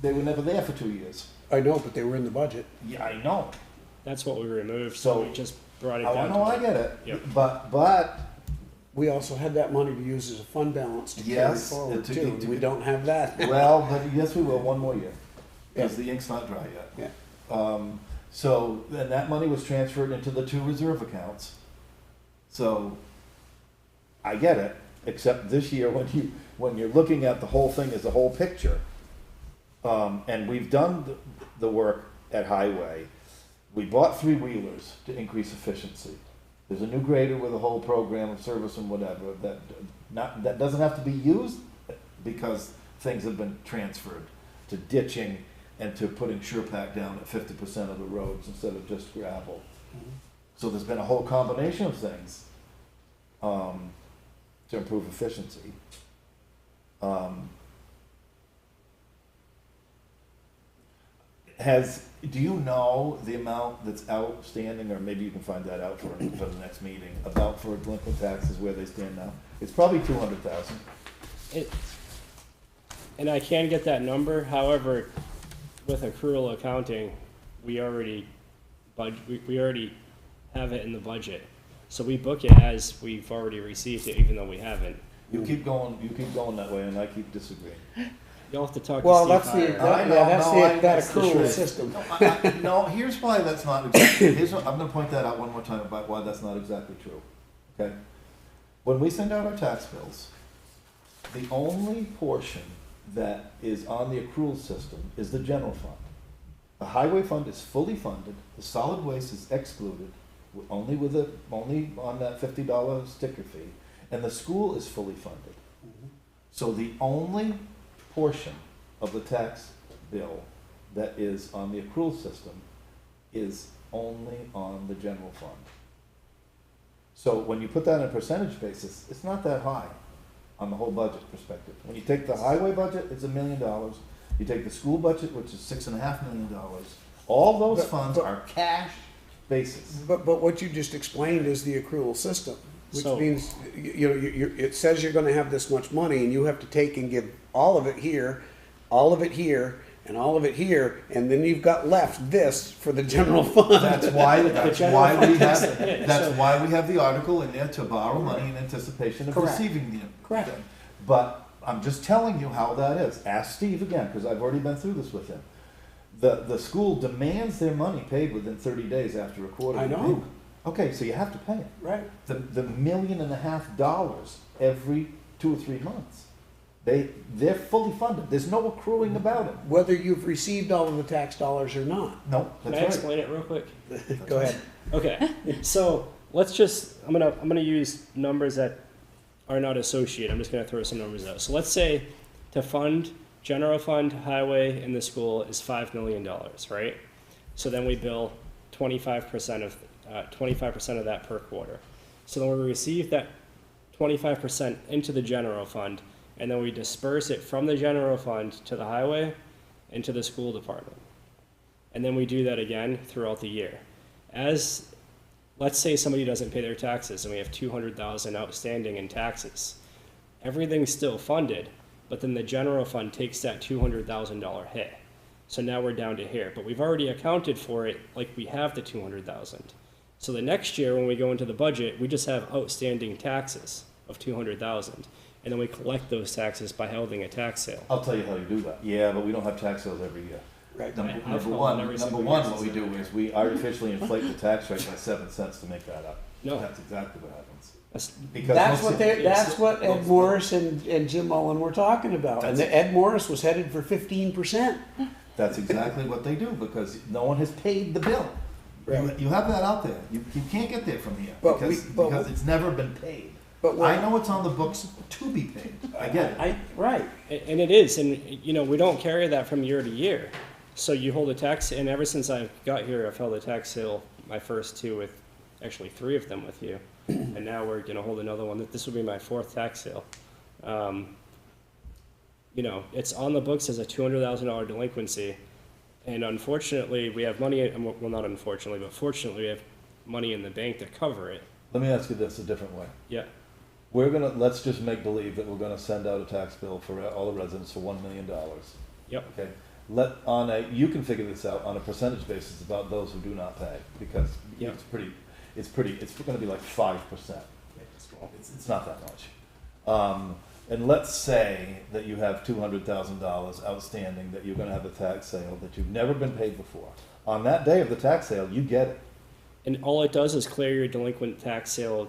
they were never there for 2 years. I know, but they were in the budget. Yeah, I know. That's what we removed, so we just brought it down. Oh, no, I get it. Yep. But We also had that money to use as a fund balance to carry forward too. We don't have that. well, but yes, we will one more year because the ink's not dry yet. Yeah. So then that money was transferred into the 2 reserve accounts. So I get it, except this year when you're looking at the whole thing as a whole picture, and we've done the work at Highway. We bought 3-wheelers to increase efficiency. There's a new grader with a whole program of service and whatever that doesn't have to be used because things have been transferred to ditching and to putting SurePack down at 50% of the roads instead of just gravel. So there's been a whole combination of things. to improve efficiency. Do you know the amount that's outstanding, or maybe you can find that out for the next meeting, about for delinquent taxes where they stand now? It's probably 200,000. And I can get that number, however, with accrual accounting, we already have it in the budget. So we book it as we've already received it, even though we haven't. You keep going that way, and I keep disagreeing. You'll have to talk Well, to that's Steve the, Hire. that accrual system. No, here's why that's not exactly, I'm gonna point that out one more time about why that's not exactly true, okay? When we send out our tax bills, the only portion that is on the accrual system is the general fund. The highway fund is fully funded, the solid waste is excluded, only on that $50 sticker fee, and the school is fully funded. So the only portion of the tax bill that is on the accrual system is only on the general fund. So when you put that on a percentage basis, it's not that high on the whole budget perspective. When you take the highway budget, it's $1 million. You take the school budget, which is $6.5 million. All those funds are cash basis. But what you just explained is the accrual system, which So- means, it says you're gonna have this much money, and you have to take and give all of it here, all of it here, and all of it here, and then you've got left this for the general fund. That's why we have So- the article in there to borrow money in anticipation of Correct. receiving the. Correct. But I'm just telling you how that is. Ask Steve again, because I've already been through this with him. The school demands their money paid within 30 days after recording. I know. Okay, so you have to pay it. Right. The $1.5 million every 2 or 3 months. They're fully funded. There's no accruing about it. Whether you've received all of the tax dollars or not. No, Can that's I right. explain it real quick? Go ahead. Okay, so let's just, I'm gonna use numbers that are not associated. I'm just gonna throw some numbers out. So let's say to fund general fund, highway, and the school is $5 million, right? So then we bill 25% of that per quarter. So then we receive that 25% into the general fund, and then we disperse it from the general fund to the highway and to the school department. And then we do that again throughout the year. Let's say somebody doesn't pay their taxes and we have $200,000 outstanding in taxes. Everything's still funded, but then the general fund takes that $200,000 hit. So now we're down to here, but we've already accounted for it like we have the $200,000. So the next year when we go into the budget, we just have outstanding taxes of $200,000. And then we collect those taxes by holding a tax sale. I'll tell you how you do that. Yeah, but we don't have tax sales every year. Right. Number I've held one, every number single one, year what we since do then. is we artificially inflate the tax rate by 7 cents to make that up. No. That's exactly what happens. That's- Because That's most what of- that's what Ed Morris and Jim Mullen were talking about. And Ed Morris was headed for 15%. That's exactly what they do, because no one has paid the bill. Right. You have that out there. You can't get there from here, But because it's never been paid. But I know it's on the books to be paid. I get it. Right. And it is, and we don't carry that from year to year. So you hold a tax, and ever since I got here, I've held a tax sale, my first 2 with, actually 3 of them with you. And now we're gonna hold another one. This will be my 4th tax sale. It's on the books as a $200,000 delinquency. And unfortunately, we have money, well, not unfortunately, but fortunately, we have money in the bank to cover it. Let me ask you this a different way. Yeah. Let's just make believe that we're gonna send out a tax bill for all the residents for $1 million. Yep. Okay, you can figure this out on a percentage basis about those who do not pay, because Yep. it's gonna be like 5%. It's not that much. And let's say that you have $200,000 outstanding, that you're gonna have a tax sale that you've never been paid before. On that day of the tax sale, you get it. And all it does is clear your delinquent tax sale,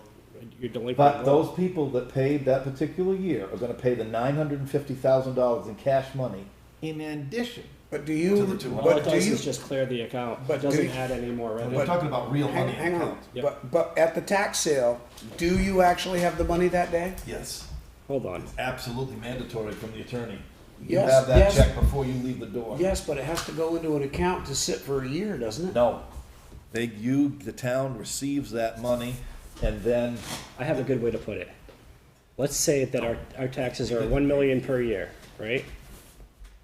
your delinquent. But loan. those people that paid that particular year are gonna pay the $950,000 in cash money in addition. But do you? To the 200. All it But do does you? is just clear the account. But It do doesn't you- add any more revenue. We're talking about real money. Hang on. account. Yep. But at the tax sale, do you actually have the money that day? Yes. Hold on. Absolutely mandatory from the attorney. You Yes, have that yes. check before you leave the door. Yes, but it has to go into an account to sit for a year, doesn't it? No. The town receives that money, and then, I have a good way to put it. let's say that our taxes are 1 million per year, right?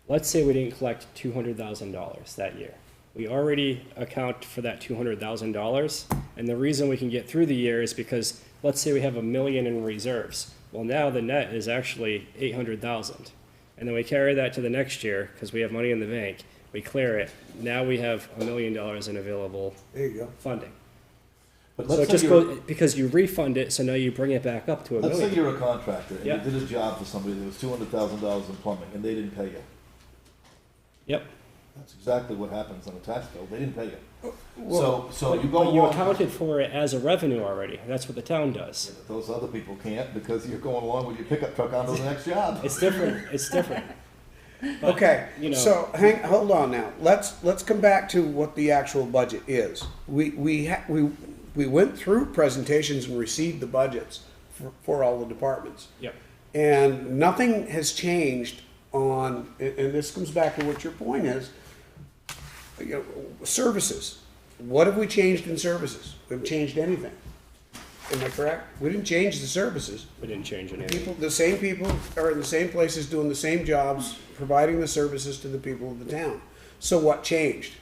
Let's say we didn't collect $200,000 that year. We already account for that $200,000, and the reason we can get through the year is because, let's say we have 1 million in reserves. Well, now the net is actually 800,000. And then we carry that to the next year, because we have money in the bank, we clear it, now we have $1 million in available There you go. funding. But So it let's say just you're, goes, because you refund it, so now you bring it back up to $1 let's say million. you're a contractor and Yeah. you did a job for somebody that was $200,000 in plumbing and they didn't pay you. Yep. That's exactly what happens on a tax bill. They didn't pay you. Well, So you go But you along. accounted for it as a revenue already. That's what the town does. Those other people can't because you're going along with your pickup truck onto the next job. It's different, it's different. But, Okay, you know- so hold on now. Let's come back to what the actual budget is. We went through presentations and received the budgets for all the departments. Yep. And nothing has changed on, and this comes back to what your point is, you know, services. What have we changed in services? We haven't changed anything. Am I correct? We didn't change the services. We didn't change anything. People, the same people are in the same places doing the same jobs, providing the services to the people of the town. So what changed?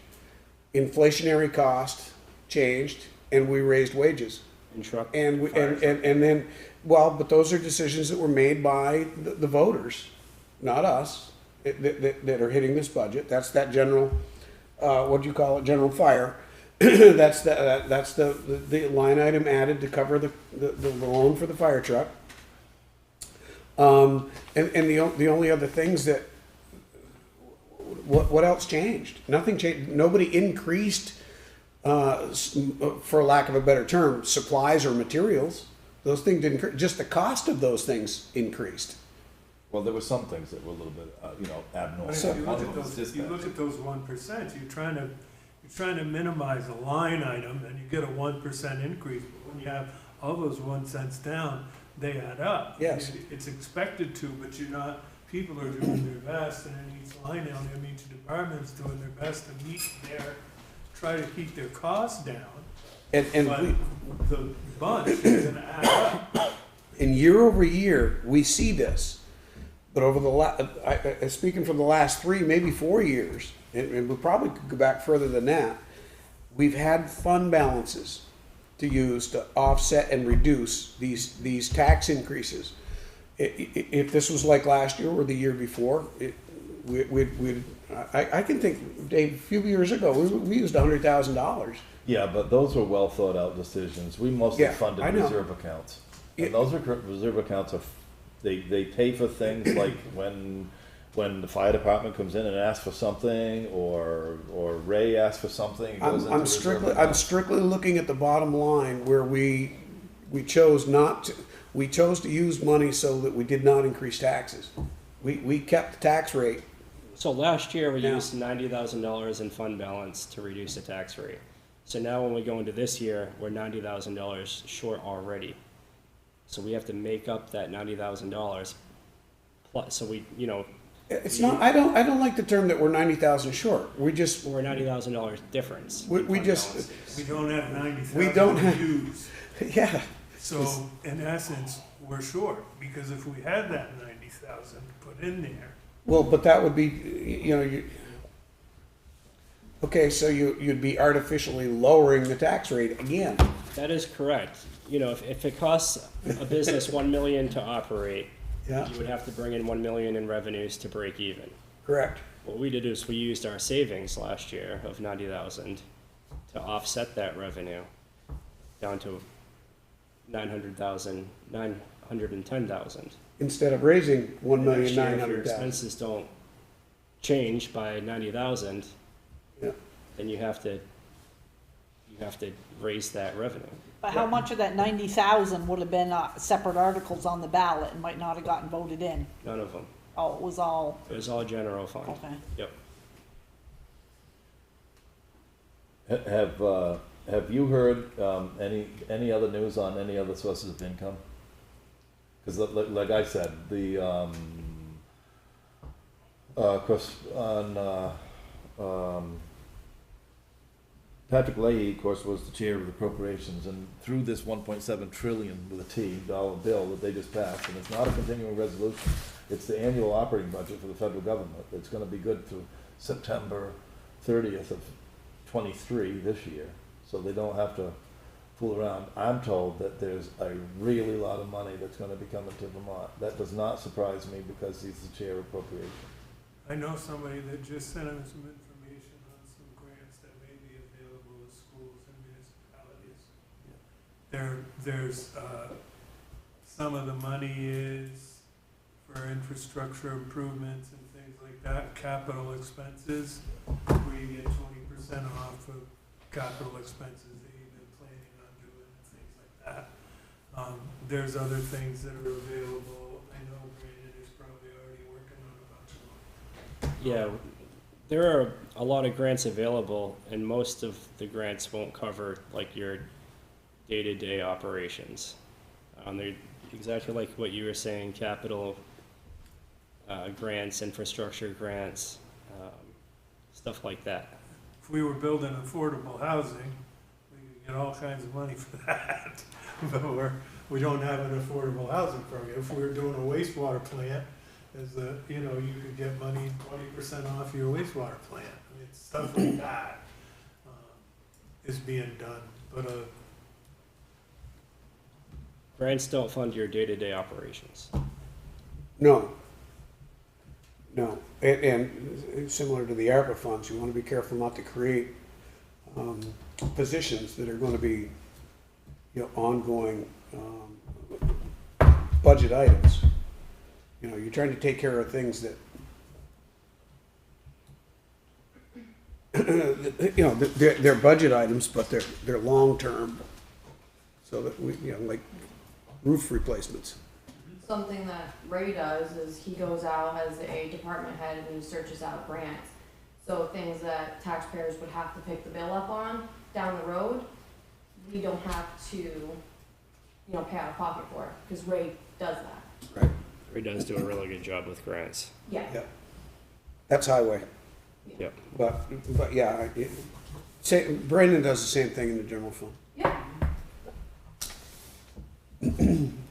Inflationary cost changed, and we raised wages. In truck. And we, fire truck. and then, well, but those are decisions that were made by the voters, not us, that are hitting this budget. That's that general, what do you call it, general fire. That's the line item added to cover the loan for the fire truck. And the only other things that, what else changed? Nothing changed. Nobody increased, for lack of a better term, supplies or materials. Those things didn't, just the cost of those things increased. Well, there were some things that were a little bit, abnormal. But if you look at those, you look at those 1%, you're trying to minimize a line item and you get a 1% increase, but when you have all those 1 cents down, they add up. Yes. It's expected to, but you're not, people are doing their best, and in each line item, each department's doing their best to meet try to keep their costs down. And But we, the bunch is gonna add up. and year over year, we see this. But over the speaking from the last 3, maybe 4 years, and we probably could go back further than that, we've had fund balances to use to offset and reduce these tax increases. If this was like last year or the year before, I can think, Dave, a few years ago, we used $100,000. Yeah, but those were well thought out decisions. We mostly Yeah, I funded know. reserve accounts. Yeah. And those reserve accounts are, they pay for things like when the fire department comes in and asks for something, or Ray asks for something, it goes into I'm reserve strictly accounts. looking at the bottom line where we chose to use money so that we did not increase taxes. We kept the tax rate. So last year, we Yeah. used $90,000 in fund balance to reduce the tax rate. So now when we go into this year, we're $90,000 short already. So we have to make up that $90,000 plus, so we, It's not. I don't like the term that we're 90,000 short. we're $90,000 difference. We- in we fund just- balances. We don't have 90,000 We don't to have- use. Yeah. So in essence, we're short, because if we had that 90,000 put in there, Well, but that would be, okay, so you'd be artificially lowering the tax rate again. That is correct. If it costs a business $1 million to operate, Yeah, you would have to bring in $1 million in revenues to break even. correct. What we did is we used our savings last year of 90,000 to offset that revenue down to 910,000. Instead of raising Next year, if your 1,900,000. expenses don't change by 90,000, Yeah. then you have to raise that revenue. But how much of that 90,000 would have been separate articles on the ballot and might not have gotten voted in? None of them. Oh, it was all, It was all general fund. okay. Yep. Have you heard, any other news on any other sources of income? Cause like I said, of course, on, Patrick Leahy, of course, was the chair of appropriations, and through this 1.7 trillion with a T dollar bill that they just passed, and it's not a continuing resolution, it's the annual operating budget for the federal government. It's gonna be good through September 30th of 23 this year, so they don't have to fool around. I'm told that there's a really lot of money that's gonna be coming to Vermont. That does not surprise me because he's the chair of appropriations. I know somebody that just sent him some information on some grants that may be available to schools and municipalities. There's, some of the money is for infrastructure improvements and things like that, capital expenses, where you get 20% off of capital expenses that you've been planning on doing and things like that. There's other things that are available. I know Brandon is probably already working on a bunch of them. Yeah, there are a lot of grants available, and most of the grants won't cover like your day-to-day operations. They're exactly like what you were saying, capital grants, infrastructure grants, stuff like that. If we were building affordable housing, we could get all kinds of money for that. But we don't have an affordable housing program. If we were doing a wastewater plant, you could get money 20% off your wastewater plant. I mean, stuff like that is being done. But Grants don't fund your day-to-day operations. No. No, and similar to the ARPA funds, you want to be careful not to create positions that are going to be, ongoing budget items. You're trying to take care of things that, they're budget items, but they're long-term. So that we, like roof replacements. Something that Ray does is he goes out as a department head and he searches out grants. So things that taxpayers would have to pick the bill up on down the road, we don't have to, pay out of pocket for it, because Ray does that. Right. Ray does do a really good job with grants. Yeah. Yeah. That's highway. Yep. But yeah, Brandon does the same thing in the general fund. Yeah.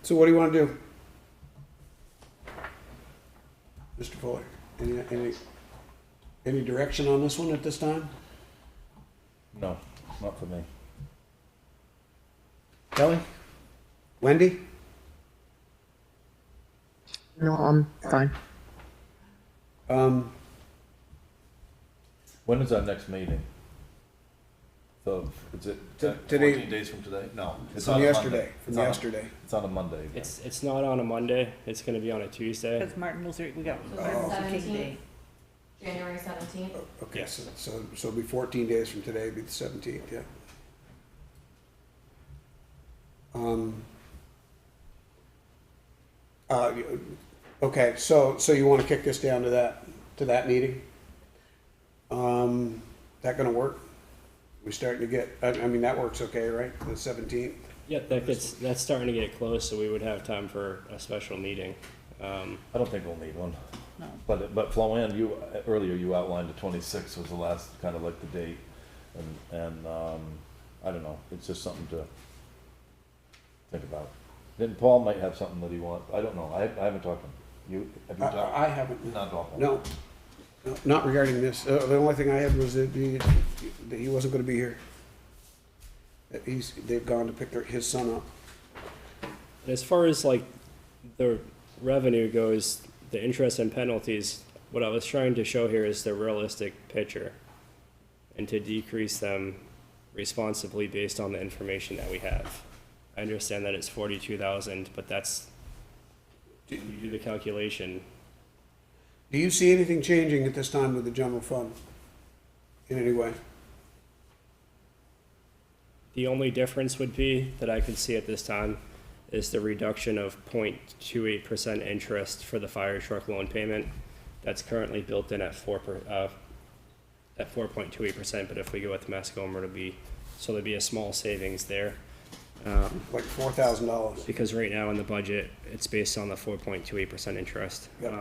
So what do you want to do? Mr. Fuller, any direction on this one at this time? No, not for me. Kelly? Wendy? No, I'm fine. When is our next meeting? So, is it Today- 14 days from today? No. It's From on a yesterday, Monday. from It's on a- yesterday. It's on a Monday. again. It's not on a Monday, it's gonna be on a Tuesday. Because Martin Luther, we got So Martin it's Luther King 17th? Day. January 17th. Okay, Yes. so it'll be 14 days from today, it'll be the 17th, yeah. Okay, so you want to kick this down to that meeting? That gonna work? We starting to get, I mean, that works okay, right? The 17th? Yeah, that's starting to get close, so we would have time for a special meeting. I don't think we'll need one. No. But Floanne, earlier you outlined the 26th was the last, kind of like the date, and I don't know, it's just something to think about. Then Paul might have something that he wants, I don't know, I haven't talked to him. Have you talked? I haven't. Not talking. No, not regarding this. The only thing I had was that he wasn't gonna be here. That they've gone to pick his son up. As far as like the revenue goes, the interest and penalties, what I was trying to show here is the realistic picture, and to decrease them responsibly based on the information that we have. I understand that it's 42,000, but that's, you do the calculation. Do you see anything changing at this time with the general fund? In any way? The only difference would be, that I could see at this time, is the reduction of 0.28% interest for the fire truck loan payment. That's currently built in at 4.28%, but if we go with Mascoma, it'll be, so there'd be a small savings there. Like $4,000? Because right now in the budget, it's based on the 4.28% interest. Yep.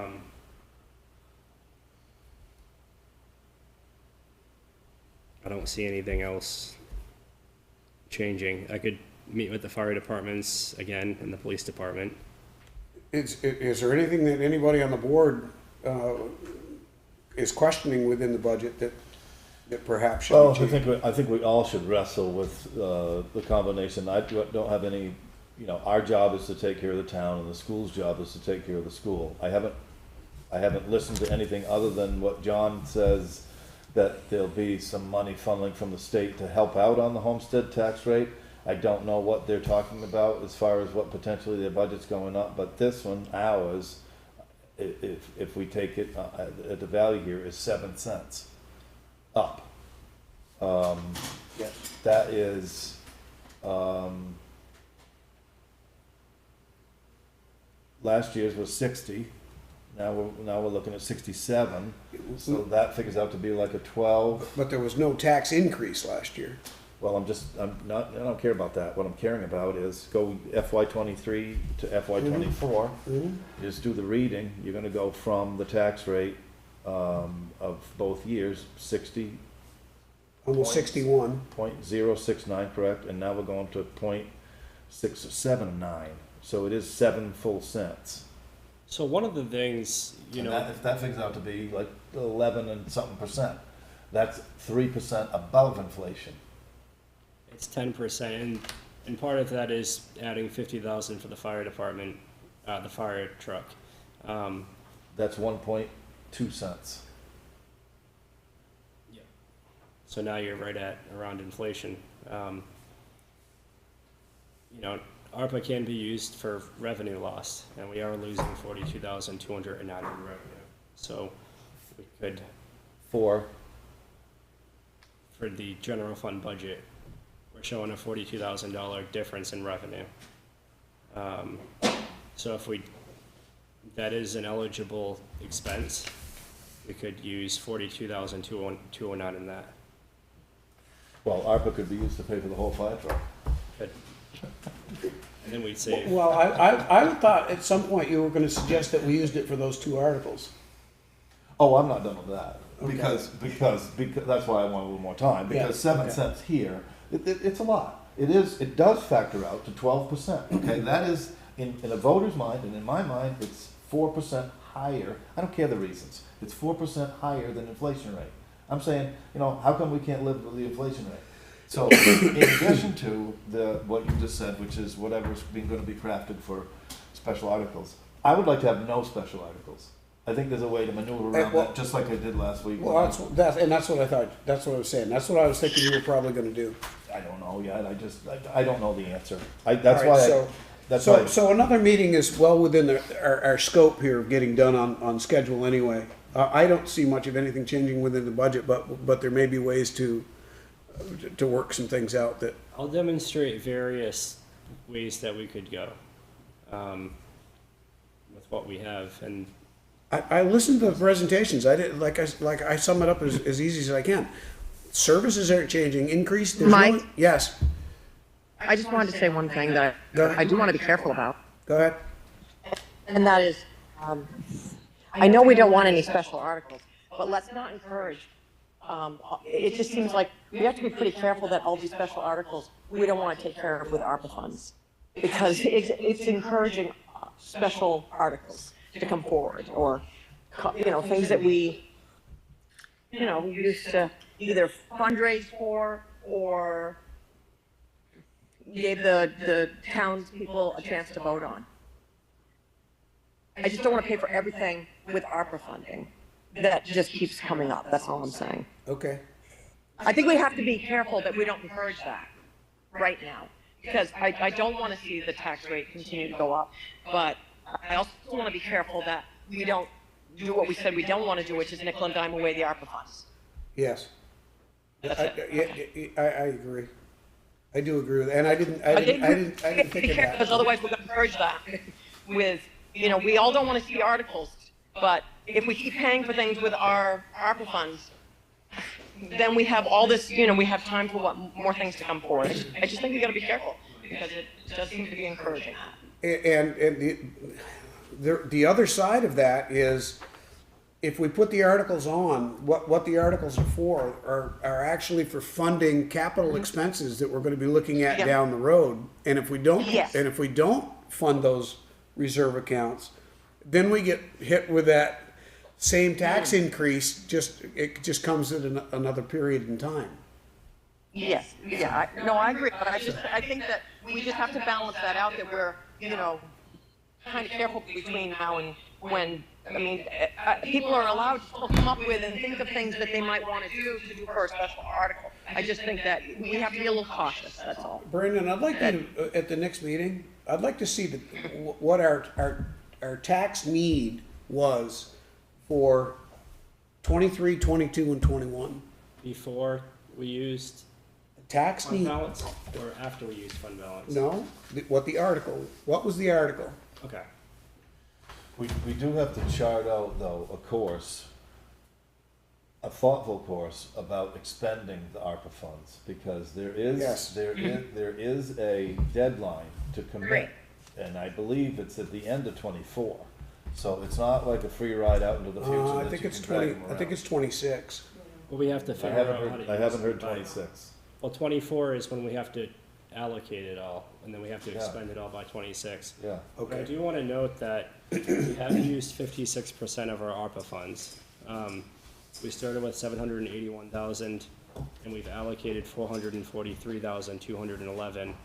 I don't see anything else changing. I could meet with the fire departments again and the police department. Is there anything that anybody on the board is questioning within the budget that perhaps should Well, be changed? I think we all should wrestle with the combination. I don't have any, our job is to take care of the town, and the school's job is to take care of the school. I haven't listened to anything other than what John says, that there'll be some money funneling from the state to help out on the homestead tax rate. I don't know what they're talking about as far as what potentially their budget's going up, but this one, ours, if we take it at the value here, is 7 cents up. That is, last year's was 60. Now we're looking at 67. So that figures out to be like a 12. But there was no tax increase last year. Well, I don't care about that. What I'm caring about is go FY '23 to FY '24. Just do the reading. You're gonna go from the tax rate of both years, 60. Almost 61. .069, correct, and now we're going to .679. So it is 7 full cents. So one of the things, If that figures out to be like 11 and something percent, that's 3% above inflation. it's 10%, and part of that is adding 50,000 for the fire department, the fire truck. That's 1.2 cents. So now you're right at around inflation. ARPA can be used for revenue loss, and we are losing 42,209 in revenue. So we could, for the general fund budget, we're showing a $42,000 difference in revenue. So if that is an eligible expense, we could use 42,209 in that. Well, ARPA could be used to pay for the whole fire truck. Good. And then we'd save. Well, I thought at some point you were gonna suggest that we used it for those 2 articles. Oh, I'm not done with that, Okay. because that's why I want a little more time, because Yeah, 7 okay. cents here, it's a lot. It does factor out to 12%, okay? That is, in a voter's mind, and in my mind, it's 4% higher. I don't care the reasons. It's 4% higher than inflation rate. I'm saying, how come we can't live with the inflation rate? So, in addition to what you just said, which is whatever's going to be crafted for special articles, I would like to have no special articles. I think there's a way to maneuver around well- that, just like I did last week. Well, that's what I thought, that's what I was saying. That's what I was thinking you were probably gonna do. I don't know yet. I don't know the answer. All right, So another meeting is well within our scope here of getting done on schedule anyway. I don't see much of anything changing within the budget, but there may be ways to work some things out that. I'll demonstrate various ways that we could go with what we have, and I listened to the presentations. I did I sum it up as easy as I can. Services aren't changing. Increase. Mike? Yes. I just wanted to say one thing that Go ahead. I do want to be careful about, Go ahead. and that is, I know we don't want any special articles, but let's not encourage. It just seems like we have to be pretty careful that all these special articles we don't want to take care of with ARPA funds, because it's encouraging special articles to come forward, or things that we used to either fundraise for or gave the townspeople a chance to vote on. I just don't want to pay for everything with ARPA funding. That just keeps coming up, that's all I'm saying. Okay. I think we have to be careful that we don't encourage that right now, because I don't want to see the tax rate continue to go up, but I also want to be careful that we don't do what we said we don't want to do, which is nickel and dime away the ARPA funds. Yes. That's it. I agree. I do agree with that, and I didn't think Be of careful, because that. otherwise we're going to encourage that with, we all don't want to see articles, but if we keep paying for things with our ARPA funds, then we have all this, we have time for more things to come forward. I just think we got to be careful, because it does seem to be encouraging that. And the other side of that is, if we put the articles on, what the articles are for are actually for funding capital expenses that we're gonna be looking at Yeah. down the road. And if we don't, Yes. and if we don't fund those reserve accounts, then we get hit with that same tax increase, it just comes at another period in time. Yes, yeah, no, I agree, but I think that we just have to balance that out, that we're, kind of careful between now and when. I mean, people are allowed to come up with and think of things that they might want to do for a special article. I just think that we have to be a little cautious, that's all. Brandon, I'd like you to, at the next meeting, I'd like to see what our tax need was for 23, 22, and 21. Before we used Tax fund need, balance, or after we used fund balance? no, what was the article? Okay. We do have to chart out, though, a thoughtful course about expending the ARPA funds, because Yes. there is a deadline to commit. Great. And I believe it's at the end of 24, so it's not like a free ride out into the future I that think you it's can drag 20, them I think around. it's 26. Well, we have to I figure out how to haven't use heard, I haven't heard it by- 26. Well, 24 is when we have to allocate it all, and then we have to Yeah. expend it all by 26. Yeah, But I Okay. do want to note that we have used 56% of our ARPA funds. We started with 781,000, and we've allocated 443,211.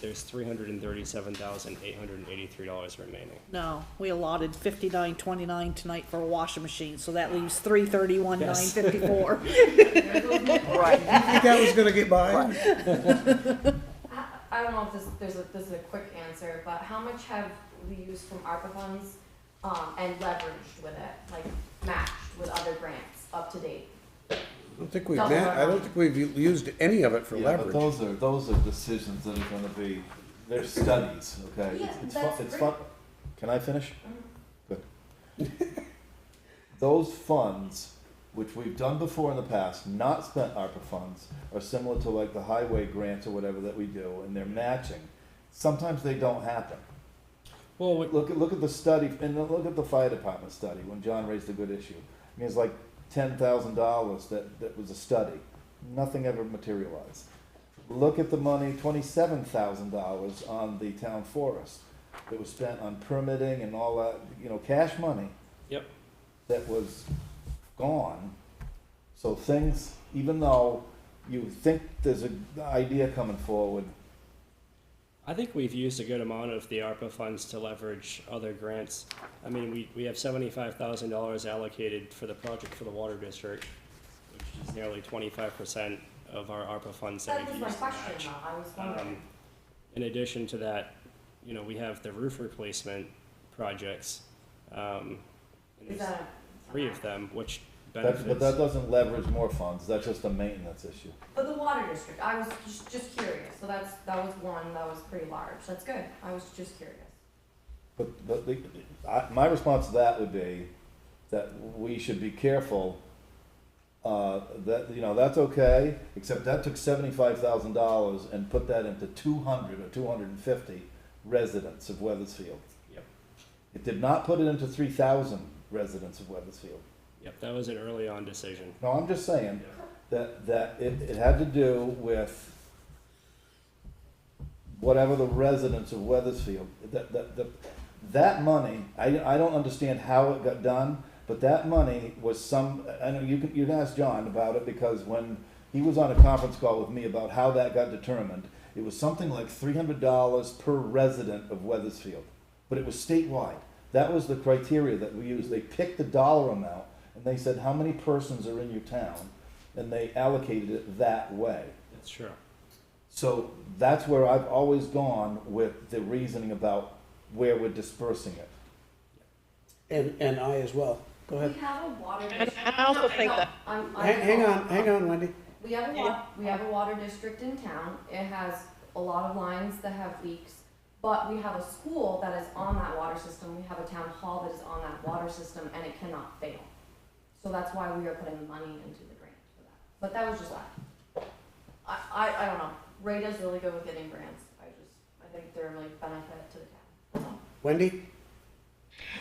There's $337,883 remaining. No, we allotted 59.29 tonight for a washing machine, so that leaves 331,954. Right. You think that was gonna get by? I don't know if this is a quick answer, but how much have we used from ARPA funds, and leveraged with it, like matched with other grants up to date? I don't think we've used any of it for yeah, but leverage. those are decisions that are gonna be, they're studies, okay? Yeah, It's that's fun, it's great. fun. Can I finish? Good. Those funds, which we've done before in the past, not spent ARPA funds, are similar to like the highway grants or whatever that we do, and they're matching. Sometimes they don't happen. Well, Look at the study, and look at the fire department study, when John raised a good issue. I mean, it's like $10,000 that was a study. Nothing ever materialized. Look at the money, $27,000 on the town forest that was spent on permitting and all that, cash money. Yep. That was gone. So things, even though you think there's an idea coming forward, I think we've used a good amount of the ARPA funds to leverage other grants. I mean, we have $75,000 allocated for the project for the water district, which is nearly 25% of our ARPA funds that That we've was my used to question, match. though, I was wondering. In addition to that, we have the roof replacement projects. And Is there's that? 3 of them, which but benefits. that doesn't leverage more funds, that's just a maintenance issue. But the water district, I was just curious, so that was one that was pretty large, that's good, I was just curious. But my response to that would be that we should be careful, that's okay, except that took $75,000 and put that into 200 or 250 residents of Weathersfield. Yep. It did not put it into 3,000 residents of Weathersfield. Yep, that was an early on decision. No, I'm just saying that it had to do with whatever the residents of Weathersfield, that money, I don't understand how it got done, but that money was I know you can ask John about it, because when he was on a conference call with me about how that got determined, it was something like $300 per resident of Weathersfield, but it was statewide. That was the criteria that we used. They picked the dollar amount, and they said, how many persons are in your town? And they allocated it that way. That's true. So that's where I've always gone with the reasoning about where we're dispersing it. And I as well. Go ahead. We have a water And district. I also think that, Hang on, Wendy. We have a water district in town, it has a lot of lines that have leaks, but we have a school that is on that water system, we have a town hall that is on that water system, and it cannot fail. So that's why we are putting the money into the grant for that, but that was just that. I don't know, Rada's really good with getting grants, I think they're really benefit to the town, that's all. Wendy?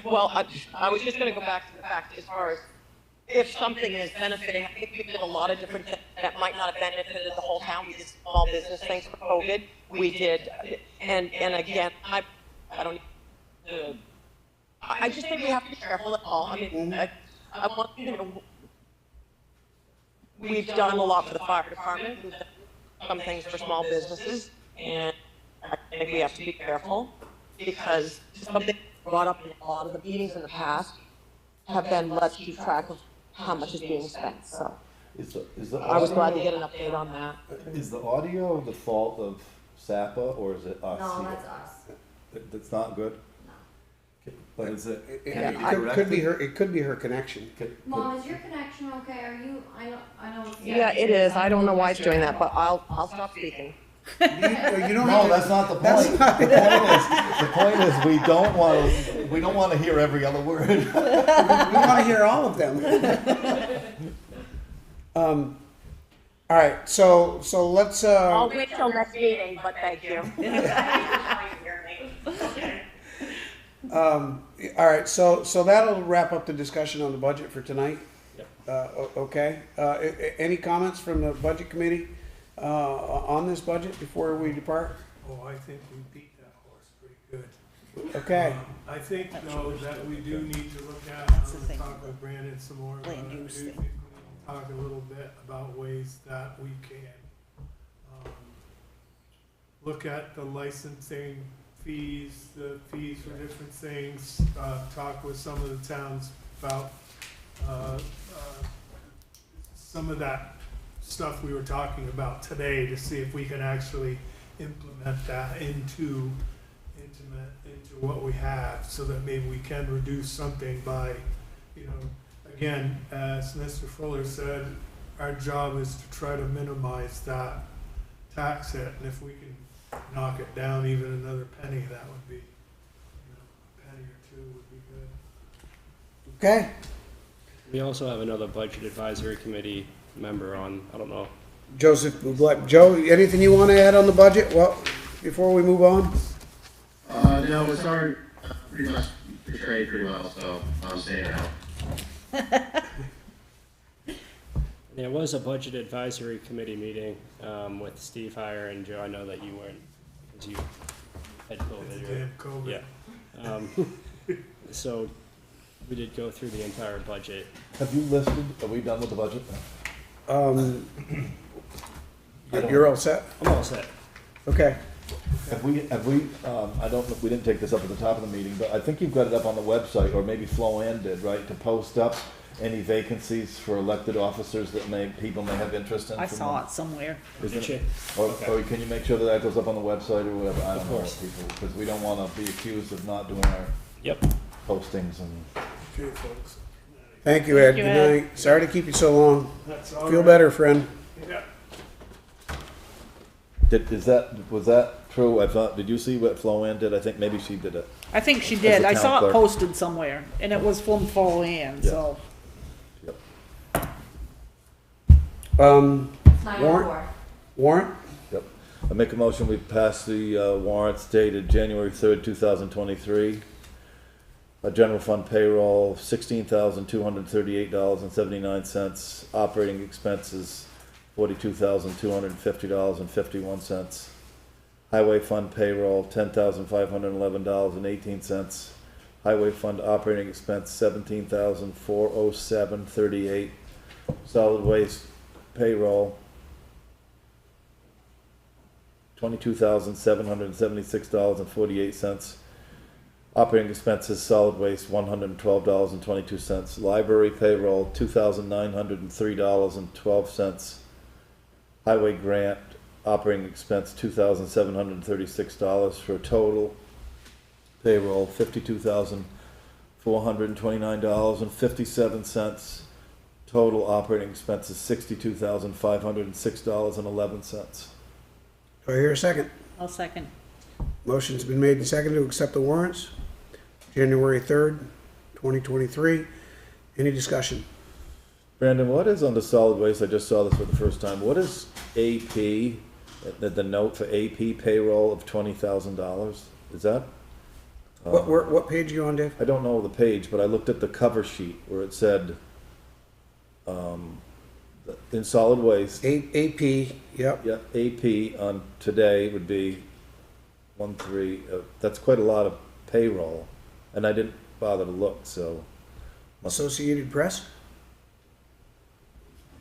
Well, I was just gonna go back to the fact as far as if something is benefiting, I think we did a lot of different things that might not have benefited the whole town. We did small business things for COVID. We did, and again, I don't, I just think we have to be careful at all. I mean, I want, we've done a lot for the fire department. We've done some things for small businesses, and I think we have to be careful because something brought up in a lot of the meetings in the past have been, let's keep track of how much is being spent, so. Is the I was glad to audio- get an update on that. Is the audio the fault of SAPA or is it us? No, here? that's us. That's not good? But is it, It can it be could be corrected? it could be her connection. Mom, is your connection okay? Are you, I know it's. Yeah, it is. I don't know why it's doing that, but I'll stop speaking. You don't No, have to- that's not the that's point. not- The point is, we don't wanna hear every other word. We want to hear all of them. All right, so let's. I'll wait till next meeting, but thank you. All right, so that'll wrap up the discussion on the budget for tonight. Okay. Any comments from the budget committee on this budget before we depart? Oh, I think we beat that horse pretty good. Okay. I think though that we do need to look at, I'm gonna talk with Brandon some more about it. I do think we need to talk a little bit about ways that we can look at the licensing fees, the fees for different things, talk with some of the towns about some of that stuff we were talking about today to see if we can actually implement that into what we have, so that maybe we can reduce something by, again, as Mr. Fuller said, our job is to try to minimize that tax hit, and if we can knock it down even another penny, that would be, a penny or two would be good. Okay. We also have another budget advisory committee member on, I don't know. Joseph, Joe, anything you want to add on the budget? Well, before we move on. No, it's already pretty much portrayed pretty well, so I'm staying out. There was a budget advisory committee meeting with Steve Heyer and Joe. I know that you weren't, because you had COVID. Damn COVID. Yeah. So we did go through the entire budget. Have you listed, are we done with the budget? You're all set? I'm all set. Okay. Have we, I don't know if we didn't take this up at the top of the meeting, but I think you've got it up on the website, or maybe Flo Ann did, right? To post up any vacancies for elected officers that people may have interest in. I saw it somewhere. Isn't it? Okay. Or can you make sure that goes up on the website or whatever? I don't know, course. people, because we don't wanna be accused of not doing our Yep. postings and. Okay, folks. Thank you, Ed. Thank you, Good Ed. night. Sorry to keep you so long. That's all Feel right. better, friend. Yeah. Was that true? I thought, did you see what Flo Ann did? I think maybe she did it. I think she As did. the I town saw clerk. it posted somewhere, and it was from Flo Ann, Yeah. so. Warrant? 904. Warrant? Yep. I make a motion, we pass the warrants dated January 3rd, 2023. A general fund payroll, $16,238.79. Operating expenses, $42,250.51. Highway fund payroll, $10,511.18. Highway fund operating expense, $17,407.38. Solid waste payroll, $22,776.48. Operating expenses, solid waste, $112.22. Library payroll, $2,903.12. Highway grant, operating expense, $2,736, for a total payroll, $52,429.57. Total operating expenses, $62,506.11. Do I hear a second? I'll second. Motion's been made and seconded to accept the warrants. January 3rd, 2023. Any discussion? Brandon, what is on the solid waste? I just saw this for the first time. What is AP, the note for AP payroll of $20,000? Is that What page are you on, Dave? I don't know the page, but I looked at the cover sheet where it said, in solid waste, AP, yep. yeah, AP on today would be 1.3, that's quite a lot of payroll, and I didn't bother to look, so. Associated Press?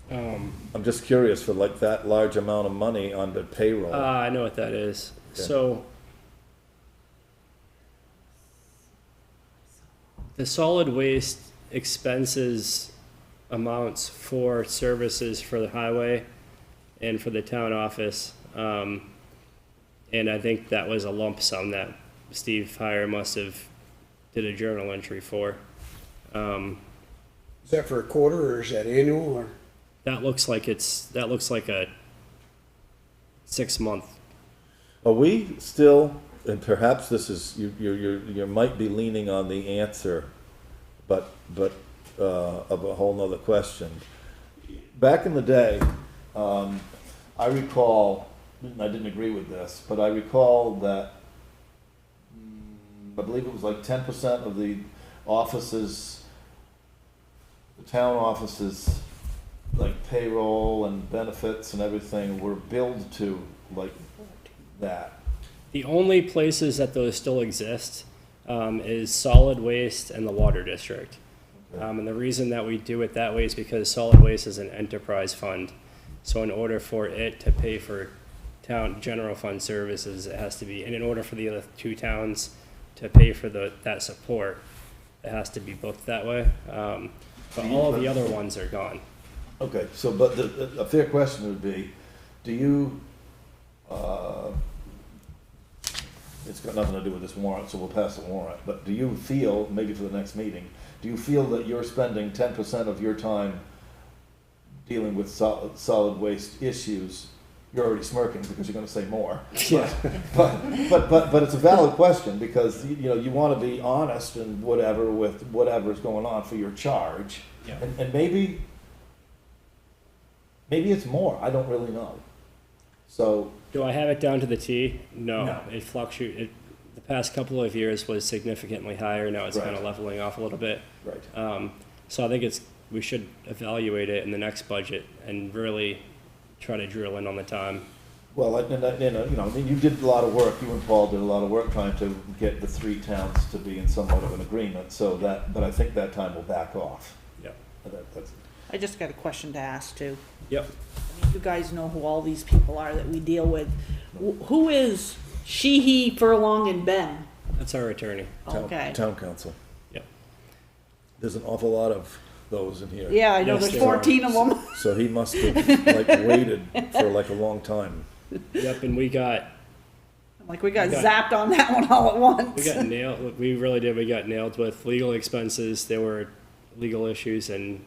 I'm just curious for like that large amount of money on the payroll. I know what that is. Okay. So the solid waste expenses amounts for services for the highway and for the town office. And I think that was a lump sum that Steve Heyer must have did a journal entry for. Is that for a quarter or is that annual or? That looks like a 6 month. Are we still, and perhaps this is, you might be leaning on the answer, but of a whole nother question. Back in the day, I recall, and I didn't agree with this, but I recall that, I believe it was like 10% of the offices, the town offices, like payroll and benefits and everything were billed to like that. The only places that those still exist is solid waste and the water district. And the reason that we do it that way is because solid waste is an enterprise fund. So in order for it to pay for town general fund services, it has to be, and in order for the other two towns to pay for that support, it has to be booked that way. But all of the other ones are gone. Okay, so, but a fair question would be, do you, it's got nothing to do with this warrant, so we'll pass the warrant, but do you feel, maybe for the next meeting, do you feel that you're spending 10% of your time dealing with solid waste issues? You're already smirking because you're gonna say more. Yeah. But it's a valid question because, you know, you wanna be honest and whatever with whatever's going on for your charge. Yeah. And maybe it's more, I don't really know. So. Do I have it down to the T? No. No. It fluctuated. The past couple of years was significantly higher. Now it's Right. kind of leveling off a little bit. Right. So I think we should evaluate it in the next budget and really try to drill in on the time. Well, you know, you did a lot of work, you and Paul did a lot of work trying to get the three towns to be in somewhat of an agreement, so but I think that time will back off. Yep. That's. I just got a question to ask too. Yep. I mean, you guys know who all these people are that we deal with. Who is she, he, Furlong, and Ben? That's our attorney. Okay. Town council. Yep. There's an awful lot of those in here. Yeah, I know, Yes, there's there 14 of them. So he must have like waited for like a long time. Yep, and we got Like, we got We got- zapped on that one all at once. we got nailed. We really did. We got nailed with legal expenses. There were legal issues, and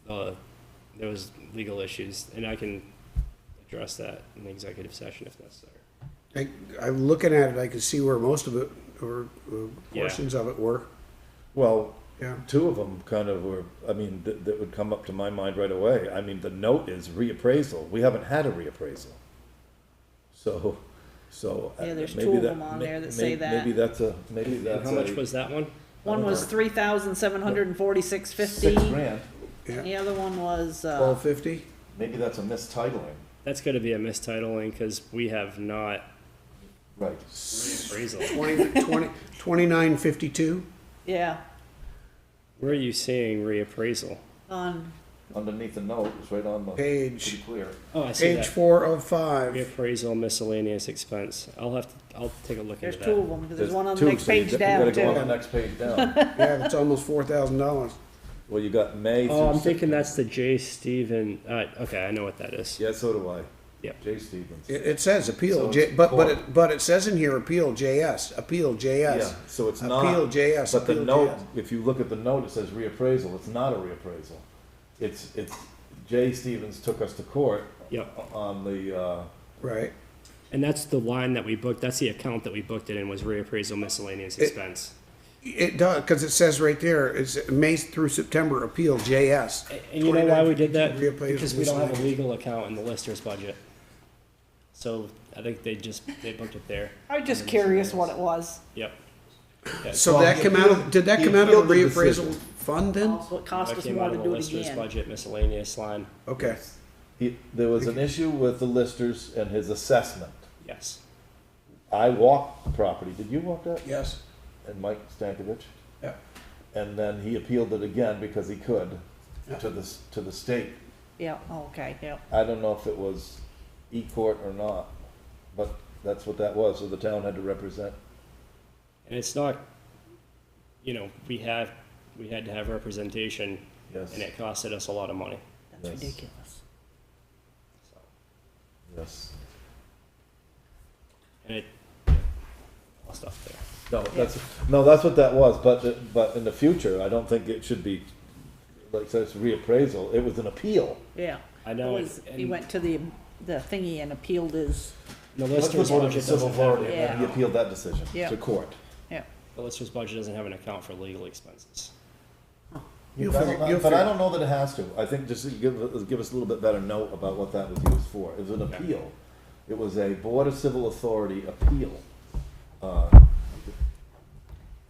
there was legal issues, and I can address that in the executive session if necessary. I'm looking at it, I can see where most of it, or Yeah. portions of it were. Well, Yeah. two of them kind of were, I mean, that would come up to my mind right away. I mean, the note is reappraisal. We haven't had a reappraisal. So. Yeah, there's maybe two of that- them on there that say that. Maybe that's And how much was that one? One was $3,746.50. $6,000. Yeah. The other one was, 1250? Maybe that's a mistitling. That's going to be a mistitling because we have not Right. appraisal. 2952? yeah, Where are you seeing reappraisal? on, Underneath the note, it's right on the, Page, pretty clear. Oh, I see page that. 4 of 5. Reappraisal miscellaneous expense. I'll take a look there's into two that. of them, because there's one on the two, next so you page you down gotta go on the too. next page down. Yeah, that's almost $4,000. Well, you got May through. Oh, I'm thinking September. that's the J. Stephen. Okay, I know what that is. Yeah, so do I. Yep. Jay Stevens. It says appeal, So J, it's but court. but it says in here appeal JS, appeal JS. Yeah, so it's not. Appeal JS, But the appeal note, JS. if you look at the note, it says reappraisal. It's not a reappraisal. It's Jay Stevens took us to court. Yep. On the, Right. And that's the line that we booked. That's the account that we booked it in was reappraisal miscellaneous expense. It does, because it says right there, it's May through September appeal JS. And you know why we did that? Reappraisal Because we don't have a miscellaneous. legal account in the lister's budget. So I think they booked it there. I'm just curious what it was. Yep. Yeah, So Well, that he come out of, appealed- did that he come out of the appealed the reappraisal decision. fund then? Also, it cost that us came more out to of the do it Listers again. budget miscellaneous line. Okay, There was an issue with the listers and his assessment. Yes. I walked the property. Did you walk that? yes, And Mike Stankovich? yeah. And then he appealed it again because he could Yeah. to the state. Yeah, okay, yeah. I don't know if it was E-court or not, but that's what that was, so the town had to represent. And it's not, you know, we had to have representation, Yes. and it costed us a lot of money. That's Yes. ridiculous. So, Yes. and it, all stuff there. No, that's what that was, but in the future, I don't think it should be, like, says reappraisal, it was an appeal. Yeah. I know, It was, he and- went to the thingy and appealed his, The Let's Listers report it to budget civil doesn't have, authority, and then he Yeah. appealed that decision Yeah. to court. yeah. the Listers budget doesn't have an account for legal expenses. You'll But I figure- don't- you'll But I figure- don't know that it has to. I think just to give us a little bit better note about what that was used for. It was an appeal. It was a Board of Civil Authority appeal.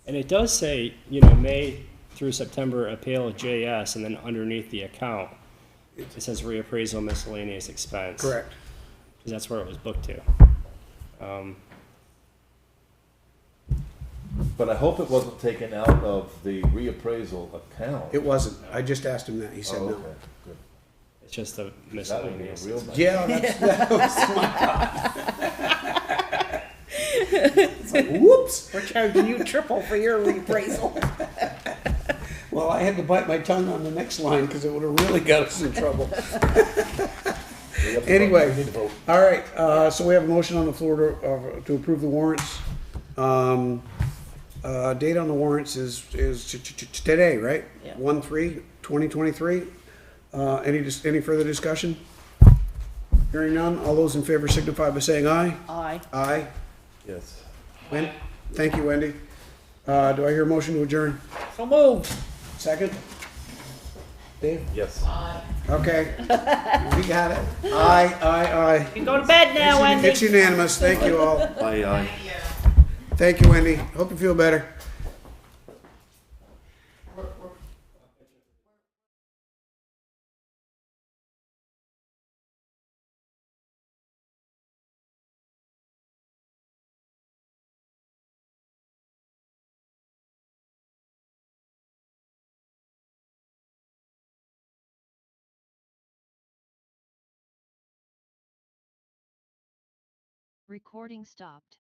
And it does say, you know, May through September appeal JS, and then underneath the account, it says reappraisal miscellaneous expense. Correct. Because that's where it was booked to. But I hope it wasn't taken out of the reappraisal account. It wasn't, I just asked him that, he said Oh, no. okay, good. It's just a That would be a miscellaneous. real nice. Yeah, that was my thought. Whoops, We're charging you triple for your reappraisal. well, I had to bite my tongue on the next line, because it would have really got us in trouble. We have to Anyway. vote. We need to vote. All right, so we have a motion on the floor to approve the warrants. Date on the warrants is today, right? Yeah. 1/3/2023. Any further discussion? Hearing none, all those in favor signify by saying aye. Aye. Aye. Yes. Thank you, Wendy. Do I hear a motion to adjourn? So moved. Second? Dave? Yes. Okay. We got it. Aye, aye, You can go to bed now, aye. Wendy. It's unanimous, thank you all. Aye. Thank you, Wendy. Hope you feel better. Recording stopped.